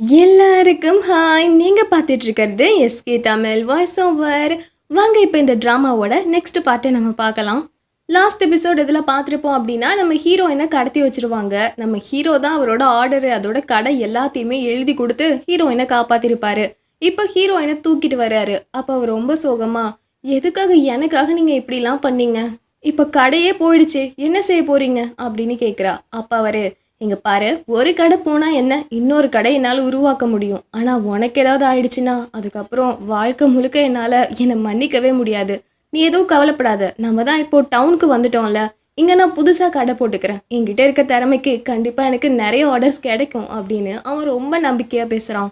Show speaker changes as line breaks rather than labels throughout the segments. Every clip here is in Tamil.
எல்லாருக்கும் ஹாய். நீங்கள் பார்த்துட்டு இருக்கிறது எஸ்கே தமிழ் வாய்ஸ் ஓவர். வாங்க இப்போ இந்த ட்ராமாவோட நெக்ஸ்ட் பார்ட்டை நம்ம பார்க்கலாம். லாஸ்ட் எபிசோட் இதில் பார்த்துருப்போம் அப்படின்னா நம்ம ஹீரோயினை கடத்தி வச்சிருவாங்க. நம்ம ஹீரோ தான் அவரோட ஆர்டரு அதோட கடை எல்லாத்தையுமே எழுதி கொடுத்து ஹீரோயினை காப்பாற்றிருப்பாரு. இப்போ ஹீரோயினை தூக்கிட்டு வர்றாரு. அப்போ அவர் ரொம்ப சோகமா, எதுக்காக எனக்காக நீங்கள் இப்படிலாம் பண்ணீங்க? இப்போ கடையே போயிடுச்சு, என்ன செய்ய போறீங்க அப்படின்னு கேட்குறா. அப்போ அவர், இங்கே பாரு, ஒரு கடை போனால் என்ன, இன்னொரு கடை என்னால் உருவாக்க முடியும். ஆனால் உனக்கு ஏதாவது ஆயிடுச்சுன்னா அதுக்கப்புறம் வாழ்க்கை முழுக்க என்னால் என்னை மன்னிக்கவே முடியாது. நீ எதுவும் கவலைப்படாத, நம்ம தான் இப்போ டவுனுக்கு வந்துட்டோம்ல, இங்கே நான் புதுசாக கடை போட்டுக்கிறேன். என்கிட்ட இருக்க திறமைக்கு கண்டிப்பாக எனக்கு நிறைய ஆர்டர்ஸ் கிடைக்கும் அப்படின்னு அவன் ரொம்ப நம்பிக்கையாக பேசுகிறான்.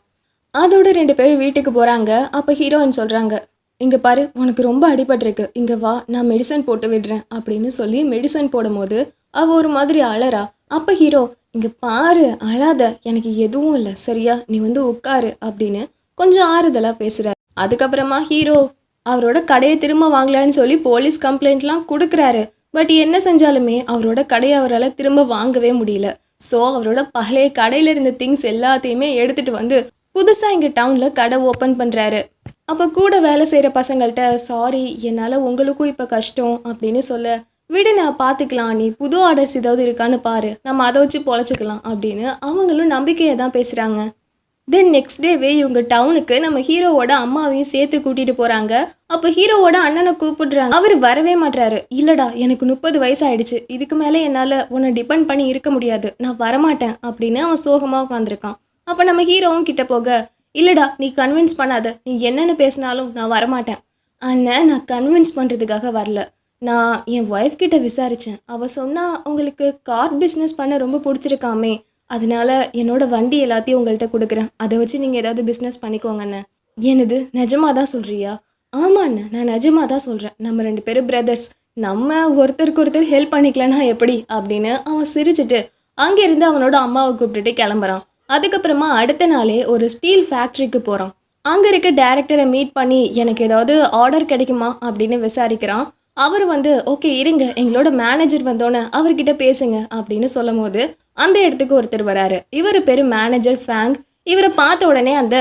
அதோட 2 பேரும் வீட்டுக்கு போகிறாங்க. அப்போ ஹீரோயின் சொல்கிறாங்க, இங்கே பாரு, உனக்கு ரொம்ப அடிபட்டிருக்கு, இங்கே வா, நான் மெடிசன் போட்டு விடுறேன் அப்படின்னு சொல்லி மெடிசன் போடும்போது அவள் ஒரு மாதிரி அழறா. அப்போ ஹீரோ, இங்கே பாரு, அழாத, எனக்கு எதுவும் இல்லை, சரியா, நீ வந்து உட்காரு அப்படின்னு கொஞ்சம் ஆறுதலாக பேசுகிறார். அதுக்கப்புறமா ஹீரோ அவரோட கடையை திரும்ப வாங்கலான்னு சொல்லி போலீஸ் கம்ப்ளைண்ட்லாம் கொடுக்குறாரு. பட் என்ன செஞ்சாலுமே அவரோட கடையை அவரால் திரும்ப வாங்கவே முடியல. ஸோ அவரோட பழைய கடையில் இருந்த திங்ஸ் எல்லாத்தையுமே எடுத்துகிட்டு வந்து புதுசாக இங்கே டவுனில் கடை ஓப்பன் பண்ணுறாரு. அப்போ கூட வேலை செய்கிற பசங்கள்கிட்ட, சாரி, என்னால் உங்களுக்கும் இப்போ கஷ்டம் அப்படின்னு சொல்ல, விடு, நான் பார்த்துக்கலாம், நீ புது ஆர்டர்ஸ் ஏதாவது இருக்கான்னு பாரு, நம்ம அதை வச்சு பொழைச்சிக்கலாம் அப்படின்னு அவங்களும் நம்பிக்கையை தான் பேசுகிறாங்க. தென் நெக்ஸ்ட் டேவே இவங்க டவுனுக்கு நம்ம ஹீரோவோட அம்மாவையும் சேர்த்து கூட்டிகிட்டு போகிறாங்க. அப்போ ஹீரோவோட அண்ணனை கூப்பிடுறாங்க. அவர் வரவே மாட்டுறாரு. இல்லைடா, எனக்கு 30 வயசு ஆயிடுச்சு, இதுக்கு மேலே என்னால் உன்னை டிபெண்ட் பண்ணி இருக்க முடியாது, நான் வரமாட்டேன் அப்படின்னு அவன் சோகமாக உட்காந்துருக்கான். அப்போ நம்ம ஹீரோவும் கிட்ட போக, இல்லைடா, நீ கன்வின்ஸ் பண்ணாத, நீ என்னென்னு பேசினாலும் நான் வரமாட்டேன். அண்ணன், நான் கன்வின்ஸ் பண்ணுறதுக்காக வரல, நான் என் ஒய்ஃப் கிட்ட விசாரித்தேன், அவள் சொன்னால் உங்களுக்கு கார் பிஸ்னஸ் பண்ண ரொம்ப பிடிச்சிருக்காமே, அதனால என்னோட வண்டி எல்லாத்தையும் உங்கள்கிட்ட கொடுக்குறேன், அதை வச்சு நீங்கள் ஏதாவது பிஸ்னஸ் பண்ணிக்கோங்கண்ணே. எனது நிஜமாக தான் சொல்கிறியா? ஆமாண்ணே, நான் நிஜமாக தான் சொல்கிறேன், நம்ம 2 பேரும் பிரதர்ஸ், நம்ம ஒருத்தருக்கு ஒருத்தர் ஹெல்ப் பண்ணிக்கலன்னா எப்படி அப்படின்னு அவன் சிரிச்சுட்டு அங்கேருந்து அவனோட அம்மாவை கூப்பிட்டுட்டு கிளம்புறான். அதுக்கப்புறமா அடுத்த நாளே ஒரு ஸ்டீல் ஃபேக்ட்ரிக்கு போகிறான். அங்கே இருக்க டைரக்டரை மீட் பண்ணி எனக்கு ஏதாவது ஆர்டர் கிடைக்குமா அப்படின்னு விசாரிக்கிறான். அவர் வந்து, ஓகே இருங்க, எங்களோட மேனேஜர் வந்தோன்னே அவர்கிட்ட பேசுங்க அப்படின்னு சொல்லும் போது அந்த இடத்துக்கு ஒருத்தர் வராரு. இவர் பேர் மேனேஜர் ஃபேங். இவரை பார்த்த உடனே அந்த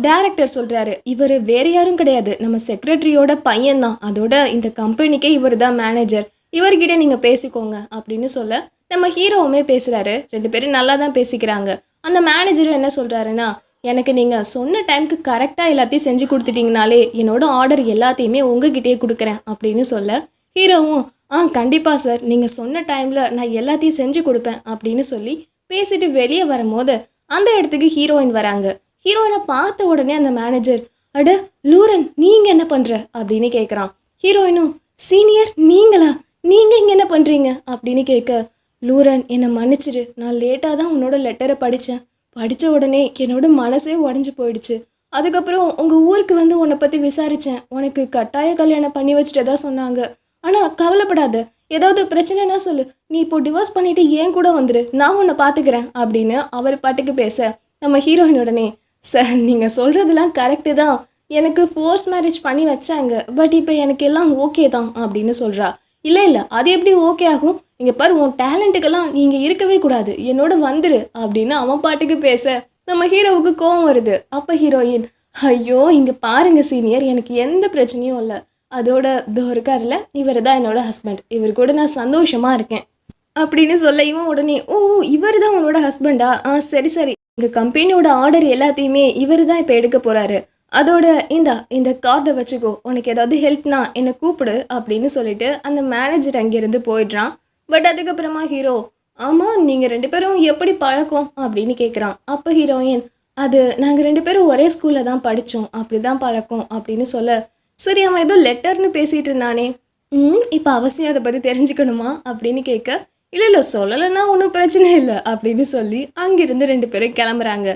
டைரக்டர் சொல்கிறாரு, இவர் வேறு யாரும் கிடையாது, நம்ம செக்ரட்டரியோட பையன்தான், அதோட இந்த கம்பெனிக்கே இவர் தான் மேனேஜர், இவர்கிட்ட நீங்கள் பேசிக்கோங்க அப்படின்னு சொல்ல நம்ம ஹீரோவுமே பேசுகிறாரு. 2 பேரும் நல்லா தான் பேசிக்கிறாங்க. அந்த மேனேஜரும் என்ன சொல்கிறாருன்னா, எனக்கு நீங்கள் சொன்ன டைமுக்கு கரெக்டாக எல்லாத்தையும் செஞ்சு கொடுத்துட்டிங்கனாலே என்னோட ஆர்டர் எல்லாத்தையுமே உங்ககிட்டயே கொடுக்குறேன் அப்படின்னு சொல்ல, ஹீரோவும், கண்டிப்பாக சார், நீங்கள் சொன்ன டைமில் நான் எல்லாத்தையும் செஞ்சு கொடுப்பேன் அப்படின்னு சொல்லி பேசிட்டு வெளியே வரும்போது அந்த இடத்துக்கு ஹீரோயின் வராங்க. ஹீரோயினை பார்த்த உடனே அந்த மேனேஜர், அட லூரன், நீங்கள் என்ன பண்ணுற அப்படின்னு கேட்குறான். ஹீரோயினும், சீனியர் நீங்களா, நீங்கள் இங்கே என்ன பண்ணுறீங்க அப்படின்னு கேட்க, லூரன், என்னை மன்னிச்சிரு, நான் லேட்டாக தான் உன்னோட லெட்டரை படித்த உடனே என்னோட மனசே உடஞ்சி போயிடுச்சு. அதுக்கப்புறம் உங்கள் ஊருக்கு வந்து உன்னை பற்றி விசாரித்தேன், உனக்கு கட்டாய கல்யாணம் பண்ணி வச்சுட்டதா சொன்னாங்க. ஆனால் கவலைப்படாத, ஏதாவது பிரச்சனைனா சொல்லு, நீ இப்போ டிவோர்ஸ் பண்ணிவிட்டு ஏன் கூட வந்துடு, நான் உன்னை பார்த்துக்கிறேன் அப்படின்னு அவர் பாட்டுக்கு பேச நம்ம ஹீரோயின் உடனே, சார் நீங்கள் சொல்கிறதுலாம் கரெக்டு தான், எனக்கு ஃபோர்ஸ் மேரேஜ் பண்ணி வச்சாங்க, பட் இப்போ எனக்கு எல்லாம் ஓகே தான் அப்படின்னு சொல்கிறா. இல்லை, அது எப்படி ஓகே ஆகும், இங்கே பாரு, உன் டேலண்ட்டுக்கெல்லாம் நீங்கள் இருக்கவே கூடாது, என்னோட வந்துரு அப்படின்னு அவன் பாட்டுக்கு பேச நம்ம ஹீரோவுக்கு கோவம் வருது. அப்போ ஹீரோயின், ஐயோ இங்கே பாருங்க சீனியர், எனக்கு எந்த பிரச்சனையும் இல்லை, அதோட இருக்கார்ல, இவர் தான் என்னோட ஹஸ்பண்ட், இவர் கூட நான் சந்தோஷமாக இருக்கேன் அப்படின்னு சொல்ல இவன் உடனே, ஓ இவர் தான் உன்னோட ஹஸ்பண்டா, சரி சரி, எங்கள் கம்பெனியோட ஆர்டர் எல்லாத்தையுமே இவர் தான் இப்போ எடுக்க போகிறாரு, அதோட இந்த கார்டை வச்சுக்கோ, உனக்கு ஏதாவது ஹெல்ப்னா என்னை கூப்பிடு அப்படின்னு சொல்லிட்டு அந்த மேனேஜர் அங்கேருந்து போயிடுறான். பட் அதுக்கப்புறமா ஹீரோ, ஆமாம் நீங்கள் 2 பேரும் எப்படி பழக்கம் அப்படின்னு கேட்குறான். அப்போ ஹீரோயின், அது நாங்கள் 2 பேரும் ஒரே ஸ்கூலில் தான் படித்தோம், அப்படி தான் பழக்கம் அப்படின்னு சொல்ல, சரி அவன் ஏதோ லெட்டர்னு பேசிகிட்டு இருந்தானே, இப்போ அவசியம் அதை பற்றி தெரிஞ்சுக்கணுமா அப்படின்னு கேட்க, இல்லை சொல்லலைன்னா ஒன்றும் பிரச்சனை இல்லை அப்படின்னு சொல்லி அங்கிருந்து 2 பேரும் கிளம்புறாங்க.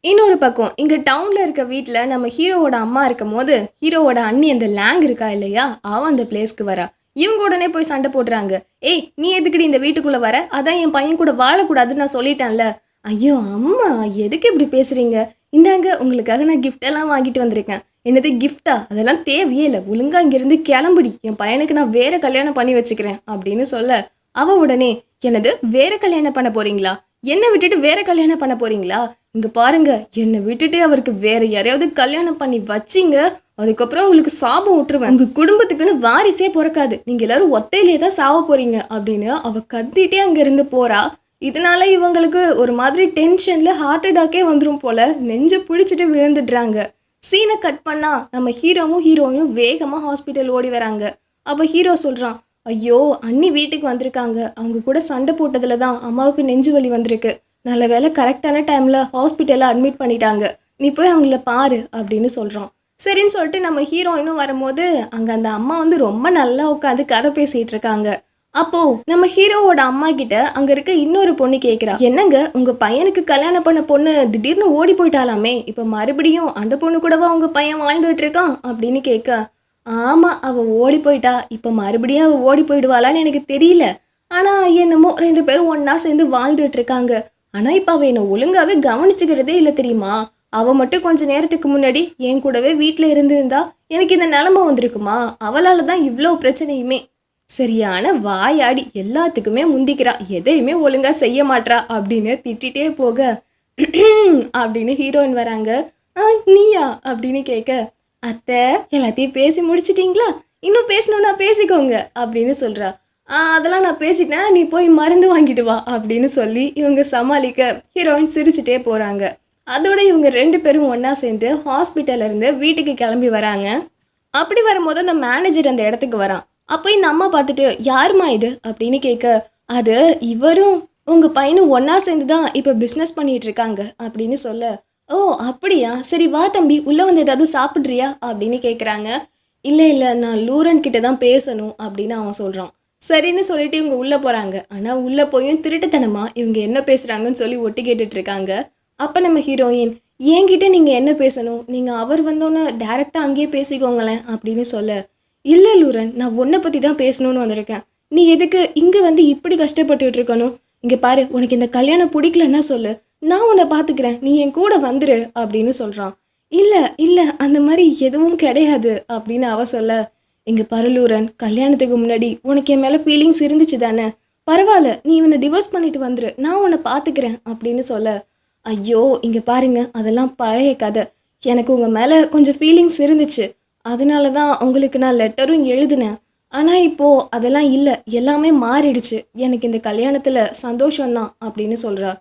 இன்னொரு பக்கம் இங்கே டவுனில் இருக்க வீட்டில் நம்ம ஹீரோவோட அம்மா இருக்கும் போது ஹீரோவோட அண்ணி அந்த லேங் இருக்கா இல்லையா, அவன் அந்த பிளேஸ்க்கு வரா. இவங்க உடனே போய் சண்டை போடுறாங்க. ஏய், நீ எதுக்குடி இந்த வீட்டுக்குள்ளே வர, அதான் என் பையன் கூட வாழக்கூடாதுன்னு நான் சொல்லிட்டேன்ல. ஐயோ அம்மா, எதுக்கு இப்படி பேசுகிறீங்க, இந்தாங்க உங்களுக்காக நான் கிஃப்டெல்லாம் வாங்கிட்டு வந்திருக்கேன். என்னது கிஃப்டா, அதெல்லாம் தேவையே இல்லை, ஒழுங்கா இங்கேருந்து கிளம்புடி, என் பையனுக்கு நான் வேற கல்யாணம் பண்ணி வச்சுக்கிறேன் அப்படின்னு சொல்ல அவ உடனே, என்னது வேற கல்யாணம் பண்ண போறீங்களா, என்னை விட்டுட்டு வேற கல்யாணம் பண்ண போறீங்களா? இங்க பாருங்க, என்னை விட்டுட்டு அவருக்கு வேற யாரையாவது கல்யாணம் பண்ணி வச்சிங்க, அதுக்கப்புறம் உங்களுக்கு சாபம் விட்டுருவேன். உங்க குடும்பத்துக்குன்னு வாரிசே பிறக்காது. நீங்க எல்லாரும் ஒத்தையிலேயே தான் சாவ போறீங்க அப்படின்னு அவ கத்திட்டே அங்க இருந்து போறா. இதனால இவங்களுக்கு ஒரு மாதிரி டென்ஷன்ல ஹார்ட் அட்டாக்கே வந்துரும் போல. நெஞ்சு பிடிச்சிட்டு விழுந்துடுறாங்க. சீனை கட் பண்ணா நம்ம ஹீரோவும் ஹீரோயினும் வேகமா ஹாஸ்பிட்டல் ஓடி வராங்க. அப்ப ஹீரோ சொல்றான், ஐயோ அண்ணி வீட்டுக்கு வந்திருக்காங்க, அவங்க கூட சண்டை போட்டதுல தான் அம்மாவுக்கு நெஞ்சு வலி வந்திருக்கு. நல்ல வேளை கரெக்டான டைம்ல ஹாஸ்பிட்டல்ல அட்மிட் பண்ணிட்டாங்க, நீ போய் அவங்கள பாரு அப்படின்னு சொல்றான். சரின்னு சொல்லிட்டு நம்ம ஹீரோயினும் வரும்போது அங்க அந்த அம்மா வந்து ரொம்ப நல்லா உட்காந்து கதை பேசிட்டு இருக்காங்க. அப்போ நம்ம ஹீரோவோட அம்மா கிட்ட அங்க இருக்க இன்னொரு பொண்ணு கேக்குறா, என்னங்க உங்க பையனுக்கு கல்யாணம் பண்ண பொண்ணு திடீர்னு ஓடி போயிட்டாலாமே, இப்ப மறுபடியும் அந்த பொண்ணு கூடவா உங்க பையன் வாழ்ந்துட்டு இருக்கான் அப்படின்னு கேட்க, ஆமா அவ ஓடி போயிட்டா, இப்ப மறுபடியும் அவ ஓடி போயிடுவாளான்னு எனக்கு தெரியல, ஆனா என்னமோ 2 பேரும் ஒன்னா சேர்ந்து வாழ்ந்துட்டு இருக்காங்க. ஆனா இப்ப அவ என்ன ஒழுங்காவே கவனிச்சுக்கிறதே இல்ல தெரியுமா? அவ மட்டும் கொஞ்ச நேரத்துக்கு முன்னாடி என் கூடவே வீட்டுல இருந்திருந்தா எனக்கு இந்த நிலைமை வந்திருக்குமா? அவளால தான் இவ்வளவு பிரச்சனையுமே. சரியான வாயாடி, எல்லாத்துக்குமே முந்திக்கிறா, எதையுமே ஒழுங்கா செய்ய மாட்றா அப்படின்னு திட்டிகிட்டே போக அப்படின்னு ஹீரோயின் வராங்க. நீயா அப்படின்னு கேட்க, அத்தை எல்லாத்தையும் பேசி முடிச்சிட்டிங்களா? இன்னும் பேசணும்னா பேசிக்கோங்க அப்படின்னு சொல்றா. அதெல்லாம் நான் பேசிட்டேன், நீ போய் மருந்து வாங்கிட்டு வா அப்படின்னு சொல்லி இவங்க சமாளிக்க ஹீரோயின் சிரிச்சுட்டே போறாங்க. அதோட இவங்க 2 பேரும் ஒன்னா சேர்ந்து ஹாஸ்பிட்டல்ல இருந்து வீட்டுக்கு கிளம்பி வராங்க. அப்படி வரும்போது அந்த மேனேஜர் அந்த இடத்துக்கு வரான். அப்போ இந்த அம்மா பார்த்துட்டு, யாருமா இது அப்படின்னு கேட்க, அது இவரும் உங்க பையனும் ஒன்னா சேர்ந்து தான் இப்போ பிஸ்னஸ் பண்ணிட்டு இருக்காங்க அப்படின்னு சொல்ல, ஓ அப்படியா, சரி வா தம்பி உள்ள வந்து ஏதாவது சாப்பிட்றியா அப்படின்னு கேட்குறாங்க. இல்லை இல்லை, நான் லூரன் கிட்ட தான் பேசணும் அப்படின்னு அவன் சொல்கிறான். சரின்னு சொல்லிட்டு இவங்க உள்ளே போகிறாங்க. ஆனால் உள்ளே போயும் திருட்டுத்தனமா இவங்க என்ன பேசுகிறாங்கன்னு சொல்லி ஒட்டி கேட்டுட்டு இருக்காங்க. அப்போ நம்ம ஹீரோயின், என்கிட்ட நீங்கள் என்ன பேசணும், நீங்கள் அவர் வந்தோன்னே டேரெக்டாக அங்கேயே பேசிக்கோங்களேன் அப்படின்னு சொல்ல, இல்லை லூரன், நான் உன்னை பற்றி தான் பேசணும்னு வந்திருக்கேன், நீ எதுக்கு இங்கே வந்து இப்படி கஷ்டப்பட்டுட்டு இருக்கணும்? இங்கே பாரு, உனக்கு இந்த கல்யாணம் பிடிக்கலன்னா சொல்லு, நான் உன்னை பார்த்துக்கிறேன், நீ என் கூட வந்துரு அப்படின்னு சொல்கிறான். இல்லை இல்லை, அந்த மாதிரி எதுவும் கிடையாது அப்படின்னு அவ சொல்ல, இங்கே பாரு லூரன், கல்யாணத்துக்கு முன்னாடி உனக்கு என் மேலே ஃபீலிங்ஸ் இருந்துச்சு தானே, பரவாயில்ல, நீ இவனை டிவோர்ஸ் பண்ணிட்டு வந்துரு, நான் உன்னை பார்த்துக்கிறேன் அப்படின்னு சொல்ல, ஐயோ இங்கே பாருங்க, அதெல்லாம் பழைய கதை, எனக்கு உங்கள் மேலே கொஞ்சம் ஃபீலிங்ஸ் இருந்துச்சு, அதனால தான் உங்களுக்கு நான் லெட்டரும் எழுதினேன், ஆனால் இப்போது அதெல்லாம் இல்லை, எல்லாமே மாறிடுச்சு, எனக்கு இந்த கல்யாணத்தில் சந்தோஷம்தான் அப்படின்னு சொல்கிறா.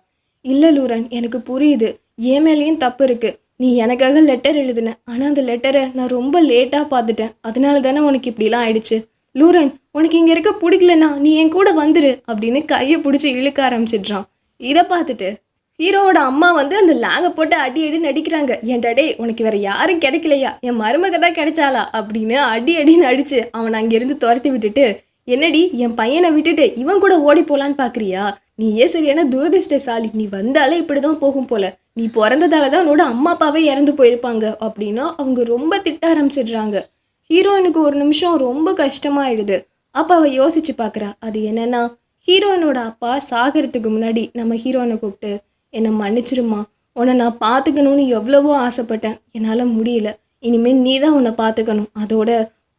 இல்லை லூரன், எனக்கு புரியுது, என் மேலேயும் தப்பு இருக்குது, நீ எனக்காக லெட்டர் எழுதின, ஆனால் அந்த லெட்டரை நான் ரொம்ப லேட்டாக பார்த்துட்டேன், அதனால தானே உனக்கு இப்படிலாம் ஆயிடுச்சு. லூரன், உனக்கு இங்கே இருக்க பிடிக்கலன்னா நீ என் கூட வந்துரு அப்படின்னு கையை பிடிச்சி இழுக்க ஆரம்பிச்சிடுறான். இதை பார்த்துட்டு ஹீரோவோட அம்மா வந்து அந்த லேங்கை போட்டு அடி அடின்னு அடிக்கிறாங்க. ஏன்டா டே, உனக்கு வேற யாரும் கிடைக்கலையா, என் மருமக தான் கிடைச்சாளா அப்படின்னு அடி அடின்னு அடிச்சு அவனை அங்கேருந்து துரத்தி விட்டுட்டு, என்னடி என் பையனை விட்டுட்டு இவன் கூட ஓடி போலான்னு பார்க்குறியா, நீ ஏன் சரியான துரதிருஷ்டசாலி, நீ வந்தாலே இப்படி தான் போகும் போல, நீ பிறந்ததால தான் உன்னோட அம்மா அப்பாவே இறந்து போயிருப்பாங்க அப்படின்னு அவங்க ரொம்ப திட்ட ஆரம்பிச்சிடுறாங்க. ஹீரோயினுக்கு ஒரு நிமிஷம் ரொம்ப கஷ்டமாயிடுது. அப்போ அவள் யோசிச்சு பார்க்குறா. அது என்னன்னா, ஹீரோயினோட அப்பா சாகிறதுக்கு முன்னாடி நம்ம ஹீரோயினை கூப்பிட்டு, என்னை மன்னிச்சிருமா, உன்னை நான் பார்த்துக்கணும்னு எவ்வளவோ ஆசைப்பட்டேன், என்னால் முடியல, இனிமேல் நீ தான் உன்னை பார்த்துக்கணும், அதோட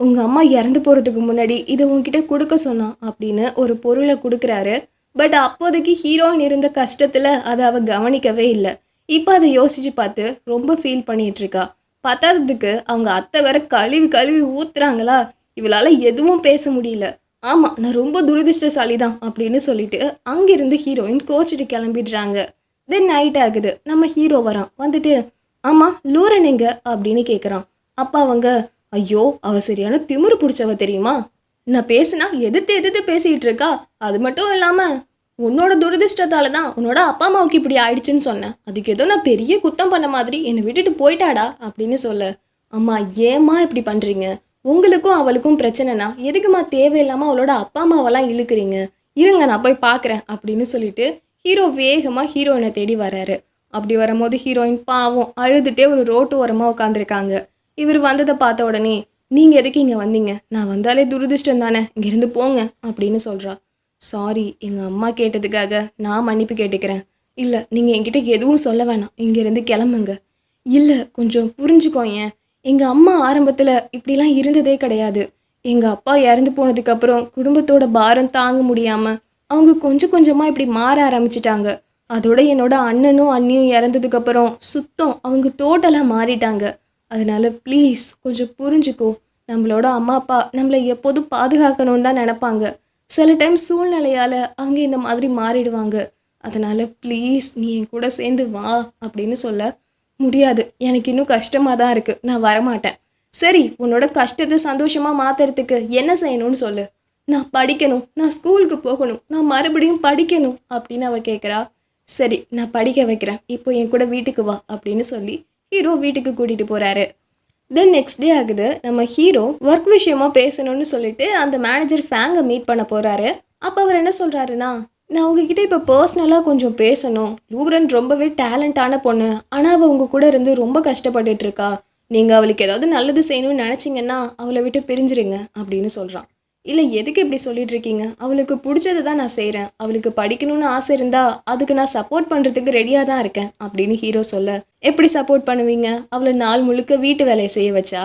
உங்கள் அம்மா இறந்து போகிறதுக்கு முன்னாடி இதை உன்கிட்ட கொடுக்க சொன்னான் அப்படின்னு ஒரு பொருளை கொடுக்குறாரு. பட் அப்போதைக்கு ஹீரோயின் இருந்த கஷ்டத்தில் அதை அவள் கவனிக்கவே இல்லை. இப்போ அதை யோசிச்சு பார்த்து ரொம்ப ஃபீல் பண்ணிட்டு இருக்கா. பத்தாததுக்கு அவங்க அத்தை வேற கழுவி கழுவி ஊத்துறாங்களா, இவளால் எதுவும் பேச முடியல. ஆமாம், நான் ரொம்ப துரதிருஷ்டசாலி தான் அப்படின்னு சொல்லிட்டு அங்கிருந்து ஹீரோயின் கோச்சிட்டு கிளம்பிடுறாங்க. தென் நைட் ஆகுது. நம்ம ஹீரோ வரான். வந்துட்டு, ஆமாம் லூரன் எங்க அப்படின்னு கேட்குறான். அப்பா அவங்க, ஐயோ அவ சரியான திமிரு பிடிச்சவ தெரியுமா, நான் பேசுனா எதிர்த்து எதிர்த்து பேசிகிட்டு இருக்கா, அது மட்டும் இல்லாமல் உன்னோட துரதிருஷ்டத்தால தான் உன்னோட அப்பா அம்மாவுக்கு இப்படி ஆயிடுச்சுன்னு சொன்னேன், அதுக்கு ஏதோ நான் பெரிய குத்தம் பண்ண மாதிரி என்னை விட்டுட்டு போயிட்டாடா அப்படின்னு சொல்ல, அம்மா ஏம்மா இப்படி பண்ணுறீங்க, உங்களுக்கும் அவளுக்கும் பிரச்சனைனா எதுக்குமா தேவையில்லாமல் அவளோட அப்பா அம்மாவெல்லாம் இழுக்கிறீங்க, இருங்க நான் போய் பார்க்குறேன் அப்படின்னு சொல்லிட்டு ஹீரோ வேகமாக ஹீரோயினை தேடி வர்றாரு. அப்படி வரும்போது ஹீரோயின் பாவம் அழுதுகிட்டே ஒரு ரோட்டு ஓரமாக உட்காந்துருக்காங்க. இவர் வந்ததை பார்த்த உடனே, நீங்கள் எதுக்கு இங்கே வந்தீங்க, நான் வந்தாலே துரதிருஷ்டம் தானே, இங்கேருந்து போங்க அப்படின்னு சொல்கிறா. சாரி, எங்கள் அம்மா கேட்டதுக்காக நான் மன்னிப்பு கேட்டுக்கிறேன். இல்லை நீங்கள் என்கிட்ட எதுவும் சொல்ல வேணாம், இங்கேருந்து கிளம்புங்க. இல்லை கொஞ்சம் புரிஞ்சுக்கோங்க, எங்கள் அம்மா ஆரம்பத்தில் இப்படிலாம் இருந்ததே கிடையாது. எங்கள் அப்பா இறந்து போனதுக்கப்புறம் குடும்பத்தோட பாரம் தாங்க முடியாமல் அவங்க கொஞ்சம் கொஞ்சமாக இப்படி மாற ஆரம்பிச்சிட்டாங்க. அதோட என்னோட அண்ணனும் அண்ணியும் இறந்ததுக்கப்புறம் சுத்தம் அவங்க டோட்டலாக மாறிட்டாங்க. அதனால ப்ளீஸ் கொஞ்சம் புரிஞ்சுக்கோ. நம்மளோட அம்மா அப்பா நம்மளை எப்போதும் பாதுகாக்கணும்னு தான் நினப்பாங்க. சில டைம் சூழ்நிலையால் அவங்க இந்த மாதிரி மாறிடுவாங்க. அதனால் ப்ளீஸ் நீ என் கூட சேர்ந்து வா அப்படின்னு சொல்ல, முடியாது, எனக்கு இன்னும் கஷ்டமாக தான் இருக்குது, நான் வரமாட்டேன். சரி, உன்னோட கஷ்டத்தை சந்தோஷமாக மாற்றுறதுக்கு என்ன செய்யணும்னு சொல்லு. நான் படிக்கணும், நான் ஸ்கூலுக்கு போகணும், நான் மறுபடியும் படிக்கணும் அப்படின்னு அவள் கேட்குறா. சரி, நான் படிக்க வைக்கிறேன், இப்போ என் கூட வீட்டுக்கு வா அப்படின்னு சொல்லி ஹீரோ வீட்டுக்கு கூட்டிகிட்டு போகிறாரு. தென் நெக்ஸ்ட் டே ஆகுது. நம்ம ஹீரோ ஒர்க் விஷயமா பேசணும்னு சொல்லிட்டு அந்த மேனேஜர் ஃபேங்கை மீட் பண்ண போகிறாரு. அப்போ அவர் என்ன சொல்கிறாருன்னா, நான் உங்ககிட்ட இப்போ பர்சனலாக கொஞ்சம் பேசணும். லூரன் ரொம்பவே டேலண்டான பொண்ணு, ஆனால் அவள் உங்கள் கூட இருந்து ரொம்ப கஷ்டப்பட்டுட்டு இருக்கா. நீங்கள் அவளுக்கு ஏதாவது நல்லது செய்யணும்னு நினச்சிங்கன்னா அவளை விட்டு பிரிஞ்சிருங்க அப்படின்னு சொல்கிறான். இல்லை, எதுக்கு இப்படி சொல்லிட்டு இருக்கீங்க? அவளுக்கு பிடிச்சதை தான் நான் செய்கிறேன். அவளுக்கு படிக்கணும்னு ஆசை இருந்தால் அதுக்கு நான் சப்போர்ட் பண்ணுறதுக்கு ரெடியாக தான் இருக்கேன் அப்படின்னு ஹீரோ சொல்ல, எப்படி சப்போர்ட் பண்ணுவீங்க? அவளை நாள் முழுக்க வீட்டு வேலையை செய்ய வச்சா?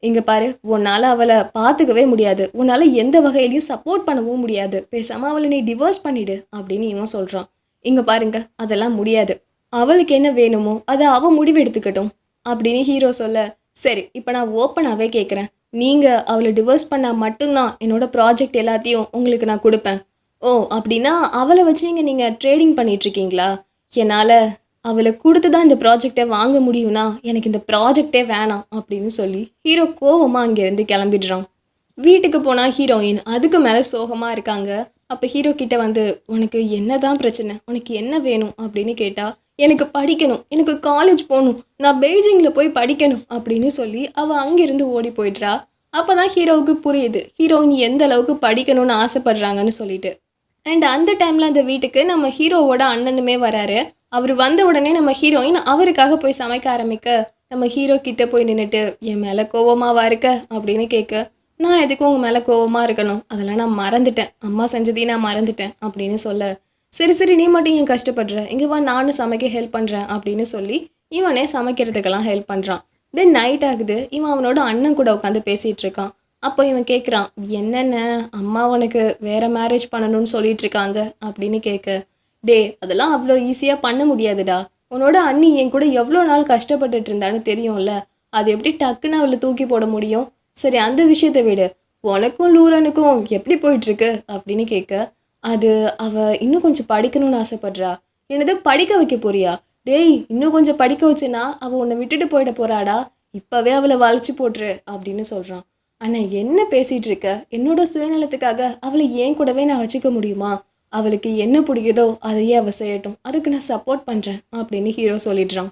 இங்கே பாரு, உன்னால் அவளை பார்த்துக்கவே முடியாது, உன்னால் எந்த வகையிலையும் சப்போர்ட் பண்ணவும் முடியாது, பேசாமல் அவளை நீ டிவோர்ஸ் பண்ணிடு அப்படின்னு இவன் சொல்கிறான். இங்கே பாருங்க, அதெல்லாம் முடியாது. அவளுக்கு என்ன வேணுமோ அதை அவள் முடிவு எடுத்துக்கட்டும் அப்படின்னு ஹீரோ சொல்ல, சரி, இப்போ நான் ஓப்பனாகவே கேட்குறேன், நீங்கள் அவளை டிவோர்ஸ் பண்ணால் மட்டும்தான் என்னோட ப்ராஜெக்ட் எல்லாத்தையும் உங்களுக்கு நான் கொடுப்பேன். ஓ, அப்படின்னா அவளை வச்சு இங்கே நீங்கள் ட்ரேடிங் பண்ணிகிட்ருக்கீங்களா? என்னால் அவளை கொடுத்து தான் இந்த ப்ராஜெக்டை வாங்க முடியும்னா எனக்கு இந்த ப்ராஜெக்டே வேணாம் அப்படின்னு சொல்லி ஹீரோ கோவமாக அங்கேருந்து கிளம்பிடுறான். வீட்டுக்கு போனால் ஹீரோயின் அதுக்கு மேலே சோகமாக இருக்காங்க. அப்போ ஹீரோ கிட்ட வந்து, உனக்கு என்ன தான் பிரச்சனை, உனக்கு என்ன வேணும் அப்படின்னு கேட்டால், எனக்கு படிக்கணும், எனக்கு காலேஜ் போகணும், நான் பெய்ஜிங்கில் போய் படிக்கணும் அப்படின்னு சொல்லி அவள் அங்கேருந்து ஓடி போயிடுறா. அப்போ தான் ஹீரோவுக்கு புரியுது ஹீரோயின் எந்த அளவுக்கு படிக்கணும்னு ஆசைப்படுறாங்கன்னு சொல்லிட்டு. அண்ட் அந்த டைமில் அந்த வீட்டுக்கு நம்ம ஹீரோவோட அண்ணனுமே வராரு. அவர் வந்த உடனே நம்ம ஹீரோயின் அவருக்காக போய் சமைக்க ஆரம்பிக்க, நம்ம ஹீரோ கிட்ட போய் நின்றுட்டு, என் மேலே கோவமாவா இருக்க அப்படின்னு கேட்க, நான் எதுக்கும் உங்கள் மேலே கோவமாக இருக்கணும், அதெல்லாம் நான் மறந்துட்டேன், அம்மா செஞ்சதையும் நான் மறந்துட்டேன் அப்படின்னு சொல்ல, சரி சரி, நீ மட்டும் ஏன் கஷ்டப்படுற, இங்கே வா, நானும் சமைக்க ஹெல்ப் பண்ணுறேன் அப்படின்னு சொல்லி இவனே சமைக்கிறதுக்கெல்லாம் ஹெல்ப் பண்ணுறான். தென் நைட் ஆகுது. இவன் அவனோட அண்ணன் கூட உட்காந்து பேசிகிட்டு இருக்கான். அப்போ இவன் கேட்குறான், என்னென்ன அம்மா உனக்கு வேற மேரேஜ் பண்ணணும்னு சொல்லிட்டு இருக்காங்க அப்படின்னு கேட்க, டே, அதெல்லாம் அவ்வளோ ஈஸியாக பண்ண முடியாதுடா, உன்னோட அண்ணி என் கூட எவ்வளோ நாள் கஷ்டப்பட்டுட்டு இருந்தான்னு தெரியும்ல, அது எப்படி டக்குன்னு அவளை தூக்கி போட முடியும்? சரி, அந்த விஷயத்தை விடு, உனக்கும் லூரனுக்கும் எப்படி போயிட்டுருக்கு அப்படின்னு கேட்க, அது அவ இன்னும் கொஞ்சம் படிக்கணும்னு ஆசைப்படுறா. என்னது, படிக்க வைக்க போறியா? டேய், இன்னும் கொஞ்சம் படிக்க வச்சுன்னா அவள் உன்னை விட்டுட்டு போயிட போறாடா, இப்போவே அவளை வளைச்சி போட்டுரு அப்படின்னு சொல்கிறான். அண்ணா, என்ன பேசிகிட்டு இருக்க? என்னோட சுயநலத்துக்காக அவளை ஏன் கூடவே நான் வச்சுக்க முடியுமா? அவளுக்கு என்ன பிடிக்குதோ அதையே அவள் செய்யட்டும், அதுக்கு நான் சப்போர்ட் பண்ணுறேன் அப்படின்னு ஹீரோ சொல்லிடுறான்.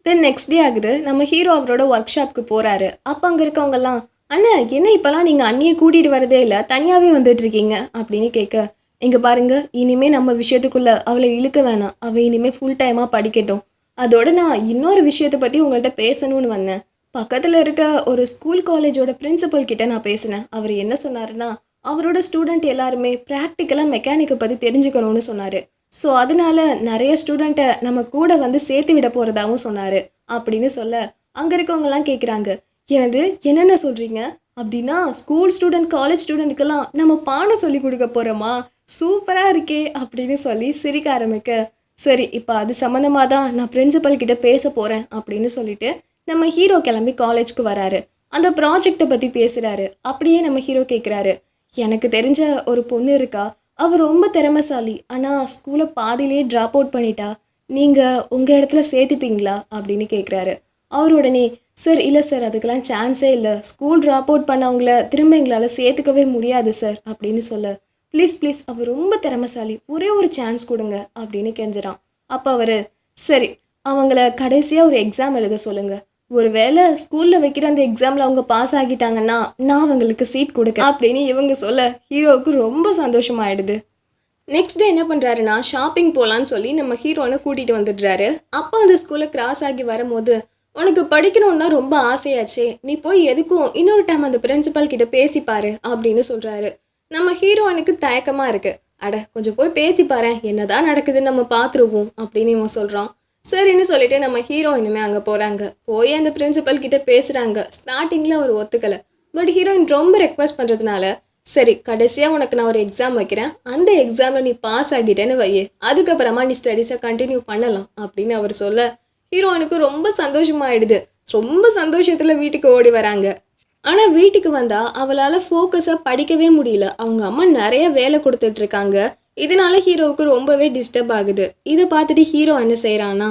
தென் நெக்ஸ்ட் டே ஆகுது. நம்ம ஹீரோ அவரோட ஒர்க் ஷாப்க்கு போகிறாரு. அப்போ அங்கே இருக்கவங்கெல்லாம், அண்ணா, என்ன இப்போல்லாம் நீங்கள் அண்ணியை கூட்டிகிட்டு வரதே இல்லை, தனியாகவே வந்துட்டுருக்கீங்க அப்படின்னு கேட்க, இங்கே பாருங்க, இனிமேல் நம்ம விஷயத்துக்குள்ளே அவளை இழுக்க வேணாம், அவள் இனிமேல் ஃபுல் டைமாக படிக்கட்டும். அதோட நான் இன்னொரு விஷயத்தை பற்றி உங்கள்கிட்ட பேசணும்னு வந்தேன். பக்கத்தில் இருக்க ஒரு ஸ்கூல் காலேஜோட பிரின்சிபல் கிட்ட நான் பேசினேன். அவர் என்ன சொன்னாருன்னா, அவரோட ஸ்டூடெண்ட் எல்லாருமே ப்ராக்டிக்கலாக மெக்கானிக்கை பற்றி தெரிஞ்சுக்கணும்னு சொன்னார். ஸோ அதனால நிறைய ஸ்டூடெண்ட்டை நம்ம கூட வந்து சேர்த்து விட போகிறதாகவும் சொன்னார் அப்படின்னு சொல்ல, அங்கே இருக்கவங்கலாம் கேட்குறாங்க, எனது என்னென்ன சொல்கிறீங்க? அப்படின்னா ஸ்கூல் ஸ்டூடெண்ட் காலேஜ் ஸ்டூடெண்ட்டுக்கெல்லாம் நம்ம பாடம் சொல்லி கொடுக்க போகிறோமா? சூப்பராக இருக்கே அப்படின்னு சொல்லி சிரிக்க ஆரம்பிக்க, சரி, இப்போ அது சம்மந்தமாக தான் நான் பிரின்சிபல் கிட்ட பேச போகிறேன் அப்படின்னு சொல்லிட்டு நம்ம ஹீரோ கிளம்பி காலேஜ்க்கு வராரு. அந்த ப்ராஜெக்டை பற்றி பேசுகிறாரு. அப்படியே நம்ம ஹீரோ கேட்குறாரு, எனக்கு தெரிஞ்ச ஒரு பொண்ணு இருக்கா, அவள் ரொம்ப திறமைசாலி, ஆனால் ஸ்கூலை பாதியிலே ட்ராப் அவுட் பண்ணிட்டா, நீங்கள் உங்கள் இடத்துல சேர்த்துப்பீங்களா அப்படின்னு கேட்குறாரு. அவர் உடனே, சார், இல்லை சார், அதுக்கெல்லாம் சான்ஸே இல்லை, ஸ்கூல் ட்ராப் அவுட் பண்ணவங்கள திரும்ப எங்களால் சேர்த்துக்கவே முடியாது சார் அப்படின்னு சொல்ல, ப்ளீஸ் ப்ளீஸ், அவர் ரொம்ப திறமைசாலி, ஒரே ஒரு சான்ஸ் கொடுங்க அப்படின்னு கெஞ்சுறான். அப்போ அவர், சரி, அவங்கள கடைசியாக ஒரு எக்ஸாம் எழுத சொல்லுங்கள், ஒரு வேளை ஸ்கூலில் வைக்கிற அந்த எக்ஸாமில் அவங்க பாஸ் ஆகிட்டாங்கன்னா நான் அவங்களுக்கு சீட் கொடுக்க அப்படின்னு இவங்க சொல்ல ஹீரோவுக்கு ரொம்ப சந்தோஷமாயிடுது. நெக்ஸ்ட் டே என்ன பண்ணுறாருன்னா, ஷாப்பிங் போகலான்னு சொல்லி நம்ம ஹீரோனை கூட்டிகிட்டு வந்துடுறாரு. அப்போ அந்த ஸ்கூலை கிராஸ் ஆகி வரும்போது, உனக்கு படிக்கணும்னு தான் ரொம்ப ஆசையாச்சே, நீ போய் எதுக்கும் இன்னொரு டைம் அந்த பிரின்சிபல் கிட்ட பேசிப்பாரு அப்படின்னு சொல்கிறாரு. நம்ம ஹீரோனுக்கு தயக்கமாக இருக்குது. அட, கொஞ்சம் போய் பேசிப்பாரு, என்னதான் நடக்குதுன்னு நம்ம பார்த்துருவோம் அப்படின்னு இவன் சொல்கிறான். சரின்னு சொல்லிட்டு நம்ம ஹீரோயினுமே அங்கே போகிறாங்க. போய் அந்த பிரின்சிபல் கிட்ட பேசுகிறாங்க. ஸ்டார்டிங்கில் அவர் ஒத்துக்கலை. பட் ஹீரோயின் ரொம்ப ரெக்வஸ்ட் பண்ணுறதுனால, சரி, கடைசியாக உனக்கு நான் ஒரு எக்ஸாம் வைக்கிறேன், அந்த எக்ஸாமில் நீ பாஸ் ஆகிட்டேன்னு வையே, அதுக்கப்புறமா நீ ஸ்டடீஸை கண்டினியூ பண்ணலாம் அப்படின்னு அவர் சொல்ல ஹீரோயினுக்கு ரொம்ப சந்தோஷமாயிடுது. ரொம்ப சந்தோஷத்தில் வீட்டுக்கு ஓடி வராங்க. ஆனால் வீட்டுக்கு வந்தால் அவளால் ஃபோக்கஸாக படிக்கவே முடியல. அவங்க அம்மா நிறைய வேலை கொடுத்துட்ருக்காங்க. இதனால ஹீரோவுக்கு ரொம்பவே டிஸ்டர்ப் ஆகுது. இதை பார்த்துட்டு ஹீரோ என்ன செய்கிறான்னா,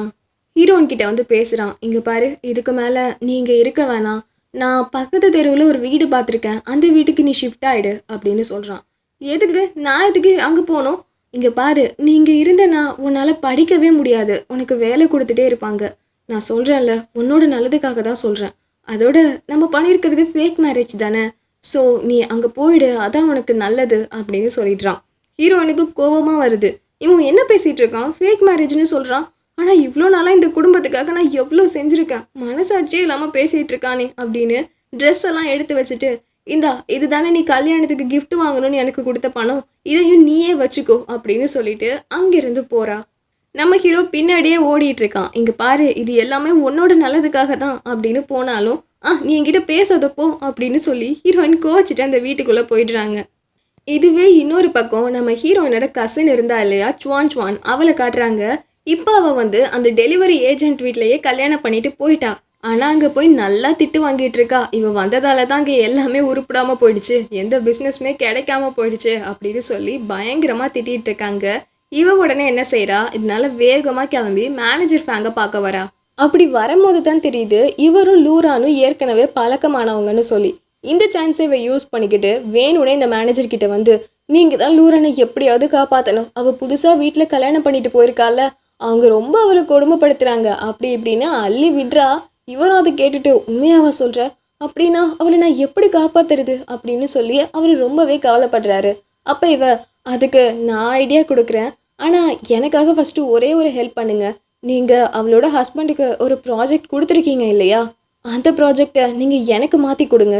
ஹீரோயின் கிட்ட வந்து பேசுகிறான். இங்கே பாரு, இதுக்கு மேலே நீ இங்கே இருக்க வேணாம், நான் பக்கத்து தெருவில் ஒரு வீடு பார்த்துருக்கேன், அந்த வீட்டுக்கு நீ ஷிஃப்ட் ஆகிடு அப்படின்னு சொல்கிறான். எதுக்கு? நான் எதுக்கு அங்கே போகணும்? இங்கே பாரு, நீ இங்கே இருந்தனா உன்னால் படிக்கவே முடியாது, உனக்கு வேலை கொடுத்துட்டே இருப்பாங்க. நான் சொல்கிறேன்ல, உன்னோட நல்லதுக்காக தான் சொல்கிறேன். அதோட நம்ம பண்ணியிருக்கிறது ஃபேக் மேரேஜ் தானே, ஸோ நீ அங்கே போயிடு, அதான் உனக்கு நல்லது அப்படின்னு சொல்லிடுறான். ஹீரோயினுக்கு கோபமாக வருது. இவன் என்ன பேசிகிட்டு இருக்கான்? ஃபேக் மேரேஜ்னு சொல்கிறான். ஆனால் இவ்வளோ நாளாக இந்த குடும்பத்துக்காக நான் எவ்வளோ செஞ்சுருக்கேன், மனசாட்சியே இல்லாமல் பேசிகிட்டு இருக்கானே அப்படின்னு ட்ரெஸ் எல்லாம் எடுத்து வச்சுட்டு, இந்தா இது தானே நீ கல்யாணத்துக்கு கிஃப்ட் வாங்கணும்னு எனக்கு கொடுத்த பணம், இதையும் நீயே வச்சுக்கோ அப்படின்னு சொல்லிட்டு அங்கேருந்து போகிறா. நம்ம ஹீரோ பின்னாடியே ஓடிட்டு இருக்கான். இங்கே பாரு, இது எல்லாமே உன்னோட நல்லதுக்காக தான் அப்படின்னு போனாலும் நீ என்கிட்ட பேசாதப்போ அப்படின்னு சொல்லி ஹீரோயின் கோச்சிட்டு அந்த வீட்டுக்குள்ளே போயிடுறாங்க. இதுவே இன்னொரு பக்கம் நம்ம ஹீரோயினோட கசின் இருந்தா இல்லையா, சுவான், அவளை காட்டுறாங்க. இப்போ அவள் வந்து அந்த டெலிவரி ஏஜென்ட் வீட்லேயே கல்யாணம் பண்ணிட்டு போயிட்டா. ஆனால் அங்கே போய் நல்லா திட்டு வாங்கிட்டு இருக்கா. இவன் வந்ததால தான் அங்கே எல்லாமே உருப்பிடாமல் போயிடுச்சு, எந்த பிஸ்னஸுமே கிடைக்காம போயிடுச்சு அப்படின்னு சொல்லி பயங்கரமாக திட்டிகிட்டு இருக்காங்க. இவ உடனே என்ன செய்கிறா, இதனால வேகமாக கிளம்பி மேனேஜர் ஃபேங்கை பார்க்க வரா. அப்படி வரும்போது தான் தெரியுது இவரும் லூரானும் ஏற்கனவே பழக்கமானவங்கன்னு சொல்லி. இந்த சான்ஸை இவ யூஸ் பண்ணிக்கிட்டு வேணும்னே இந்த மேனேஜர் கிட்ட வந்து, நீங்கள் தான் லூரானை எப்படியாவது காப்பாற்றணும், அவள் புதுசாக வீட்டில் கல்யாணம் பண்ணிட்டு போயிருக்கால, அவங்க ரொம்ப அவளை கொடுமைப்படுத்துகிறாங்க அப்படி இப்படின்னு அள்ளி விடுறா. இவரும் அதை கேட்டுட்டு, உண்மையாவா சொல்கிற, அப்படின்னா அவளை நான் எப்படி காப்பாற்றுறது அப்படின்னு சொல்லி அவர் ரொம்பவே கவலைப்படுறாரு. அப்போ இவ, அதுக்கு நான் ஐடியா கொடுக்குறேன், ஆனால் எனக்காக ஃபஸ்ட்டு ஒரே ஒரு ஹெல்ப் பண்ணுங்க. நீங்கள் அவளோட ஹஸ்பண்டுக்கு ஒரு ப்ராஜெக்ட் கொடுத்துருக்கீங்க இல்லையா, அந்த ப்ராஜெக்டை நீங்கள் எனக்கு மாற்றி கொடுங்க,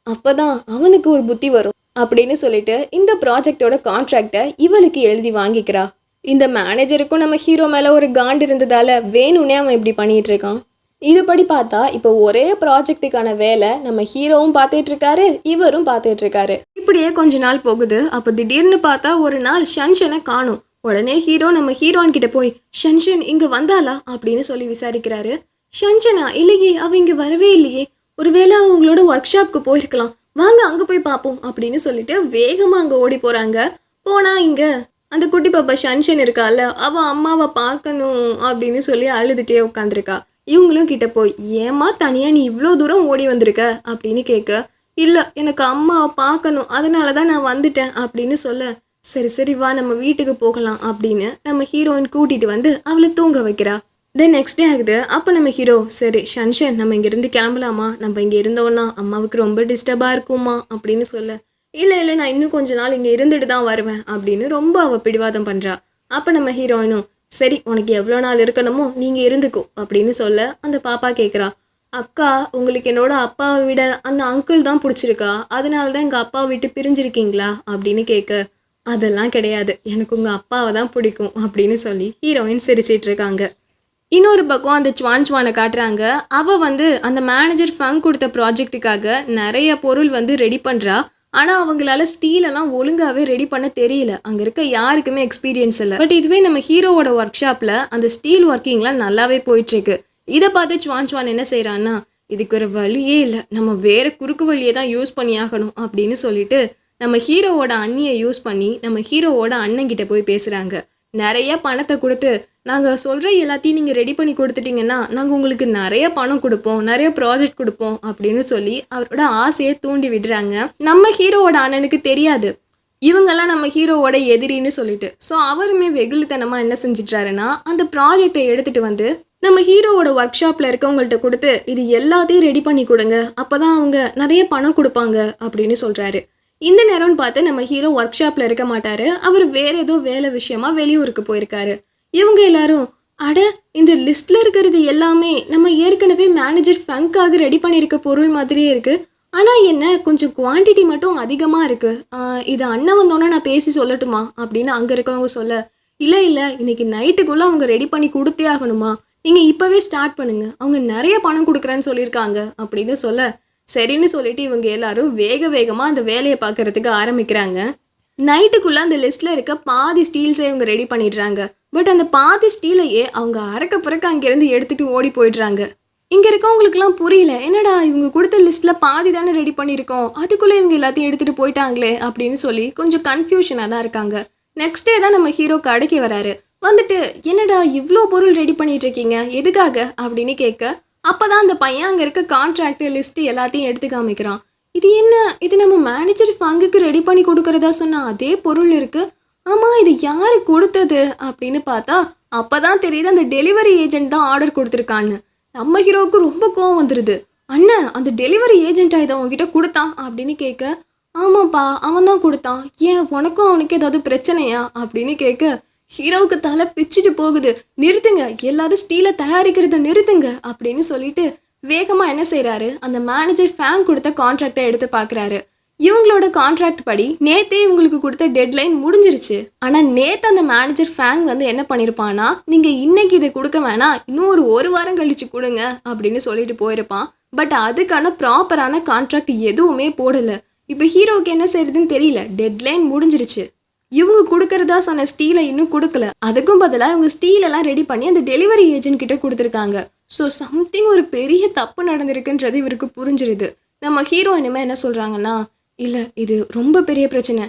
அப்போ தான் அவனுக்கு ஒரு புத்தி வரும் அப்படின்னு சொல்லிட்டு இந்த ப்ராஜெக்டோட கான்ட்ராக்டை இவளுக்கு எழுதி வாங்கிக்கிறா. இந்த மேனேஜருக்கும் நம்ம ஹீரோ மேலே ஒரு காண்டு இருந்ததால் வேணும்னே அவன் இப்படி பண்ணிகிட்டு இருக்கான். இதுபடி பார்த்தா இப்போ ஒரே ப்ராஜெக்டுக்கான வேலை நம்ம ஹீரோவும் பார்த்துட்டு இருக்காரு, இவரும் பார்த்துட்டு இருக்காரு. இப்படியே கொஞ்ச நாள் போகுது. அப்போ திடீர்னு பார்த்தா ஒரு நாள் ஷன்ஷனை காணும். உடனே ஹீரோ நம்ம ஹீரோயின் கிட்ட போய், ஷன்ஷன் இங்கே வந்தாளா அப்படின்னு சொல்லி விசாரிக்கிறாரு. ஷன்ஷனா? இல்லையே, அவள் இங்கே வரவே இல்லையே, ஒருவேளை அவங்களோட ஒர்க் ஷாப்க்கு போயிருக்கலாம், வாங்க அங்கே போய் பார்ப்போம் அப்படின்னு சொல்லிட்டு வேகமாக அங்கே ஓடி போகிறாங்க. போனால் இங்கே அந்த குட்டி பாப்பா ஷன்ஷன் இருக்கால, அவள் அம்மாவை பார்க்கணும் அப்படின்னு சொல்லி அழுதுகிட்டே உட்காந்துருக்கா. இவங்களும் கிட்ட போய், ஏம்மா தனியாக நீ இவ்வளோ தூரம் ஓடி வந்திருக்க அப்படின்னு கேட்க, இல்லை எனக்கு அம்மாவை பார்க்கணும், அதனால தான் நான் வந்துட்டேன் அப்படின்னு சொல்ல, சரி சரி வா நம்ம வீட்டுக்கு போகலாம் அப்படின்னு நம்ம ஹீரோயின் கூட்டிகிட்டு வந்து அவளை தூங்க வைக்கிறா. தென் நெக்ஸ்ட் டே ஆகுது. அப்போ நம்ம ஹீரோ, சரி ஷன்ஷன் நம்ம இங்கேருந்து கிளம்பலாமா, நம்ம இங்கே இருந்தோன்னா அம்மாவுக்கு ரொம்ப டிஸ்டர்பாக இருக்குமா அப்படின்னு சொல்ல, இல்லை நான் இன்னும் கொஞ்ச நாள் இங்கே இருந்துட்டு தான் வருவேன் அப்படின்னு ரொம்ப அவள் பிடிவாதம் பண்ணுறா. அப்போ நம்ம ஹீரோயினும், சரி உனக்கு எவ்வளோ நாள் இருக்கணுமோ நீங்கள் இருந்துக்கோ அப்படின்னு சொல்ல அந்த பாப்பா கேட்குறா, அக்கா உங்களுக்கு என்னோட அப்பாவை விட அந்த அங்கிள் தான் பிடிச்சிருக்கா, அதனால தான் எங்கள் அப்பாவை விட்டு பிரிஞ்சிருக்கீங்களா அப்படின்னு கேட்க, அதெல்லாம் கிடையாது, எனக்கு உங்கள் அப்பாவை தான் பிடிக்கும் அப்படின்னு சொல்லி ஹீரோயின் சிரிச்சிட்டு இருக்காங்க. இன்னொரு பக்கம் அந்த சுவானை காட்டுறாங்க. அவள் வந்து அந்த மேனேஜர் ஃபங் கொடுத்த ப்ராஜெக்ட்டுக்காக நிறைய பொருள் வந்து ரெடி பண்ணுறா. ஆனால் அவங்களால ஸ்டீலெல்லாம் ஒழுங்காகவே ரெடி பண்ண தெரியல, அங்கே இருக்க யாருக்குமே எக்ஸ்பீரியன்ஸ் இல்லை. பட் இதுவே நம்ம ஹீரோவோட ஒர்க் ஷாப்பில் அந்த ஸ்டீல் ஒர்க்கிங்லாம் நல்லாவே போயிட்டுருக்கு. இதை பார்த்து சுவான் என்ன செய்கிறான்னா, இதுக்கு ஒரு வழியே இல்லை, நம்ம வேறு குறுக்கு வழியை தான் யூஸ் பண்ணி ஆகணும் அப்படின்னு சொல்லிட்டு நம்ம ஹீரோவோட அண்ணியை யூஸ் பண்ணி நம்ம ஹீரோவோட அண்ணங்கிட்ட போய் பேசுகிறாங்க. நிறைய பணத்தை கொடுத்து, நாங்கள் சொல்கிற எல்லாத்தையும் நீங்கள் ரெடி பண்ணி கொடுத்துட்டிங்கன்னா நாங்கள் உங்களுக்கு நிறைய பணம் கொடுப்போம், நிறைய ப்ராஜெக்ட் கொடுப்போம் அப்படின்னு சொல்லி அவரோட ஆசையை தூண்டி விடுறாங்க. நம்ம ஹீரோவோட அண்ணனுக்கு தெரியாது இவங்கெல்லாம் நம்ம ஹீரோவோட எதிரின்னு சொல்லிட்டு. ஸோ அவருமே வெகுளித்தனமாக என்ன செஞ்சிட்றாருன்னா, அந்த ப்ராஜெக்டை எடுத்துகிட்டு வந்து நம்ம ஹீரோவோட ஒர்க் ஷாப்பில் இருக்கவங்கள்ட்ட கொடுத்து, இது எல்லாத்தையும் ரெடி பண்ணி கொடுங்க, அப்போ தான் அவங்க நிறைய பணம் கொடுப்பாங்க அப்படின்னு சொல்கிறாரு. இந்த நேரம்னு பார்த்து நம்ம ஹீரோ ஒர்க் ஷாப்பில் இருக்க மாட்டார், அவர் வேறு ஏதோ வேலை விஷயமா வெளியூருக்கு போயிருக்காரு. இவங்க எல்லாரும், அட இந்த லிஸ்ட்டில் இருக்கிறது எல்லாமே நம்ம ஏற்கனவே மேனேஜர் ஃபங்காக ரெடி பண்ணியிருக்க பொருள் மாதிரியே இருக்குது, ஆனால் என்ன கொஞ்சம் குவான்டிட்டி மட்டும் அதிகமாக இருக்குது, இது அண்ணன் வந்தோன்னே நான் பேசி சொல்லட்டுமா அப்படின்னு அங்கே இருக்கவங்க சொல்ல, இல்லை இன்னைக்கு நைட்டுக்குள்ளே அவங்க ரெடி பண்ணி கொடுத்தே ஆகணுமா, நீங்கள் இப்போவே ஸ்டார்ட் பண்ணுங்கள், அவங்க நிறைய பணம் கொடுக்குறேன்னு சொல்லியிருக்காங்க அப்படின்னு சொல்ல, சரின்னு சொல்லிட்டு இவங்க எல்லாரும் வேக வேகமாக அந்த வேலையை பார்க்கறதுக்கு ஆரம்பிக்கிறாங்க. நைட்டுக்குள்ளே அந்த லிஸ்ட்டில் இருக்க பாதி ஸ்டீல்ஸை இவங்க ரெடி பண்ணிடுறாங்க. பட் அந்த பாதி ஸ்டீலையே அவங்க அறக்க பிறக்க அங்கேருந்து எடுத்துகிட்டு ஓடி போயிடுறாங்க. இங்கே இருக்கவங்களுக்குலாம் புரியல, என்னடா இவங்க கொடுத்த லிஸ்ட்டில் பாதி தானே ரெடி பண்ணியிருக்கோம், அதுக்குள்ளே இவங்க எல்லாத்தையும் எடுத்துகிட்டு போயிட்டாங்களே அப்படின்னு சொல்லி கொஞ்சம் கன்ஃபியூஷனாக தான் இருக்காங்க. நெக்ஸ்ட் டே தான் நம்ம ஹீரோ கடைக்கு வராரு. வந்துட்டு என்னடா இவ்வளோ பொருள் ரெடி பண்ணிட்டு இருக்கீங்க, எதுக்காக அப்படின்னு கேட்க, அப்போ தான் அந்த பையன் அங்கே இருக்க கான்ட்ராக்ட் லிஸ்ட்டு எல்லாத்தையும் எடுத்து காமிக்கிறான். இது என்ன, இது நம்ம மேனேஜர் ஃபங்குக்கு ரெடி பண்ணி கொடுக்கறதா சொன்னால் அதே பொருள் இருக்குது. ஆமாம், இது யார் கொடுத்தது அப்படின்னு பார்த்தா அப்போ தான் தெரியுது அந்த டெலிவரி ஏஜென்ட் தான் ஆர்டர் கொடுத்துருக்கான்னு. நம்ம ஹீரோவுக்கு ரொம்ப கோவம் வந்துடுது. அண்ணன், அந்த டெலிவரி ஏஜென்ட்டா இதை உங்ககிட்ட கொடுத்தான் அப்படின்னு கேட்க, ஆமாப்பா அவன் தான் கொடுத்தான், ஏன் உனக்கும் அவனுக்கு ஏதாவது பிரச்சனையா அப்படின்னு கேட்க, ஹீரோவுக்கு தலை பிச்சுட்டு போகுது. நிறுத்துங்க, எல்லாரும் ஸ்டீலை தயாரிக்கிறத நிறுத்துங்க அப்படின்னு சொல்லிட்டு வேகமாக என்ன செய்கிறாரு, அந்த மேனேஜர் ஃபேங் கொடுத்த கான்ட்ராக்டை எடுத்து பார்க்குறாரு. இவங்களோட கான்ட்ராக்ட் படி நேத்தே இவங்களுக்கு கொடுத்த டெட்லைன் முடிஞ்சிருச்சு. ஆனால் நேற்று அந்த மேனேஜர் ஃபேங் வந்து என்ன பண்ணியிருப்பான்னா, நீங்கள் இன்னைக்கு இதை கொடுக்க வேணாம், இன்னும் ஒரு வாரம் கழிச்சு கொடுங்க அப்படின்னு சொல்லிட்டு போயிருப்பான். பட் அதுக்கான ப்ராப்பரான கான்ட்ராக்ட் எதுவுமே போடலை. இப்போ ஹீரோவுக்கு என்ன செய்யறதுன்னு தெரியல. டெட்லைன் முடிஞ்சிருச்சு, இவங்க கொடுக்கறதா சொன்ன ஸ்டீலை இன்னும் கொடுக்கல. அதுக்கும் பதிலாக இவங்க ஸ்டீலெல்லாம் ரெடி பண்ணி அந்த டெலிவரி ஏஜென்ட் கிட்ட கொடுத்துருக்காங்க. ஸோ சம்திங் ஒரு பெரிய தப்பு நடந்திருக்குன்றது இவருக்கு புரிஞ்சிருது. நம்ம ஹீரோ இனிமேல் என்ன சொல்கிறாங்கன்னா, இல்லை இது ரொம்ப பெரிய பிரச்சனை,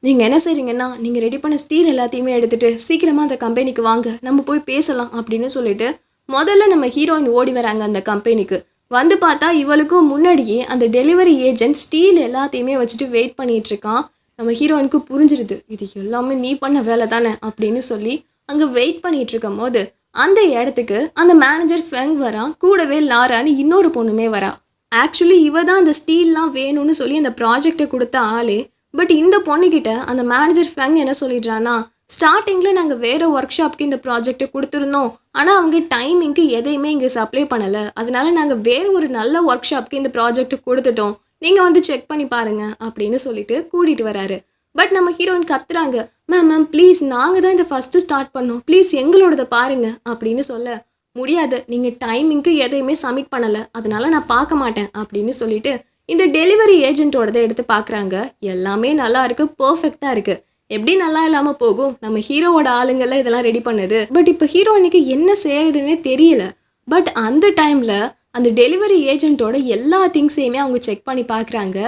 நீங்கள் என்ன செய்றீங்கன்னா நீங்கள் ரெடி பண்ண ஸ்டீல் எல்லாத்தையுமே எடுத்துகிட்டு சீக்கிரமாக அந்த கம்பெனிக்கு வாங்க, நம்ம போய் பேசலாம் அப்படின்னு சொல்லிட்டு முதல்ல நம்ம ஹீரோயின் ஓடி வராங்க அந்த கம்பெனிக்கு. வந்து பார்த்தா இவளுக்கும் முன்னாடியே அந்த டெலிவரி ஏஜென்ட் ஸ்டீல் எல்லாத்தையுமே வச்சுட்டு வெயிட் பண்ணிட்டு இருக்கான். நம்ம ஹீரோயினுக்கு புரிஞ்சிருது, இது எல்லாமே நீ பண்ண வேலை தானே அப்படின்னு சொல்லி அங்கே வெயிட் பண்ணிட்டு இருக்கும் போது அந்த இடத்துக்கு அந்த மேனேஜர் ஃபெங் வரா, கூடவே லாரான்னு இன்னொரு பொண்ணுமே வரா. ஆக்சுவலி இவ தான் அந்த ஸ்டீல்லாம் வேணும்னு சொல்லி அந்த ப்ராஜெக்டை கொடுத்த ஆளே. பட் இந்த பொண்ணுக்கிட்ட அந்த மேனேஜர் ஃபெங் என்ன சொல்லிடுறான்னா, ஸ்டார்டிங்கில் நாங்கள் வேறு ஒர்க் ஷாப்க்கு இந்த ப்ராஜெக்டை கொடுத்துருந்தோம், ஆனால் அவங்க டைமிங்க்கு எதையுமே இங்கே சப்ளை பண்ணலை, அதனால நாங்கள் வேறு ஒரு நல்ல ஒர்க் ஷாப்க்கு இந்த ப்ராஜெக்டை கொடுத்துட்டோம், நீங்கள் வந்து செக் பண்ணி பாருங்க அப்படின்னு சொல்லிட்டு கூட்டிகிட்டு வராரு. பட் நம்ம ஹீரோயின் கத்துறாங்க, மேம் ப்ளீஸ் நாங்கள் தான் இதை ஃபஸ்ட்டு ஸ்டார்ட் பண்ணோம், ப்ளீஸ் எங்களோடதை பாருங்க அப்படின்னு சொல்ல, முடியாது, நீங்கள் டைமிங்க்கு எதையுமே சப்மிட் பண்ணலை, அதனால நான் பார்க்க மாட்டேன் அப்படின்னு சொல்லிட்டு இந்த டெலிவரி ஏஜென்ட்டோடதை எடுத்து பார்க்குறாங்க. எல்லாமே நல்லா இருக்குது, பர்ஃபெக்டாக இருக்குது. எப்படி நல்லா இல்லாமல் போகும், நம்ம ஹீரோவோட ஆளுங்கள்லாம் இதெல்லாம் ரெடி பண்ணுது. பட் இப்போ ஹீரோயினுக்கு என்ன செய்யறதுன்னே தெரியல. பட் அந்த டைமில் அந்த டெலிவரி ஏஜென்ட்டோட எல்லா திங்ஸையுமே அவங்க செக் பண்ணி பார்க்குறாங்க.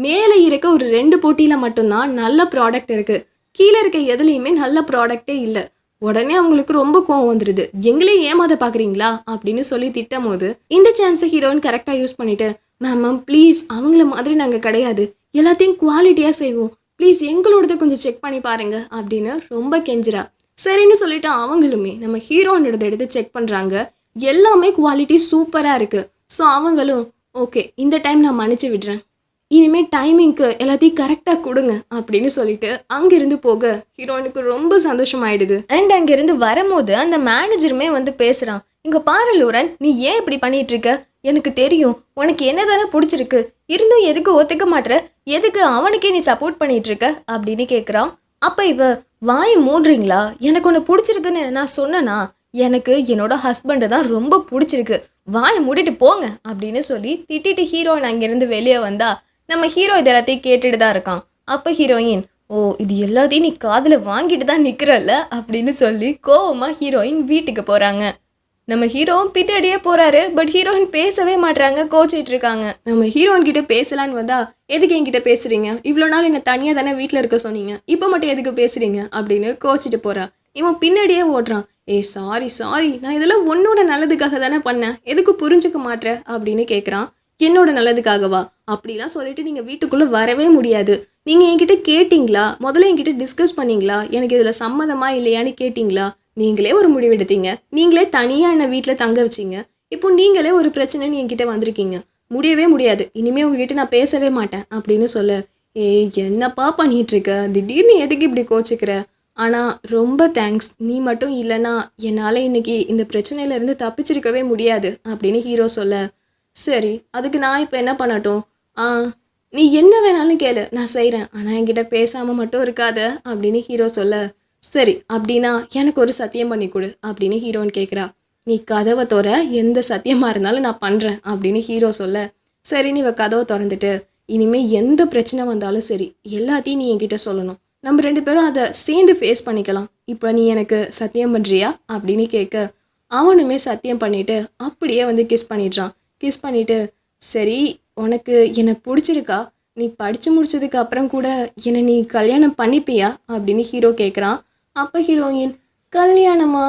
மேலே இருக்க ஒரு 2 போட்டியில் மட்டும்தான் நல்ல ப்ராடக்ட் இருக்குது, கீழே இருக்க எதுலேயுமே நல்ல ப்ராடக்டே இல்லை. உடனே அவங்களுக்கு ரொம்ப கோவம் வந்துடுது. எங்களே ஏமாத பார்க்குறீங்களா அப்படின்னு சொல்லி திட்டும் போது இந்த சான்ஸை ஹீரோயின் கரெக்டாக யூஸ் பண்ணிட்டு, மேம் ப்ளீஸ் அவங்கள மாதிரி நாங்கள் கிடையாது, எல்லாத்தையும் குவாலிட்டியாக செய்வோம், ப்ளீஸ் எங்களோடத கொஞ்சம் செக் பண்ணி பாருங்க அப்படின்னு ரொம்ப கெஞ்சிரா. சரின்னு சொல்லிட்டு அவங்களுமே நம்ம ஹீரோயினோட எடுத்து செக் பண்ணுறாங்க. எல்லாமே குவாலிட்டி சூப்பராக இருக்குது. ஸோ அவங்களும் ஓகே, இந்த டைம் நான் மன்னிச்சு விடுறேன், இனிமேல் டைமிங்க்கு எல்லாத்தையும் கரெக்டாக கொடுங்க அப்படின்னு சொல்லிட்டு அங்கேருந்து போக ஹீரோயினுக்கு ரொம்ப சந்தோஷமாயிடுது. அண்ட் அங்கேருந்து வரும்போது அந்த மேனேஜருமே வந்து பேசுகிறான், இங்கே பாரு லூரன், நீ ஏன் இப்படி பண்ணிட்டு இருக்க, எனக்கு தெரியும் உனக்கு என்ன தானே பிடிச்சிருக்கு, இருந்தும் எதுக்கு ஒத்துக்க மாட்டுற, எதுக்கு அவனுக்கே நீ சப்போர்ட் பண்ணிட்டு இருக்க அப்படின்னு கேட்குறான். அப்போ இவ, வாயை மூடுறீங்களா, எனக்கு ஒன்று பிடிச்சிருக்குன்னு நான் சொன்னேன்னா, எனக்கு என்னோட ஹஸ்பண்டை தான் ரொம்ப பிடிச்சிருக்கு, வாயை மூடிட்டு போங்க அப்படின்னு சொல்லி திட்டிட்டு ஹீரோயின் அங்கேருந்து வெளியே வந்தா நம்ம ஹீரோ இது எல்லாத்தையும் கேட்டுட்டு தான் இருக்கான். அப்போ ஹீரோயின், ஓ இது எல்லாத்தையும் நீ காதில் வாங்கிட்டு தான் நிற்கிறல்ல அப்படின்னு சொல்லி கோவமாக ஹீரோயின் வீட்டுக்கு போகிறாங்க. நம்ம ஹீரோவும் பின்னாடியே போகிறாரு. பட் ஹீரோயின் பேசவே மாட்டுறாங்க, கோச்சிட்டு இருக்காங்க. நம்ம ஹீரோயின் கிட்ட பேசலான்னு வந்தா, எதுக்கு என்கிட்ட பேசுகிறீங்க, இவ்வளோ நாள் என்னை தனியாக தானே வீட்டில் இருக்க சொன்னீங்க, இப்போ மட்டும் எதுக்கு பேசுகிறீங்க அப்படின்னு கோச்சிட்டு போகிறா. இவன் பின்னாடியே ஓடுறான், சாரி நான் இதெல்லாம் உன்னோட நல்லதுக்காக தானே பண்ணேன், எதுக்கு புரிஞ்சுக்க மாட்டேற அப்படின்னு கேட்குறான். என்னோட நல்லதுக்காகவா, அப்படிலாம் சொல்லிட்டு நீங்கள் வீட்டுக்குள்ளே வரவே முடியாது, நீங்கள் என்கிட்ட கேட்டிங்களா, முதல்ல என்கிட்ட டிஸ்கஸ் பண்ணிங்களா, எனக்கு இதில் சம்மதமா இல்லையான்னு கேட்டிங்களா, நீங்களே ஒரு முடிவெடுத்தீங்க, நீங்களே தனியாக என்னை வீட்டில் தங்க வச்சிங்க, இப்போ நீங்களே ஒரு பிரச்சனைன்னு என்கிட்ட வந்திருக்கீங்க, முடியவே முடியாது, இனிமேல் உங்ககிட்ட நான் பேசவே மாட்டேன் அப்படின்னு சொல்ல, என்னப்பா பண்ணிகிட்ருக்க, திடீர்னு எதுக்கு இப்படி கோச்சிக்கிற, ஆனால் ரொம்ப தேங்க்ஸ், நீ மட்டும் இல்லைன்னா என்னால் இன்னைக்கு இந்த பிரச்சனையிலேருந்து தப்பிச்சிருக்கவே முடியாது அப்படின்னு ஹீரோ சொல்ல, சரி அதுக்கு நான் இப்போ என்ன பண்ணட்டும், நீ என்ன வேணாலும் கேளு நான் செய்கிறேன், ஆனால் என்கிட்ட பேசாமல் மட்டும் இருக்காத அப்படின்னு ஹீரோ சொல்ல, சரி அப்படின்னா எனக்கு ஒரு சத்தியம் பண்ணி கொடு அப்படின்னு ஹீரோன்னு கேட்குறா. நீ கதவை தோற, எந்த சத்தியமாக இருந்தாலும் நான் பண்ணுறேன் அப்படின்னு ஹீரோ சொல்ல, சரின்னு இவ கதவை திறந்துட்டு, இனிமே எந்த பிரச்சனை வந்தாலும் சரி எல்லாத்தையும் நீ என்கிட்ட சொல்லணும், நம்ம 2 பேரும் அதை சேர்ந்து ஃபேஸ் பண்ணிக்கலாம், இப்போ நீ எனக்கு சத்தியம் பண்ணுறியா அப்படின்னு கேட்க, அவனுமே சத்தியம் பண்ணிட்டு அப்படியே வந்து கிஸ் பண்ணிடுறான். கிஸ் பண்ணிட்டு, சரி உனக்கு என்னை பிடிச்சிருக்கா, நீ படித்து முடிச்சதுக்கு அப்புறம் கூட என்னை நீ கல்யாணம் பண்ணிப்பியா அப்படின்னு ஹீரோ கேட்குறான். அப்போ ஹீரோயின், கல்யாணமா,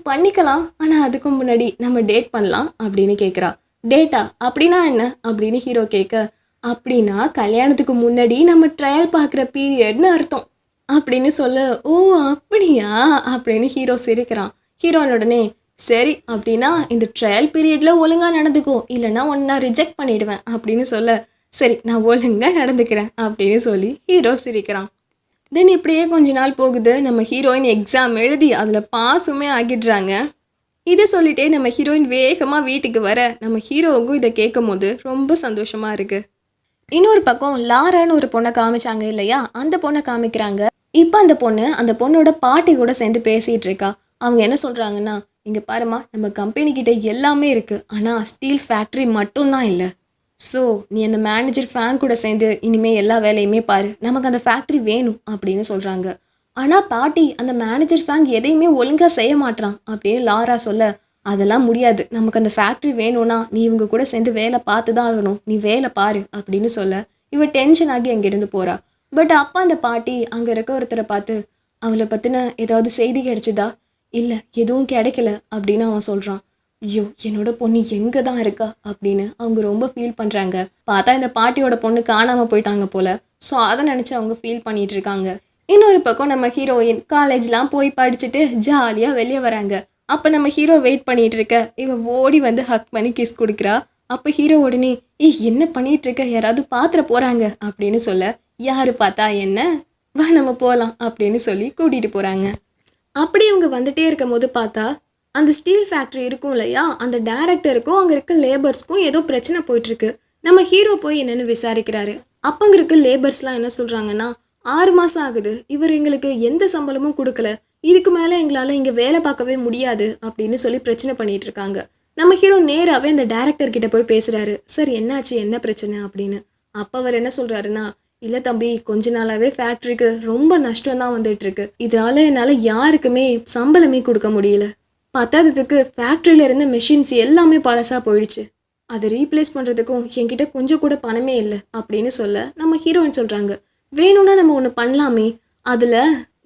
பண்ணிக்கலாம், ஆனால் அதுக்கு முன்னாடி நம்ம டேட் பண்ணலாம் அப்படின்னு கேட்குறா. டேட்டா அப்படின்னா என்ன அப்படின்னு ஹீரோ கேட்க, அப்படின்னா கல்யாணத்துக்கு முன்னாடி நம்ம ட்ரையல் பார்க்குற பீரியட்னு அர்த்தம் அப்படின்னு சொல்ல, ஓ அப்படியா அப்படின்னு ஹீரோ சிரிக்கிறான். ஹீரோயின் உடனே, சரி அப்படின்னா இந்த ட்ரையல் பீரியடில் ஒழுங்காக நடந்துக்கோ, இல்லைன்னா ஒன்று நான் ரிஜெக்ட் பண்ணிவிடுவேன் அப்படின்னு சொல்ல, சரி நான் ஒழுங்காக நடந்துக்கிறேன் அப்படின்னு சொல்லி ஹீரோ சிரிக்கிறான். தென் இப்படியே கொஞ்ச நாள் போகுது. நம்ம ஹீரோயின் எக்ஸாம் எழுதி அதில் பாஸுமே ஆகிடுறாங்க. இதை சொல்லிட்டே நம்ம ஹீரோயின் வேகமாக வீட்டுக்கு வர, நம்ம ஹீரோவுக்கும் இதை கேட்கும் போது ரொம்ப சந்தோஷமாக இருக்குது. இன்னொரு பக்கம் லாரான்னு ஒரு பொண்ணை காமிச்சாங்க இல்லையா, அந்த பொண்ணை காமிக்கிறாங்க. இப்போ அந்த பொண்ணோட பாட்டி கூட சேர்ந்து பேசிகிட்டு இருக்கா. அவங்க என்ன சொல்கிறாங்கன்னா, இங்கே பாருமா, நம்ம கம்பெனிக்கிட்ட எல்லாமே இருக்குது, ஆனால் ஸ்டீல் ஃபேக்ட்ரி மட்டும்தான் இல்லை. ஸோ நீ அந்த மேனேஜர் ஃபேன் கூட சேர்ந்து இனிமேல் எல்லா வேலையுமே பாரு, நமக்கு அந்த ஃபேக்ட்ரி வேணும் அப்படின்னு சொல்கிறாங்க. ஆனால் பாட்டி, அந்த மேனேஜர் ஃபேன் எதையுமே ஒழுங்காக செய்ய மாட்டான் அப்படின்னு லாரா சொல்ல, அதெல்லாம் முடியாது, நமக்கு அந்த ஃபேக்ட்ரி வேணும்னா நீ இவங்க கூட சேர்ந்து வேலை பார்த்து தான் ஆகணும், நீ வேலை பாரு அப்படின்னு சொல்ல, இவ டென்ஷன் ஆகி அங்கேருந்து போகிறா. பட் அப்போ அந்த பாட்டி அங்கே இருக்க ஒருத்தரை பார்த்து, அவளை பற்றின ஏதாவது செய்தி கிடைச்சிதா, இல்லை எதுவும் கிடைக்கல அப்படின்னு அவன் சொல்கிறான். ஐயோ, என்னோட பொண்ணு எங்கே தான் இருக்கா அப்படின்னு அவங்க ரொம்ப ஃபீல் பண்ணுறாங்க. பார்த்தா இந்த பாட்டியோட பொண்ணு காணாமல் போயிட்டாங்க போல. ஸோ அதை நினச்சி அவங்க ஃபீல் பண்ணிட்டு இருக்காங்க. இன்னொரு பக்கம் நம்ம ஹீரோயின் காலேஜ்லாம் போய் படிச்சுட்டு ஜாலியாக வெளியே வராங்க. அப்போ நம்ம ஹீரோ வெயிட் பண்ணிட்டு இருக்க, இவன் ஓடி வந்து ஹக் பண்ணி கிஸ் கொடுக்குறா. அப்போ ஹீரோ உடனே, என்ன பண்ணிட்டு இருக்க, யாராவது பாத்திர போகிறாங்க அப்படின்னு சொல்ல, யாரு பார்த்தா என்ன, வா நம்ம போகலாம் அப்படின்னு சொல்லி கூட்டிகிட்டு போகிறாங்க. அப்படி இவங்க வந்துட்டே இருக்கும் போது பார்த்தா, அந்த ஸ்டீல் ஃபேக்ட்ரி இருக்கும் இல்லையா, அந்த டைரக்டருக்கும் அங்கே இருக்க லேபர்ஸ்க்கும் ஏதோ பிரச்சனை போயிட்டுருக்கு. நம்ம ஹீரோ போய் என்னென்னு விசாரிக்கிறாரு. அப்போ அங்கே இருக்க லேபர்ஸ்லாம் என்ன சொல்கிறாங்கன்னா, 6 மாதம் ஆகுது, இவர் எங்களுக்கு எந்த சம்பளமும் கொடுக்கல, இதுக்கு மேலே எங்களால் இங்கே வேலை பார்க்கவே முடியாது அப்படின்னு சொல்லி பிரச்சனை பண்ணிட்டு இருக்காங்க. நம்ம ஹீரோ நேராகவே அந்த டைரக்டர் கிட்ட போய் பேசுகிறாரு. சார் என்னாச்சு, என்ன பிரச்சனை அப்படின்னு. அப்போ அவர் என்ன சொல்கிறாருன்னா, இல்லை தம்பி, கொஞ்ச நாளாகவே ஃபேக்ட்ரிக்கு ரொம்ப நஷ்டம் தான் வந்துட்டுருக்கு, இதால் என்னால் யாருக்குமே சம்பளமே கொடுக்க முடியல, பத்தாததுக்கு ஃபேக்ட்ரியில் இருந்த மெஷின்ஸ் எல்லாமே பழசாக போயிடுச்சு, அதை ரீப்ளேஸ் பண்ணுறதுக்கும் என்கிட்ட கொஞ்சம் கூட பணமே இல்லை அப்படின்னு சொல்ல, நம்ம ஹீரோயின் சொல்கிறாங்க, வேணும்னா நம்ம ஒன்று பண்ணலாமே, அதில்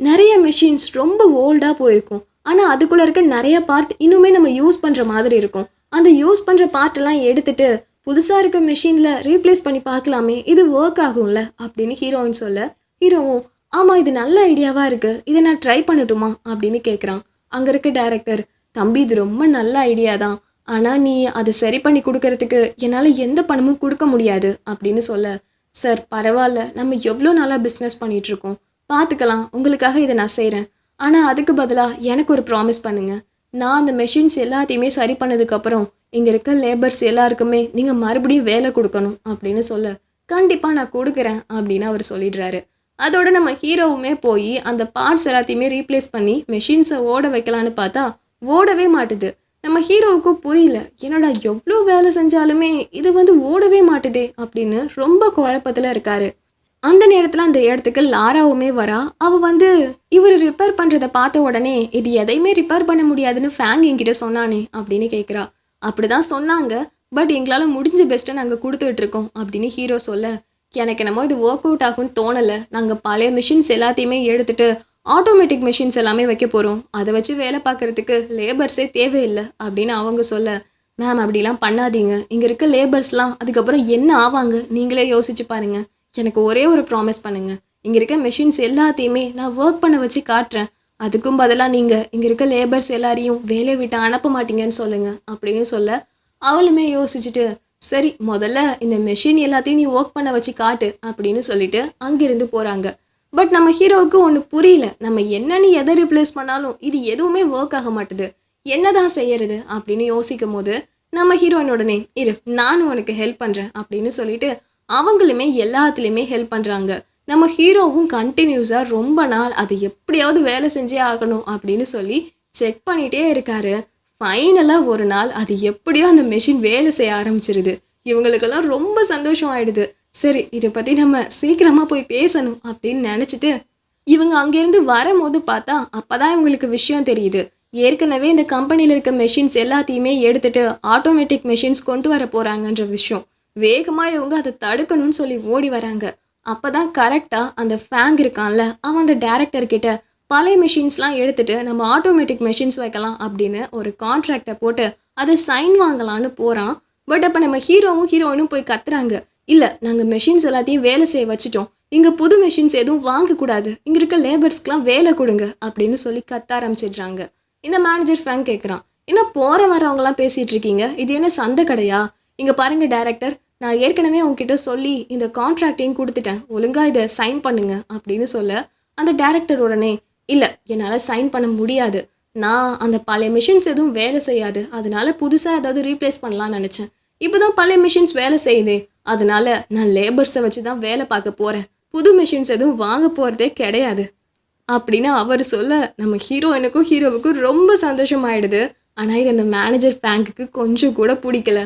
நிறைய மெஷின்ஸ் ரொம்ப ஓல்டாக போயிருக்கும், ஆனால் அதுக்குள்ளே இருக்க நிறைய பார்ட் இன்னுமே நம்ம யூஸ் பண்ணுற மாதிரி இருக்கும், அந்த யூஸ் பண்ணுற பார்ட்டெல்லாம் எடுத்துட்டு புதுசாக இருக்க மெஷினில் ரீப்ளேஸ் பண்ணி பார்க்கலாமே, இது ஒர்க் ஆகும்ல அப்படின்னு ஹீரோயின் சொல்ல, ஹீரோவும் ஆமாம் இது நல்ல ஐடியாவாக இருக்குது, இதை நான் ட்ரை பண்ணட்டுமா அப்படின்னு கேட்குறான். அங்கே இருக்க டைரக்டர், தம்பி இது ரொம்ப நல்ல ஐடியா தான், ஆனால் நீ அதை சரி பண்ணி கொடுக்கறதுக்கு என்னால் எந்த பணமும் கொடுக்க முடியாது அப்படின்னு சொல்ல, சார் பரவாயில்ல, நம்ம எவ்வளோ நாளாக பிஸ்னஸ் பண்ணிகிட்ருக்கோம், பார்த்துக்கலாம், உங்களுக்காக இதை நான் செய்கிறேன், ஆனால் அதுக்கு பதிலாக எனக்கு ஒரு ப்ராமிஸ் பண்ணுங்கள், நான் அந்த மெஷின்ஸ் எல்லாத்தையுமே சரி பண்ணதுக்கப்புறம் இங்கே இருக்க லேபர்ஸ் எல்லாருக்குமே நீங்கள் மறுபடியும் வேலை கொடுக்கணும் அப்படின்னு சொல்ல, கண்டிப்பாக நான் கொடுக்குறேன் அப்படின்னு அவர் சொல்லிடுறாரு. அதோட நம்ம ஹீரோவுமே போய் அந்த பார்ட்ஸ் எல்லாத்தையுமே ரீப்ளேஸ் பண்ணி மெஷின்ஸை ஓட வைக்கலான்னு பார்த்தா ஓடவே மாட்டுது. நம்ம ஹீரோவுக்கும் புரியல, என்னடா எவ்வளோ வேலை செஞ்சாலுமே இது வந்து ஓடவே மாட்டுதே அப்படின்னு ரொம்ப குழப்பத்தில் இருக்காரு. அந்த நேரத்தில் அந்த இடத்துக்கு லாராவுமே வரா. அவள் வந்து இவர் ரிப்பேர் பண்ணுறதை பார்த்த உடனே, இது எதையுமே ரிப்பேர் பண்ண முடியாதுன்னு ஃபேங் என்கிட்ட சொன்னானே அப்படின்னு கேட்குறா. அப்படி தான் சொன்னாங்க, பட் எங்களால் முடிஞ்ச பெஸ்ட்டை நாங்கள் கொடுத்துட்டு இருக்கோம் அப்படின்னு ஹீரோ சொல்ல, எனக்கு என்னமோ இது ஒர்க் அவுட் ஆகும்னு தோணலை, நாங்கள் பழைய மிஷின்ஸ் எல்லாத்தையுமே எடுத்துகிட்டு ஆட்டோமேட்டிக் மிஷின்ஸ் எல்லாமே வைக்க போகிறோம், அதை வச்சு வேலை பார்க்குறதுக்கு லேபர்ஸே தேவையில்லை அப்படின்னு அவங்க சொல்ல, மேம் அப்படிலாம் பண்ணாதீங்க, இங்கே இருக்க லேபர்ஸ்லாம் அதுக்கப்புறம் என்ன ஆவாங்க நீங்களே யோசிச்சு பாருங்க, எனக்கு ஒரே ஒரு ப்ராமிஸ் பண்ணுங்கள், இங்கே இருக்க மிஷின்ஸ் எல்லாத்தையுமே நான் ஒர்க் பண்ண வச்சு காட்டுறேன், அதுக்கும் பதிலாக நீங்கள் இங்கே இருக்க லேபர்ஸ் எல்லாரையும் வேலையை விட்டு அனுப்ப மாட்டீங்கன்னு சொல்லுங்கள் அப்படின்னு சொல்ல, அவளுமே யோசிச்சுட்டு சரி முதல்ல இந்த மெஷின் எல்லாத்தையும் நீ ஒர்க் பண்ண வச்சு காட்டு அப்படின்னு சொல்லிட்டு அங்கிருந்து போகிறாங்க. பட் நம்ம ஹீரோவுக்கு ஒன்று புரியல, நம்ம என்னன்னு எதை ரிப்ளேஸ் பண்ணாலும் இது எதுவுமே ஒர்க் ஆக மாட்டுது, என்னதான் செய்யறது அப்படின்னு யோசிக்கும் போது நம்ம ஹீரோயினுடனே இரு நானும் உனக்கு ஹெல்ப் பண்ணுறேன் அப்படின்னு சொல்லிட்டு அவங்களுமே எல்லாத்துலேயுமே ஹெல்ப் பண்ணுறாங்க. நம்ம ஹீரோவும் கண்டினியூஸாக ரொம்ப நாள் அது எப்படியாவது வேலை செஞ்சே ஆகணும் அப்படின்னு சொல்லி செக் பண்ணிகிட்டே இருக்காரு. ஃபைனலாக ஒரு நாள் அது எப்படியோ அந்த மெஷின் வேலை செய்ய ஆரம்பிச்சிருது. இவங்களுக்கெல்லாம் ரொம்ப சந்தோஷம் ஆயிடுது. சரி, இதை பற்றி நம்ம சீக்கிரமாக போய் பேசணும் அப்படின்னு நினச்சிட்டு இவங்க அங்கேருந்து வரும்போது பார்த்தா அப்போ தான் இவங்களுக்கு விஷயம் தெரியுது. ஏற்கனவே இந்த கம்பெனியில் இருக்க மெஷின்ஸ் எல்லாத்தையுமே எடுத்துட்டு ஆட்டோமேட்டிக் மெஷின்ஸ் கொண்டு வர போகிறாங்கன்ற விஷயம். வேகமாக இவங்க அதை தடுக்கணும்னு சொல்லி ஓடி வராங்க. அப்போ தான் கரெக்டாக அந்த ஃபேங் இருக்கான்ல, அவன் அந்த டேரக்டர் கிட்ட பழைய மெஷின்ஸ்லாம் எடுத்துட்டு நம்ம ஆட்டோமேட்டிக் மெஷின்ஸ் வைக்கலாம் அப்படின்னு ஒரு கான்ட்ராக்டை போட்டு அதை சைன் வாங்கலான்னு போகிறான். பட் அப்போ நம்ம ஹீரோவும் ஹீரோயினும் போய் கத்துறாங்க, இல்லை நாங்கள் மெஷின்ஸ் எல்லாத்தையும் வேலை செய்ய வச்சுட்டோம், இங்கே புது மெஷின்ஸ் எதுவும் வாங்கக்கூடாது, இங்கே இருக்க லேபர்ஸ்க்கெலாம் வேலை கொடுங்க அப்படின்னு சொல்லி கத்த ஆரம்பிச்சிடுறாங்க. இந்த மேனேஜர் ஃபேங் கேட்குறான், என்ன போகிற வரவங்களாம் பேசிகிட்டு இருக்கீங்க, இது என்ன சந்தை கடையா? இங்கே பாருங்கள் டைரக்டர், நான் ஏற்கனவே உங்ககிட்ட சொல்லி இந்த கான்ட்ராக்டையும் கொடுத்துட்டேன், ஒழுங்காக இதை சைன் பண்ணுங்க அப்படின்னு சொல்ல அந்த டைரக்டர் உடனே, இல்லை என்னால் சைன் பண்ண முடியாது, நான் அந்த பழைய மிஷின்ஸ் எதுவும் வேலை செய்யாது, அதனால புதுசாக ஏதாவது ரீப்ளேஸ் பண்ணலான்னு நினச்சேன், இப்போ தான் பழைய மிஷின்ஸ் வேலை செய்யுதே, அதனால நான் லேபர்ஸை வச்சு தான் வேலை பார்க்க போகிறேன், புது மிஷின்ஸ் எதுவும் வாங்க போகிறதே கிடையாது அப்படின்னு அவர் சொல்ல நம்ம ஹீரோயினுக்கும் ஹீரோவுக்கும் ரொம்ப சந்தோஷமாயிடுது. ஆனால் இது அந்த மேனேஜர் ஃபேங்குக்கு கொஞ்சம் கூட பிடிக்கல.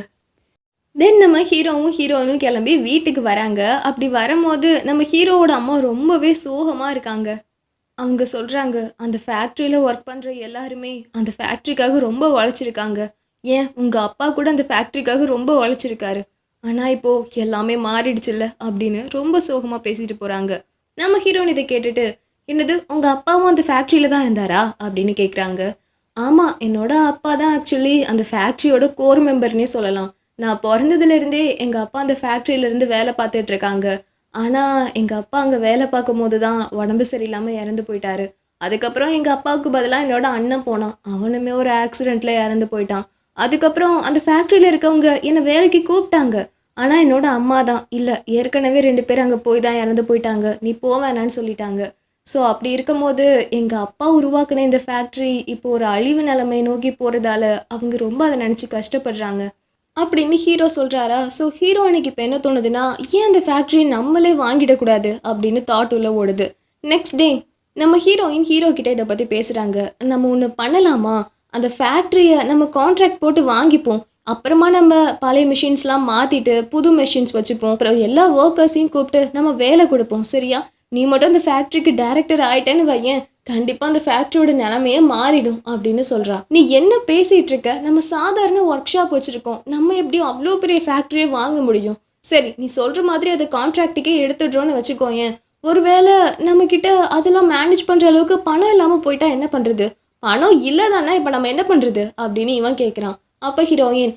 தென் நம்ம ஹீரோவும் ஹீரோயினும் கிளம்பி வீட்டுக்கு வராங்க. அப்படி வரும்போது நம்ம ஹீரோவோட அம்மா ரொம்பவே சோகமாக இருக்காங்க. அவங்க சொல்கிறாங்க, அந்த ஃபேக்ட்ரியில் ஒர்க் பண்ணுற எல்லாருமே அந்த ஃபேக்ட்ரிக்காக ரொம்ப உழைச்சிருக்காங்க, ஏன் உங்கள் அப்பா கூட அந்த ஃபேக்ட்ரிக்காக ரொம்ப உழைச்சிருக்காரு, ஆனால் இப்போது எல்லாமே மாறிடுச்சுல்ல அப்படின்னு ரொம்ப சோகமாக பேசிட்டு போகிறாங்க. நம்ம ஹீரோயின் இதை கேட்டுட்டு, என்னது உங்கள் அப்பாவும் அந்த ஃபேக்ட்ரியில் தான் இருந்தாரா அப்படின்னு கேட்குறாங்க. ஆமாம், என்னோட அப்பா தான் ஆக்சுவலி அந்த ஃபேக்ட்ரியோட கோர் மெம்பர்னே சொல்லலாம். நான் பிறந்ததுலேருந்தே எங்கள் அப்பா அந்த ஃபேக்ட்ரியிலேருந்து வேலை பார்த்துட்ருக்காங்க. ஆனால் எங்கள் அப்பா அங்கே வேலை பார்க்கும் போது தான் உடம்பு சரியில்லாமல் இறந்து போயிட்டாரு. அதுக்கப்புறம் எங்கள் அப்பாவுக்கு பதிலாக என்னோட அண்ணன் போனான், அவனுமே ஒரு ஆக்சிடெண்ட்டில் இறந்து போயிட்டான். அதுக்கப்புறம் அந்த ஃபேக்ட்ரியில் இருக்கவங்க என்னை வேலைக்கு கூப்பிட்டாங்க, ஆனால் என்னோட அம்மா தான், இல்லை ஏற்கனவே 2 பேர் அங்கே போய் தான் இறந்து போயிட்டாங்க, நீ போவேணான்னு சொல்லிட்டாங்க. ஸோ அப்படி இருக்கும் போது எங்கள் அப்பா உருவாக்கின இந்த ஃபேக்ட்ரி இப்போ ஒரு அழிவு நிலைமை நோக்கி போகிறதால அவங்க ரொம்ப அதை நினச்சி கஷ்டப்படுறாங்க அப்படின்னு ஹீரோ சொல்கிறாரா. ஸோ ஹீரோயினுக்கு இப்போ என்ன தோணுதுன்னா, ஏன் அந்த ஃபேக்ட்ரியை நம்மளே வாங்கிடக்கூடாது அப்படின்னு தாட் உள்ள ஓடுது. நெக்ஸ்ட் டே நம்ம ஹீரோயின் ஹீரோ கிட்டே இதை பற்றி பேசுகிறாங்க. நம்ம ஒன்று பண்ணலாமா, அந்த ஃபேக்ட்ரியை நம்ம கான்ட்ராக்ட் போட்டு வாங்கிப்போம், அப்புறமா நம்ம பழைய மிஷின்ஸ்லாம் மாற்றிட்டு புது மிஷின்ஸ் வச்சுப்போம், அப்புறம் எல்லா ஒர்க்கர்ஸையும் கூப்பிட்டு நம்ம வேலை கொடுப்போம், சரியா? நீ மட்டும் அந்த ஃபேக்ட்ரிக்கு டைரக்டர் ஆகிட்டேன்னு வையேன், கண்டிப்பாக அந்த ஃபேக்ட்ரியோட நிலைமையே மாறிடும் அப்படின்னு சொல்கிறா. நீ என்ன பேசிகிட்டு இருக்க, நம்ம சாதாரண ஒர்க் ஷாப் வச்சுருக்கோம், நம்ம எப்படியும் அவ்வளோ பெரிய ஃபேக்ட்ரியை வாங்க முடியும், சரி நீ சொல்கிற மாதிரி அதை கான்ட்ராக்டுக்கே எடுத்துடுறோன்னு வச்சுக்கோயேன், ஒருவேளை நம்மக்கிட்ட அதெல்லாம் மேனேஜ் பண்ணுற அளவுக்கு பணம் இல்லாமல் போயிட்டா என்ன பண்ணுறது, பணம் இல்லை தானே இப்போ நம்ம என்ன பண்ணுறது அப்படின்னு இவன் கேட்குறான். அப்போ ஹீரோயின்,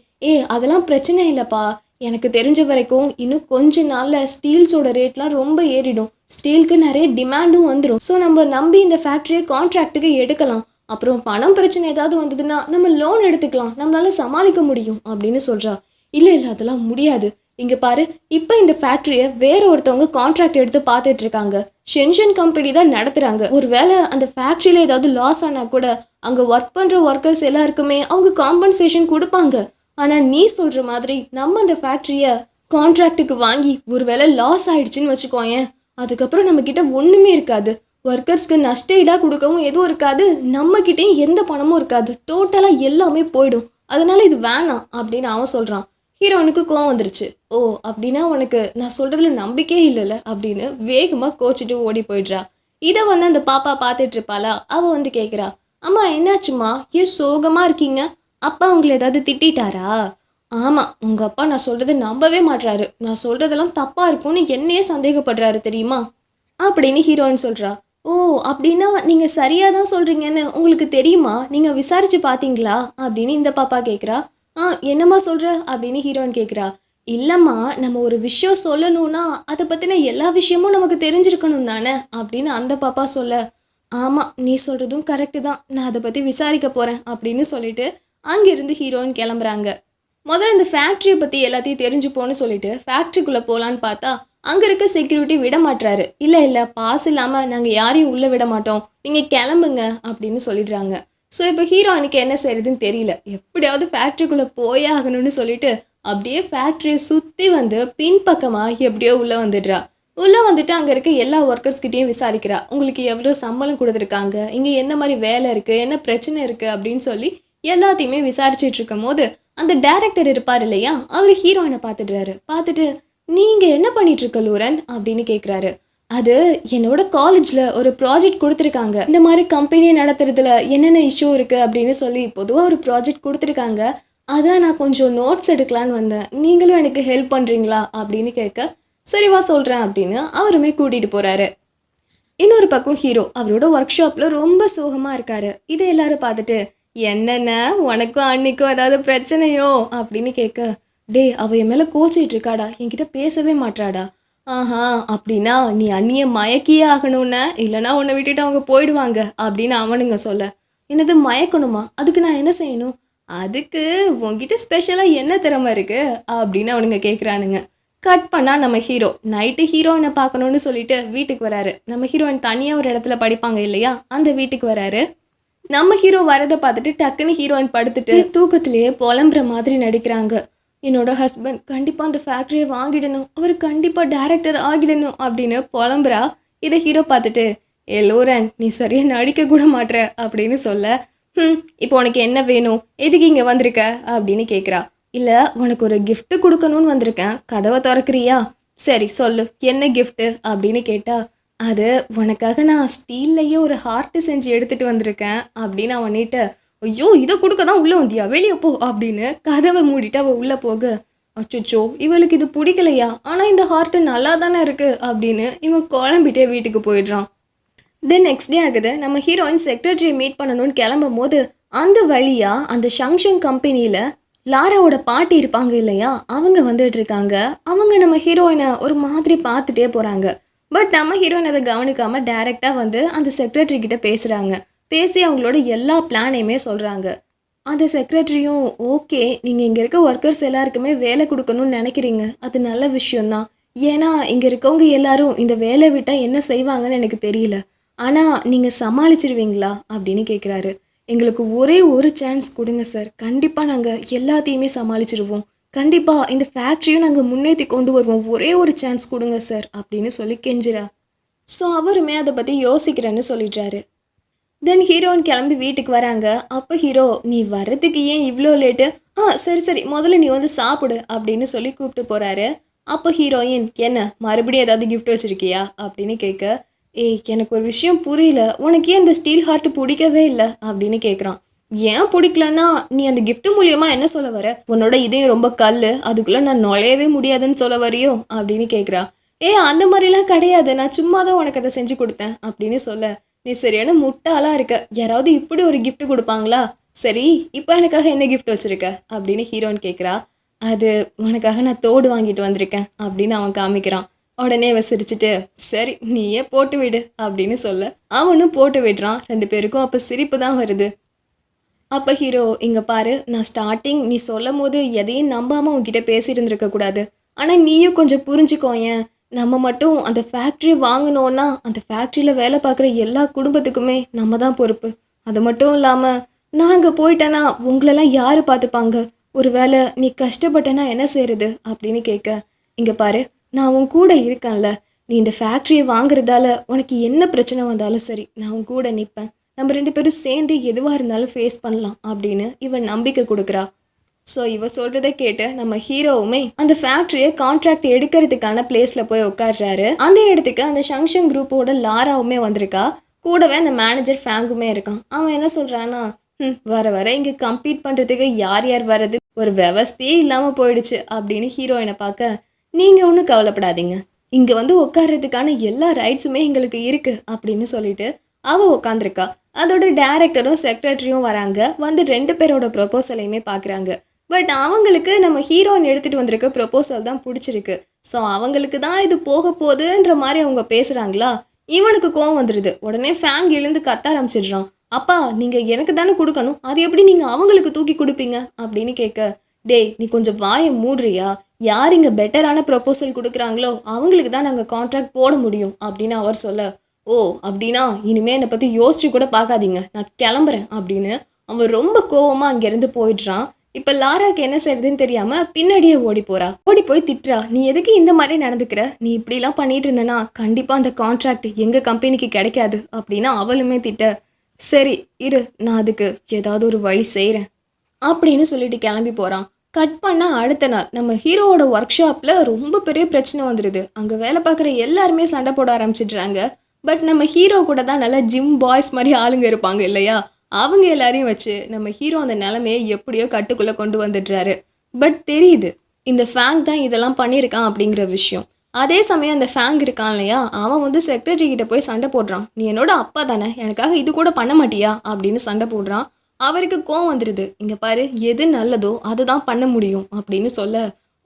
அதெல்லாம் பிரச்சனை இல்லைப்பா, எனக்கு தெரிஞ்ச வரைக்கும் இன்னும் கொஞ்ச நாளில் ஸ்டீல்ஸோட ரேட்லாம் ரொம்ப ஏறிடும், ஸ்டீலுக்கு நிறைய டிமாண்டும் வந்துடும், ஸோ நம்ம நம்பி இந்த ஃபேக்ட்ரியை கான்ட்ராக்டுக்கு எடுக்கலாம், அப்புறம் பணம் பிரச்சனை ஏதாவது வந்ததுன்னா நம்ம லோன் எடுத்துக்கலாம், நம்மளால சமாளிக்க முடியும் அப்படின்னு சொல்கிறா. இல்லை அதெல்லாம் முடியாது, இங்கே பாரு, இப்போ இந்த ஃபேக்ட்ரியை வேற ஒருத்தவங்க கான்ட்ராக்ட் எடுத்து பார்த்துட்டு இருக்காங்க, ஷென்ஷன் கம்பெனி தான் நடத்துகிறாங்க, ஒருவேளை அந்த ஃபேக்ட்ரியில் ஏதாவது லாஸ் ஆனால் கூட அங்கே ஒர்க் பண்ணுற ஒர்க்கர்ஸ் எல்லாருக்குமே அவங்க காம்பன்சேஷன் கொடுப்பாங்க. ஆனால் நீ சொல்கிற மாதிரி நம்ம அந்த ஃபேக்ட்ரியை கான்ட்ராக்டுக்கு வாங்கி ஒருவேளை லாஸ் ஆயிடுச்சுன்னு வச்சுக்கோயேன், அதுக்கப்புறம் நம்மக்கிட்ட ஒன்றுமே இருக்காது, ஒர்க்கர்ஸ்க்கு நஷ்ட ஈடாக கொடுக்கவும் எதுவும் இருக்காது, நம்மக்கிட்டேயும் எந்த பணமும் இருக்காது, டோட்டலாக எல்லாமே போயிடும், அதனால இது வேணாம் அப்படின்னு அவன் சொல்கிறான். ஹீரோனுக்கு கோவம் வந்துருச்சு. ஓ அப்படின்னா உனக்கு நான் சொல்கிறதுல நம்பிக்கையே இல்லைல்ல அப்படின்னு வேகமாக கோச்சிட்டு ஓடி போயிடுறா. இதை அந்த பாப்பா பார்த்துட்டு இருப்பாளா, அவள் கேட்குறா, அம்மா என்னாச்சுமா, ஏன் சோகமாக இருக்கீங்க, அப்பா உங்களை ஏதாவது திட்டாரா? ஆமாம், உங்கள் அப்பா நான் சொல்கிறத நம்பவே மாட்டுறாரு, நான் சொல்கிறதெல்லாம் தப்பாக இருக்கும்னு என்னையே சந்தேகப்படுறாரு தெரியுமா அப்படின்னு ஹீரோயின் சொல்கிறா. ஓ அப்படின்னா நீங்கள் சரியாக தான் சொல்கிறீங்கன்னு உங்களுக்கு தெரியுமா, நீங்கள் விசாரித்து பார்த்தீங்களா அப்படின்னு இந்த பாப்பா கேட்குறா. என்னம்மா சொல்கிற அப்படின்னு ஹீரோயின் கேட்குறா. இல்லைம்மா, நம்ம ஒரு விஷயம் சொல்லணும்னா அதை பற்றின எல்லா விஷயமும் நமக்கு தெரிஞ்சிருக்கணும் தானே அப்படின்னு அந்த பாப்பா சொல்ல. ஆமாம், நீ சொல்கிறதும் கரெக்டு தான், நான் அதை பற்றி விசாரிக்க போகிறேன் அப்படின்னு சொல்லிட்டு அங்கேருந்து ஹீரோயின் கிளம்புறாங்க. முதல்ல இந்த ஃபேக்ட்ரியை பற்றி எல்லாத்தையும் தெரிஞ்சுப்போன்னு சொல்லிட்டு ஃபேக்ட்ரிக்குள்ளே போகலான்னு பார்த்தா அங்கே இருக்க செக்யூரிட்டி விட மாட்டுறாரு. இல்லை பாஸ் இல்லாமல் நாங்கள் யாரையும் உள்ளே விட மாட்டோம், நீங்கள் கிளம்புங்க அப்படின்னு சொல்லிடுறாங்க. ஸோ இப்போ ஹீரோயினுக்கு என்ன செய்யறதுன்னு தெரியல, எப்படியாவது ஃபேக்ட்ரிக்குள்ளே போயே ஆகணும்னு சொல்லிட்டு அப்படியே ஃபேக்ட்ரியை சுற்றி பின்பக்கமாக எப்படியோ உள்ளே வந்துடுறா. உள்ளே வந்துட்டு அங்கே இருக்க எல்லா ஒர்க்கர்ஸ்கிட்டையும் விசாரிக்கிறா, உங்களுக்கு எவ்வளோ சம்பளம் கொடுத்துருக்காங்க, இங்கே என்ன மாதிரி வேலை இருக்குது, என்ன பிரச்சனை இருக்குது அப்படின்னு சொல்லி எல்லாத்தையுமே விசாரிச்சுட்டு இருக்கும் போது அந்த டைரக்டர் இருப்பார் இல்லையா, அவர் ஹீரோயினை பார்த்துடுறாரு. பார்த்துட்டு நீங்கள் என்ன பண்ணிட்டு இருக்க லூரன் அப்படின்னு கேட்குறாரு. அது என்னோட காலேஜில் ஒரு ப்ராஜெக்ட் கொடுத்துருக்காங்க, இந்த மாதிரி கம்பெனியை நடத்துறதுல என்னென்ன இஷ்யூ இருக்குது அப்படின்னு சொல்லி பொதுவாக ஒரு ப்ராஜெக்ட் கொடுத்துருக்காங்க. அதான் நான் கொஞ்சம் நோட்ஸ் எடுக்கலான்னு வந்தேன், நீங்களும் எனக்கு ஹெல்ப் பண்ணுறீங்களா அப்படின்னு கேட்க, சரிவா சொல்கிறேன் அப்படின்னு அவருமே கூட்டிகிட்டு போகிறாரு. இன்னொரு பக்கம் ஹீரோ அவரோட ஒர்க் ஷாப்பில் ரொம்ப சோகமாக இருக்காரு. இதை எல்லாரும் பார்த்துட்டு, என்னென்ன உனக்கும் அன்னைக்கும் ஏதாவது பிரச்சனையோ அப்படின்னு கேட்க, டே அவ என் மேலே கோச்சிட்டு இருக்காடா, என்கிட்ட பேசவே மாட்டாடா. ஆஹா, அப்படின்னா நீ அண்ணியை மயக்கியே ஆகணும்னு, இல்லைனா உன்னை விட்டுட்டு அவங்க போயிடுவாங்க அப்படின்னு அவனுங்க சொல்ல, என்னது மயக்கணுமா, அதுக்கு நான் என்ன செய்யணும், அதுக்கு உங்ககிட்ட ஸ்பெஷலாக என்ன திறமை இருக்கு அப்படின்னு அவனுங்க கேட்குறானுங்க. கட் பண்ணால் நம்ம ஹீரோ நைட்டு ஹீரோயினை பார்க்கணுன்னு சொல்லிட்டு வீட்டுக்கு வராரு. நம்ம ஹீரோயின் தனியாக ஒரு இடத்துல படிப்பாங்க இல்லையா, அந்த வீட்டுக்கு வராரு. நம்ம ஹீரோ வரதை பார்த்துட்டு டக்குன்னு ஹீரோயின் படுத்துட்டு தூக்கத்திலேயே புலம்புற மாதிரி நடிக்கிறாங்க. என்னோட ஹஸ்பண்ட் கண்டிப்பாக அந்த ஃபேக்ட்ரியை வாங்கிடணும், அவர் கண்டிப்பாக டைரக்டர் ஆகிடணும் அப்படின்னு புலம்புறா. இதை ஹீரோ பார்த்துட்டு, லூரன் நீ சரியாக நடிக்க கூட மாட்ற அப்படின்னு சொல்ல, இப்போ உனக்கு என்ன வேணும், எதுக்கு இங்கே வந்திருக்க அப்படின்னு கேட்குறா. இல்லை உனக்கு ஒரு கிஃப்ட் கொடுக்கணும்னு வந்திருக்கேன், கதவை திறக்கிறியா, சரி சொல்லு என்ன கிஃப்ட்டு அப்படின்னு கேட்டா, அது உனக்காக நான் ஸ்டீல்லையே ஒரு ஹார்ட்டு செஞ்சு எடுத்துகிட்டு வந்திருக்கேன் அப்படின்னு அவன்கிட்ட, ஐயோ இதை கொடுக்க தான் உள்ளே வந்தியா, வெளியே போ அப்படின்னு கதவை மூடிட்டு அவள் உள்ளே போக, அச்சோ இவளுக்கு இது பிடிக்கலையா, ஆனால் இந்த ஹார்ட்டு நல்லா தானே இருக்குது அப்படின்னு இவன் குழம்பிட்டே வீட்டுக்கு போயிடுறான். தென் நெக்ஸ்ட் டே ஆகுது. நம்ம ஹீரோயின் செக்ரட்டரியை மீட் பண்ணணும்னு கிளம்பும் போது அந்த வழியாக அந்த ஷங்ஷங் கம்பெனியில் லாராவோட பாட்டி இருப்பாங்க இல்லையா, அவங்க வந்துட்டு இருக்காங்க. அவங்க நம்ம ஹீரோயினை ஒரு மாதிரி பார்த்துட்டே போகிறாங்க. பட் நம்ம ஹீரோயின் அதை கவனிக்காமல் டைரெக்டாக வந்து அந்த செக்ரட்டரி கிட்ட பேசுகிறாங்க. பேசி அவங்களோட எல்லா பிளானையுமே சொல்கிறாங்க. அந்த செக்ரட்டரியும், ஓகே நீங்கள் இங்கே இருக்க ஒர்க்கர்ஸ் எல்லாருக்குமே வேலை கொடுக்கணும்னு நினைக்கிறீங்க, அது நல்ல விஷயம்தான். ஏன்னா இங்கே இருக்கவங்க எல்லாரும் இந்த வேலை விட்டால் என்ன செய்வாங்கன்னு எனக்கு தெரியல, ஆனால் நீங்கள் சமாளிச்சிருவீங்களா அப்படின்னு கேட்குறாரு. எங்களுக்கு ஒரே ஒரு சான்ஸ் கொடுங்க சார், கண்டிப்பாக நாங்கள் எல்லாத்தையுமே சமாளிச்சிருவோம், கண்டிப்பாக இந்த ஃபேக்ட்ரியும் நாங்கள் முன்னேற்றி கொண்டு வருவோம், ஒரே ஒரு சான்ஸ் கொடுங்க சார் அப்படின்னு சொல்லி கெஞ்சிரா. ஸோ அவருமே அதை பற்றி யோசிக்கிறேன்னு சொல்லிடுறாரு. தென் ஹீரோயின் கிளம்பி வீட்டுக்கு வராங்க. அப்போ ஹீரோ, நீ வர்றதுக்கு ஏன் இவ்வளோ லேட்டு, சரி சரி முதல்ல நீ வந்து சாப்பிடு அப்படின்னு சொல்லி கூப்பிட்டு போகிறாரு. அப்போ ஹீரோயின், என்ன மறுபடியும் ஏதாவது கிஃப்ட் வச்சுருக்கியா அப்படின்னு கேட்க, எனக்கு ஒரு விஷயம் புரியல, உனக்கு ஏன் இந்த ஸ்டீல் ஹார்ட் பிடிக்கவே இல்லை அப்படின்னு கேட்குறான். ஏன் பிடிக்கலன்னா நீ அந்த கிஃப்ட் மூலியமாக என்ன சொல்ல வர, உன்னோட இதயம் ரொம்ப கல், அதுக்குள்ளே நான் நுழையவே முடியாதுன்னு சொல்ல வரையோ அப்படின்னு கேட்குறா. அந்த மாதிரிலாம் கிடையாது, நான் சும்மா தான் உனக்கு அதை செஞ்சு கொடுத்தேன் அப்படின்னு சொல்ல, நீ சரியான முட்டாளாக இருக்க, யாராவது இப்படி ஒரு கிஃப்ட் கொடுப்பாங்களா, சரி இப்போ எனக்காக என்ன கிஃப்ட் வச்சுருக்க அப்படின்னு ஹீரோயின் கேட்குறா. அது உனக்காக நான் தோடு வாங்கிட்டு வந்திருக்கேன் அப்படின்னு அவன் காமிக்கிறான். உடனே அவ சிரிச்சுட்டு, சரி நீயே போட்டு விடு அப்படின்னு சொல்ல அவனும் போட்டு விடுறான். 2 பேருக்கும் அப்போ சிரிப்பு தான் வருது. அப்போ ஹீரோ, இங்கே பாரு, நான் ஸ்டார்டிங் நீ சொல்லும் போது எதையும் நம்பாமல் உன்கிட்ட பேசியிருந்துருக்க கூடாது, ஆனால் நீயும் கொஞ்சம் புரிஞ்சுக்கோயேன், நம்ம மட்டும் அந்த ஃபேக்ட்ரியை வாங்கினோன்னா அந்த ஃபேக்ட்ரியில் வேலை பார்க்குற எல்லா குடும்பத்துக்குமே நம்ம தான் பொறுப்பு. அது மட்டும் இல்லாமல் நான் அங்கே போயிட்டேன்னா உங்களெல்லாம் யார் பார்த்துப்பாங்க, ஒரு வேளை நீ கஷ்டப்பட்டேன்னா என்ன செய்கிறது அப்படின்னு கேட்க, இங்கே பாரு நான் உன் கூட இருக்கேன்ல, நீ இந்த ஃபேக்ட்ரியை வாங்குறதால உனக்கு என்ன பிரச்சனை வந்தாலும் சரி நான் உன் கூட நிற்பேன், நம்ம 2 பேரும் சேர்ந்து எதுவாக இருந்தாலும் ஃபேஸ் பண்ணலாம் அப்படின்னு இவன் நம்பிக்கை கொடுக்குறா. ஸோ இவ சொல்கிறத கேட்டு நம்ம ஹீரோவுமே அந்த ஃபேக்ட்ரியை கான்ட்ராக்ட் எடுக்கிறதுக்கான பிளேஸில் போய் உட்காடுறாரு. அந்த இடத்துக்கு அந்த ஷங்ஷங் குரூப்போட லாராவுமே வந்திருக்கா. கூடவே அந்த மேனேஜர் ஃபேங்குமே இருக்கான். அவன் என்ன சொல்கிறான்னா, வர வர இங்கே கம்ப்ளீட் பண்ணுறதுக்கு யார் யார் வர்றது ஒரு விவஸ்தையே இல்லாமல் போயிடுச்சு அப்படின்னு ஹீரோயினை பார்க்க, நீங்கள் ஒன்றும் கவலைப்படாதீங்க, இங்கே வந்து உட்கார்றதுக்கான எல்லா ரைட்ஸுமே எங்களுக்கு இருக்குது அப்படின்னு சொல்லிட்டு அவள் உட்காந்துருக்கா. அதோட டைரக்டரும் செக்ரட்டரியும் வராங்க. வந்து 2 பேரோட ப்ரொப்போசலையுமே பார்க்குறாங்க. பட் அவங்களுக்கு நம்ம ஹீரோயின் எடுத்துகிட்டு வந்திருக்க ப்ரொப்போசல் தான் பிடிச்சிருக்கு. ஸோ அவங்களுக்கு தான் இது போக போகுதுன்ற மாதிரி அவங்க பேசுகிறாங்களா. இவனுக்கு கோவம் வந்துடுது. உடனே ஃபேங் எழுந்து கத்த ஆரம்பிச்சிடுறான். அப்பா நீங்கள் எனக்கு தானே கொடுக்கணும், அது எப்படி நீங்கள் அவங்களுக்கு தூக்கி கொடுப்பீங்க அப்படின்னு கேட்க, டேய் நீ கொஞ்சம் வாயை மூடுறியா, யார் இங்கே பெட்டரான ப்ரொப்போசல் கொடுக்குறாங்களோ அவங்களுக்கு தான் நாங்கள் கான்ட்ராக்ட் போட முடியும் அப்படின்னு அவர் சொல்ல, ஓ அப்படின்னா இனிமேல் என்னை பற்றி யோசிச்சு கூட பார்க்காதீங்க, நான் கிளம்புறேன் அப்படின்னு அவன் ரொம்ப கோவமாக அங்கேருந்து போயிடுறான். இப்போ லாராக்கு என்ன செய்யறதுன்னு தெரியாமல் பின்னாடியே ஓடி போய் திட்டுறா. நீ எதுக்கு இந்த மாதிரி நடந்துக்கிற, நீ இப்படிலாம் பண்ணிட்டு இருந்தனா கண்டிப்பாக அந்த கான்ட்ராக்ட் எங்கள் கம்பெனிக்கு கிடைக்காது அப்படின்னு அவளுமே திட்ட, சரி இரு நான் அதுக்கு ஏதாவது ஒரு வழி செய்கிறேன் அப்படின்னு சொல்லிட்டு கிளம்பி போகிறான். கட் பண்ணால் அடுத்த நாள் நம்ம ஹீரோவோட ஒர்க் ஷாப்பில் ரொம்ப பெரிய பிரச்சனை வந்துடுது. அங்கே வேலை பார்க்குற எல்லாருமே சண்டை போட ஆரம்பிச்சிடுறாங்க. பட் நம்ம ஹீரோ கூட தான் நல்லா ஜிம் பாய்ஸ் மாதிரி ஆளுங்க இருப்பாங்க இல்லையா, அவங்க எல்லாரையும் வச்சு நம்ம ஹீரோ அந்த நிலைமையை எப்படியோ கட்டுக்குள்ளே கொண்டு வந்துடுறாரு. பட் தெரியுது இந்த ஃபேங் தான் இதெல்லாம் பண்ணியிருக்கான் அப்படிங்கிற விஷயம். அதே சமயம் அந்த ஃபேங் இருக்கான் இல்லையா, அவன் வந்து செக்ரட்டரி கிட்ட போய் சண்டை போடுறான். நீ என்னோட அப்பா தானே, எனக்காக இது கூட பண்ண மாட்டியா அப்படின்னு சண்டை போடுறான். அவருக்கு கோவம் வந்துடுது. இங்கே பாரு, எது நல்லதோ அதை தான் பண்ண முடியும் அப்படின்னு சொல்ல,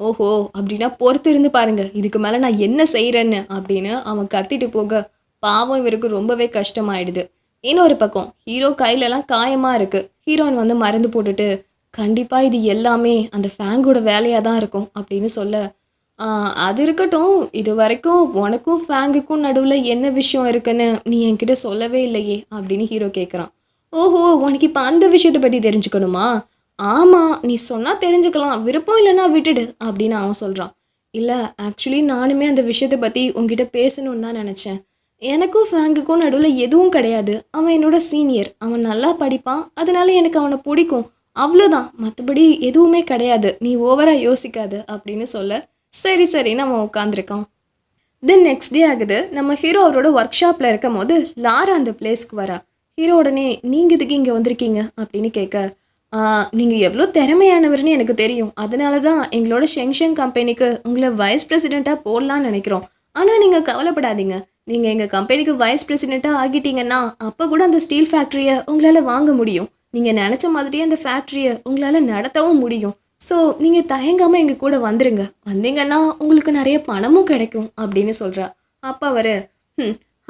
ஓஹோ அப்படின்னா பொறுத்து இருந்து பாருங்க, இதுக்கு மேலே நான் என்ன செய்கிறேன்னு அப்படின்னு அவன் கத்திட்டு போக பாவம் இவருக்கு ரொம்பவே கஷ்டமாயிடுது. இன்னொரு பக்கம் ஹீரோ கையிலலாம் காயமாக இருக்குது. ஹீரோயின் வந்து மருந்து போட்டுட்டு கண்டிப்பாக இது எல்லாமே அந்த ஃபேங்கோட வேலையாக தான் இருக்கும் அப்படின்னு சொல்ல, அது இருக்கட்டும், இது வரைக்கும் உனக்கும் ஃபேங்குக்கும் நடுவில் என்ன விஷயம் இருக்குன்னு நீ என்கிட்ட சொல்லவே இல்லையே அப்படின்னு ஹீரோ கேட்குறான். ஓஹோ, உனக்கு இப்போ அந்த விஷயத்தை பற்றி தெரிஞ்சுக்கணுமா? ஆமாம், நீ சொன்னால் தெரிஞ்சுக்கலாம், விருப்பம் இல்லைன்னா விட்டுடு அப்படின்னு அவன் சொல்கிறான். இல்லை, ஆக்சுவலி நானுமே அந்த விஷயத்தை பற்றி உங்ககிட்ட பேசணுன்னு தான் நினச்சேன். எனக்கும் ஃபேங்குக்கும் நடுவில் எதுவும் கிடையாது. அவன் என்னோட சீனியர், அவன் நல்லா படிப்பான், அதனால எனக்கு அவனை பிடிக்கும், அவ்வளோதான், மற்றபடி எதுவுமே கிடையாது, நீ ஓவராக யோசிக்காது அப்படின்னு சொல்ல, சரி சரின்னு அவன் உட்காந்துருக்கான். தென் நெக்ஸ்ட் டே ஆகுது. நம்ம ஹீரோ அவரோட ஒர்க் ஷாப்பில் இருக்கும் போது லாரா அந்த பிளேஸ்க்கு வரா. ஹீரோ உடனே நீங்கள் இதுக்கு இங்கே வந்திருக்கீங்க அப்படின்னு கேட்க, நீங்கள் எவ்வளோ திறமையானவர்னு எனக்கு தெரியும், அதனால தான் எங்களோட ஷெங்ஷங் கம்பெனிக்கு உங்களை வைஸ் பிரசிடெண்ட்டாக போடலான்னு நினைக்கிறோம். ஆனால் நீங்கள் கவலைப்படாதீங்க, நீங்கள் எங்கள் கம்பெனிக்கு வைஸ் பிரசிடெண்ட்டாக ஆகிட்டீங்கன்னா அப்போ கூட அந்த ஸ்டீல் ஃபேக்ட்ரியை உங்களால் வாங்க முடியும். நீங்கள் நினச்ச மாதிரியே அந்த ஃபேக்ட்ரியை உங்களால் நடத்தவும் முடியும். ஸோ நீங்கள் தயங்காமல் எங்கள் கூட வந்துருங்க, வந்தீங்கன்னா உங்களுக்கு நிறைய பணமும் கிடைக்கும் அப்படின்னு சொல்கிறா. அப்போ அவர்,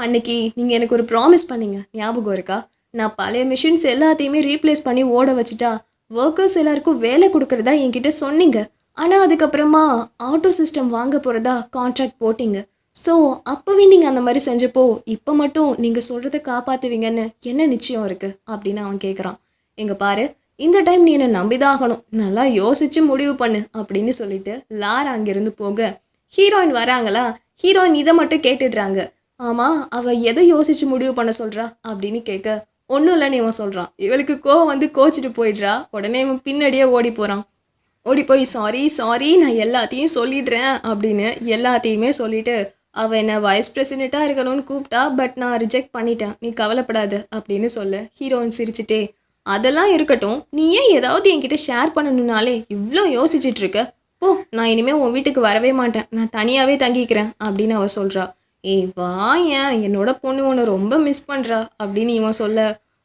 அன்னைக்கு நீங்கள் எனக்கு ஒரு ப்ராமிஸ் பண்ணீங்க, ஞாபகம் இருக்கா? நான் பழைய மிஷின்ஸ் எல்லாத்தையுமே ரீப்ளேஸ் பண்ணி ஓட வச்சுட்டா ஒர்க்கர்ஸ் எல்லாருக்கும் வேலை கொடுக்குறதா என்கிட்ட சொன்னீங்க. ஆனால் அதுக்கப்புறமா ஆட்டோ சிஸ்டம் வாங்க போகிறதா கான்ட்ராக்ட் போட்டிங்க. ஸோ அப்போவே நீங்கள் அந்த மாதிரி செஞ்சப்போ இப்போ மட்டும் நீங்கள் சொல்கிறத காப்பாற்றுவீங்கன்னு என்ன நிச்சயம் இருக்குது அப்படின்னு அவன் கேட்குறான். எங்கே பாரு, இந்த டைம் நீ என்னை நம்பிதாகணும், நல்லா யோசிச்சு முடிவு பண்ணு அப்படின்னு சொல்லிட்டு லாரா அங்கேருந்து போக ஹீரோயின் வராங்களா, ஹீரோயின் இதை மட்டும் கேட்டுடுறாங்க. ஆமாம், அவள் எதை யோசிச்சு முடிவு பண்ண சொல்கிறா அப்படின்னு கேட்க, ஒன்றும் இல்லைன்னு இவன் சொல்கிறான். இவளுக்கு கோவம் வந்து கோச்சிட்டு போயிடுறா. உடனே இவன் பின்னாடியே ஓடி போகிறான். ஓடி போய் சாரி நான் எல்லாத்தையும் சொல்லிடுறேன் அப்படின்னு எல்லாத்தையுமே சொல்லிட்டு, அவள் என்னை வைஸ் பிரசிடெண்ட்டாக இருக்கணும்னு கூப்பிட்டா, பட் நான் ரிஜெக்ட் பண்ணிட்டேன், நீ கவலைப்படாது அப்படின்னு சொல்ல, ஹீரோயின் சிரிச்சுட்டே, அதெல்லாம் இருக்கட்டும், நீ ஏன் ஏதாவது என்கிட்ட ஷேர் பண்ணணுன்னாலே இவ்வளோ யோசிச்சுட்டு இருக்க? ஓ, நான் இனிமேல் உன் வீட்டுக்கு வரவே மாட்டேன், நான் தனியாகவே தங்கிக்கிறேன் அப்படின்னு அவள் சொல்கிறா. ஏய் வா, ஏன் என்னோட பொண்ணு உன்னை ரொம்ப மிஸ் பண்ணுறா அப்படின்னு இவன் சொல்ல,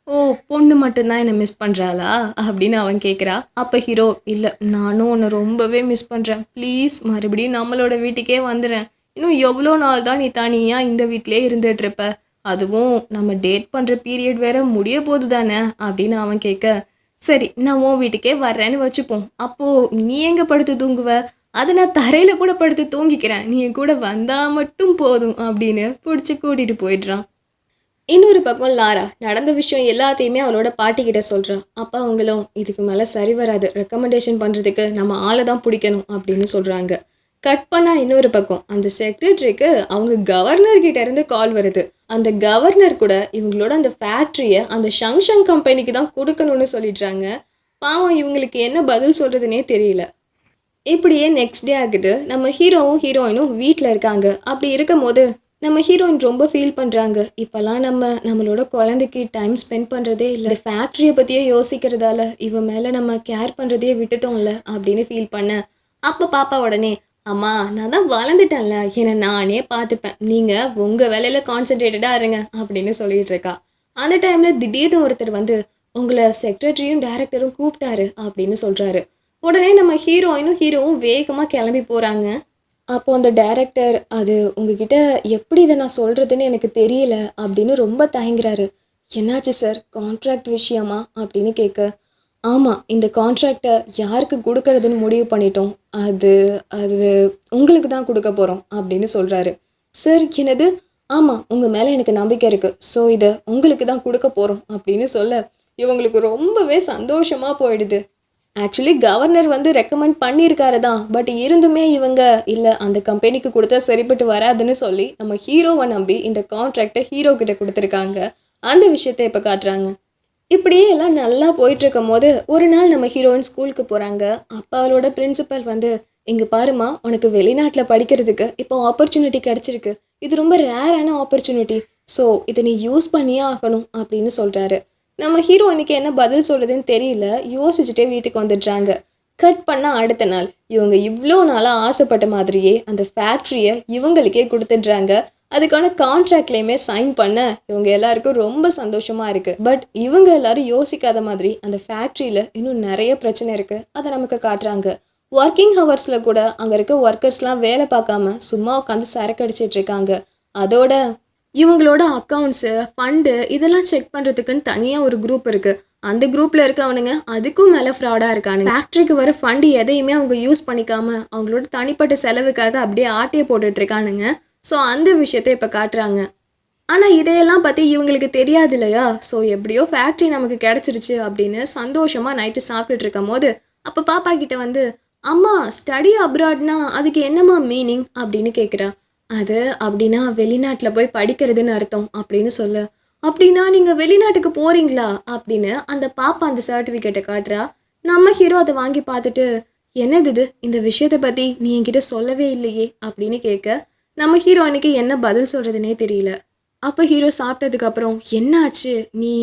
ஓ பொண்ணு மட்டும்தான் என்னை மிஸ் பண்ணுறாளா அப்படின்னு அவன் கேட்குறா. அப்போ ஹீரோ, இல்லை நானும் உன்னை ரொம்பவே மிஸ் பண்ணுறேன், ப்ளீஸ் மறுபடியும் நம்மளோட வீட்டுக்கே வந்துடுறேன், இன்னும் எவ்வளோ நாள் தான் நீ தனியாக இந்த வீட்டிலே இருந்துகிட்ருப்ப, அதுவும் நம்ம டேட் பண்ணுற பீரியட் வேற முடிய போகுது தானே அப்படின்னு அவன் கேட்க, சரி நான் உன் வீட்டுக்கே வர்றேன்னு வச்சுப்போம், அப்போது நீ எங்கே படுத்து தூங்குவ? அதை நான் தரையில் கூட படுத்து தூங்கிக்கிறேன், நீ என் கூட வந்தால் மட்டும் போதும் அப்படின்னு பிடிச்சி கூட்டிகிட்டு போயிடுறான். இன்னொரு பக்கம் லாரா நடந்த விஷயம் எல்லாத்தையுமே அவளோட பாட்டிக்கிட்ட சொல்கிறா. அப்பா அவங்களும் இதுக்கு மேலே சரி வராது, ரெக்கமெண்டேஷன் பண்ணுறதுக்கு நம்ம ஆளை தான் பிடிக்கணும் அப்படின்னு சொல்கிறாங்க. கட் பண்ணால் இன்னொரு பக்கம் அந்த செக்ரட்டரிக்கு அவங்க கவர்னர்கிட்ட இருந்து கால் வருது. அந்த கவர்னர் கூட இவங்களோட அந்த ஃபேக்ட்ரியை அந்த ஷங்ஷங் கம்பெனிக்கு தான் கொடுக்கணும்னு சொல்லிடுறாங்க. பாவம் இவங்களுக்கு என்ன பதில் சொல்கிறதுனே தெரியல. இப்படியே நெக்ஸ்ட் டே ஆகுது. நம்ம ஹீரோவும் ஹீரோயினும் வீட்டில் இருக்காங்க. அப்படி இருக்கும் போது நம்ம ஹீரோயின் ரொம்ப ஃபீல் பண்ணுறாங்க. இப்போல்லாம் நம்மளோட குழந்தைக்கு டைம் ஸ்பெண்ட் பண்ணுறதே இல்லை, ஃபேக்ட்ரியை பற்றியே யோசிக்கிறதால இவன் மேலே நம்ம கேர் பண்ணுறதே விட்டுட்டோம்ல அப்படின்னு ஃபீல் பண்ண, அப்போ பாப்பா உடனே, அம்மா நான் தான் வளர்ந்துட்டேன்ல, என்னை நானே பார்த்துப்பேன், நீங்கள் உங்கள் வேலையில் கான்சென்ட்ரேட்டடாக இருங்க அப்படின்னு சொல்லிட்டு இருக்கா. அந்த டைமில் திடீர்னு ஒருத்தர் வந்து உங்களை செக்ரட்டரியும் டைரக்டரும் கூப்பிட்டாரு அப்படின்னு சொல்கிறாரு. உடனே நம்ம ஹீரோயினும் ஹீரோவும் வேகமாக கிளம்பி போகிறாங்க. அப்போது அந்த டைரக்டர், அது உங்ககிட்ட எப்படி இதை நான் சொல்கிறதுன்னு எனக்கு தெரியல அப்படின்னு ரொம்ப தயங்குறாரு. என்னாச்சு சார், கான்ட்ராக்ட் விஷயமா அப்படின்னு கேட்க, ஆமாம் இந்த கான்ட்ராக்டை யாருக்கு கொடுக்கறதுன்னு முடிவு பண்ணிட்டோம், அது அது உங்களுக்கு தான் கொடுக்க போகிறோம் அப்படின்னு சொல்கிறாரு. சார் என்னது? ஆமாம் உங்கள் மேலே எனக்கு நம்பிக்கை இருக்குது, ஸோ இதை உங்களுக்கு தான் கொடுக்க போகிறோம் அப்படின்னு சொல்ல இவங்களுக்கு ரொம்பவே சந்தோஷமாக போயிடுது. ஆக்சுவலி கவர்னர் வந்து ரெக்கமெண்ட் பண்ணியிருக்காரு தான், பட் இருந்துமே இவங்க இல்லை அந்த கம்பெனிக்கு கொடுத்தா சரிப்பட்டு வராதுன்னு சொல்லி நம்ம ஹீரோவை நம்பி இந்த கான்ட்ராக்டை ஹீரோ கிட்ட கொடுத்துருக்காங்க. அந்த விஷயத்தை இப்போ காட்டுறாங்க. இப்படியே எல்லாம் நல்லா போயிட்டு இருக்கும் போது ஒரு நாள் நம்ம ஹீரோயின் ஸ்கூலுக்கு போகிறாங்க. அப்போ அவளோட பிரின்சிபல் வந்து, இங்கே பாருமா, உனக்கு வெளிநாட்டில் படிக்கிறதுக்கு இப்போ ஆப்பர்ச்சுனிட்டி கிடச்சிருக்கு. இது ரொம்ப ரேரான ஆப்பர்ச்சுனிட்டி. ஸோ இதை நீ யூஸ் பண்ணியே ஆகணும் அப்படின்னு சொல்கிறாரு. நம்ம ஹீரோயினுக்கு என்ன பதில் சொல்கிறதுன்னு தெரியல. யோசிச்சுட்டே வீட்டுக்கு வந்துடுறாங்க. கட் பண்ணால் அடுத்த நாள் இவங்க இவ்வளோ நாளாக ஆசைப்பட்ட மாதிரியே அந்த ஃபேக்ட்ரியை இவங்களுக்கே கொடுத்துட்றாங்க. அதுக்கான கான்ட்ராக்ட்லையுமே சைன் பண்ண இவங்க எல்லாருக்கும் ரொம்ப சந்தோஷமா இருக்கு. பட் இவங்க எல்லாரும் யோசிக்காத மாதிரி அந்த ஃபேக்ட்ரியில இன்னும் நிறைய பிரச்சனை இருக்கு. அதை நமக்கு காட்டுறாங்க. ஒர்க்கிங் ஹவர்ஸ்ல கூட அங்க இருக்க ஒர்க்கர்ஸ்லாம் வேலை பார்க்காம சும்மா உட்காந்து சரக்கு அடிச்சிட்டு இருக்காங்க. அதோட இவங்களோட அக்கௌண்ட்ஸு, ஃபண்டு இதெல்லாம் செக் பண்ணுறதுக்குன்னு தனியாக ஒரு குரூப் இருக்குது. அந்த குரூப்பில் இருக்கவனுங்க அதுக்கும் மேலே ஃப்ராடாக இருக்கானுங்க. ஃபேக்ட்ரிக்கு வர ஃபண்டு எதையுமே அவங்க யூஸ் பண்ணிக்காம அவங்களோட தனிப்பட்ட செலவுக்காக அப்படியே ஆட்டையை போட்டுட்டு இருக்கானுங்க. ஸோ அந்த விஷயத்தை இப்போ காட்டுறாங்க. ஆனால் இதையெல்லாம் பற்றி இவங்களுக்கு தெரியாது இல்லையா? ஸோ எப்படியோ ஃபேக்ட்ரி நமக்கு கிடச்சிருச்சு அப்படின்னு சந்தோஷமாக நைட்டு சாப்பிட்டுட்டு இருக்கும் போது அப்போ பாப்பா கிட்ட வந்து, அம்மா ஸ்டடி அப்ராட்னா அதுக்கு என்னம்மா மீனிங் அப்படின்னு கேட்குறா. அது அப்படின்னா வெளிநாட்டில் போய் படிக்கிறதுன்னு அர்த்தம் அப்படின்னு சொல்ல. அப்படின்னா நீங்கள் வெளிநாட்டுக்கு போகிறீங்களா அப்படின்னு அந்த பாப்பா அந்த சர்டிஃபிகேட்டை காட்டுறா. நம்ம ஹீரோ அதை வாங்கி பார்த்துட்டு, என்னது இது, இந்த விஷயத்தை பற்றி நீ என்கிட்ட சொல்லவே இல்லையே அப்படின்னு கேட்க நம்ம ஹீரோயினுக்கு என்ன பதில் சொல்கிறதுனே தெரியல. அப்போ ஹீரோ சாப்பிட்டதுக்கப்புறம், என்ன ஆச்சு, நீ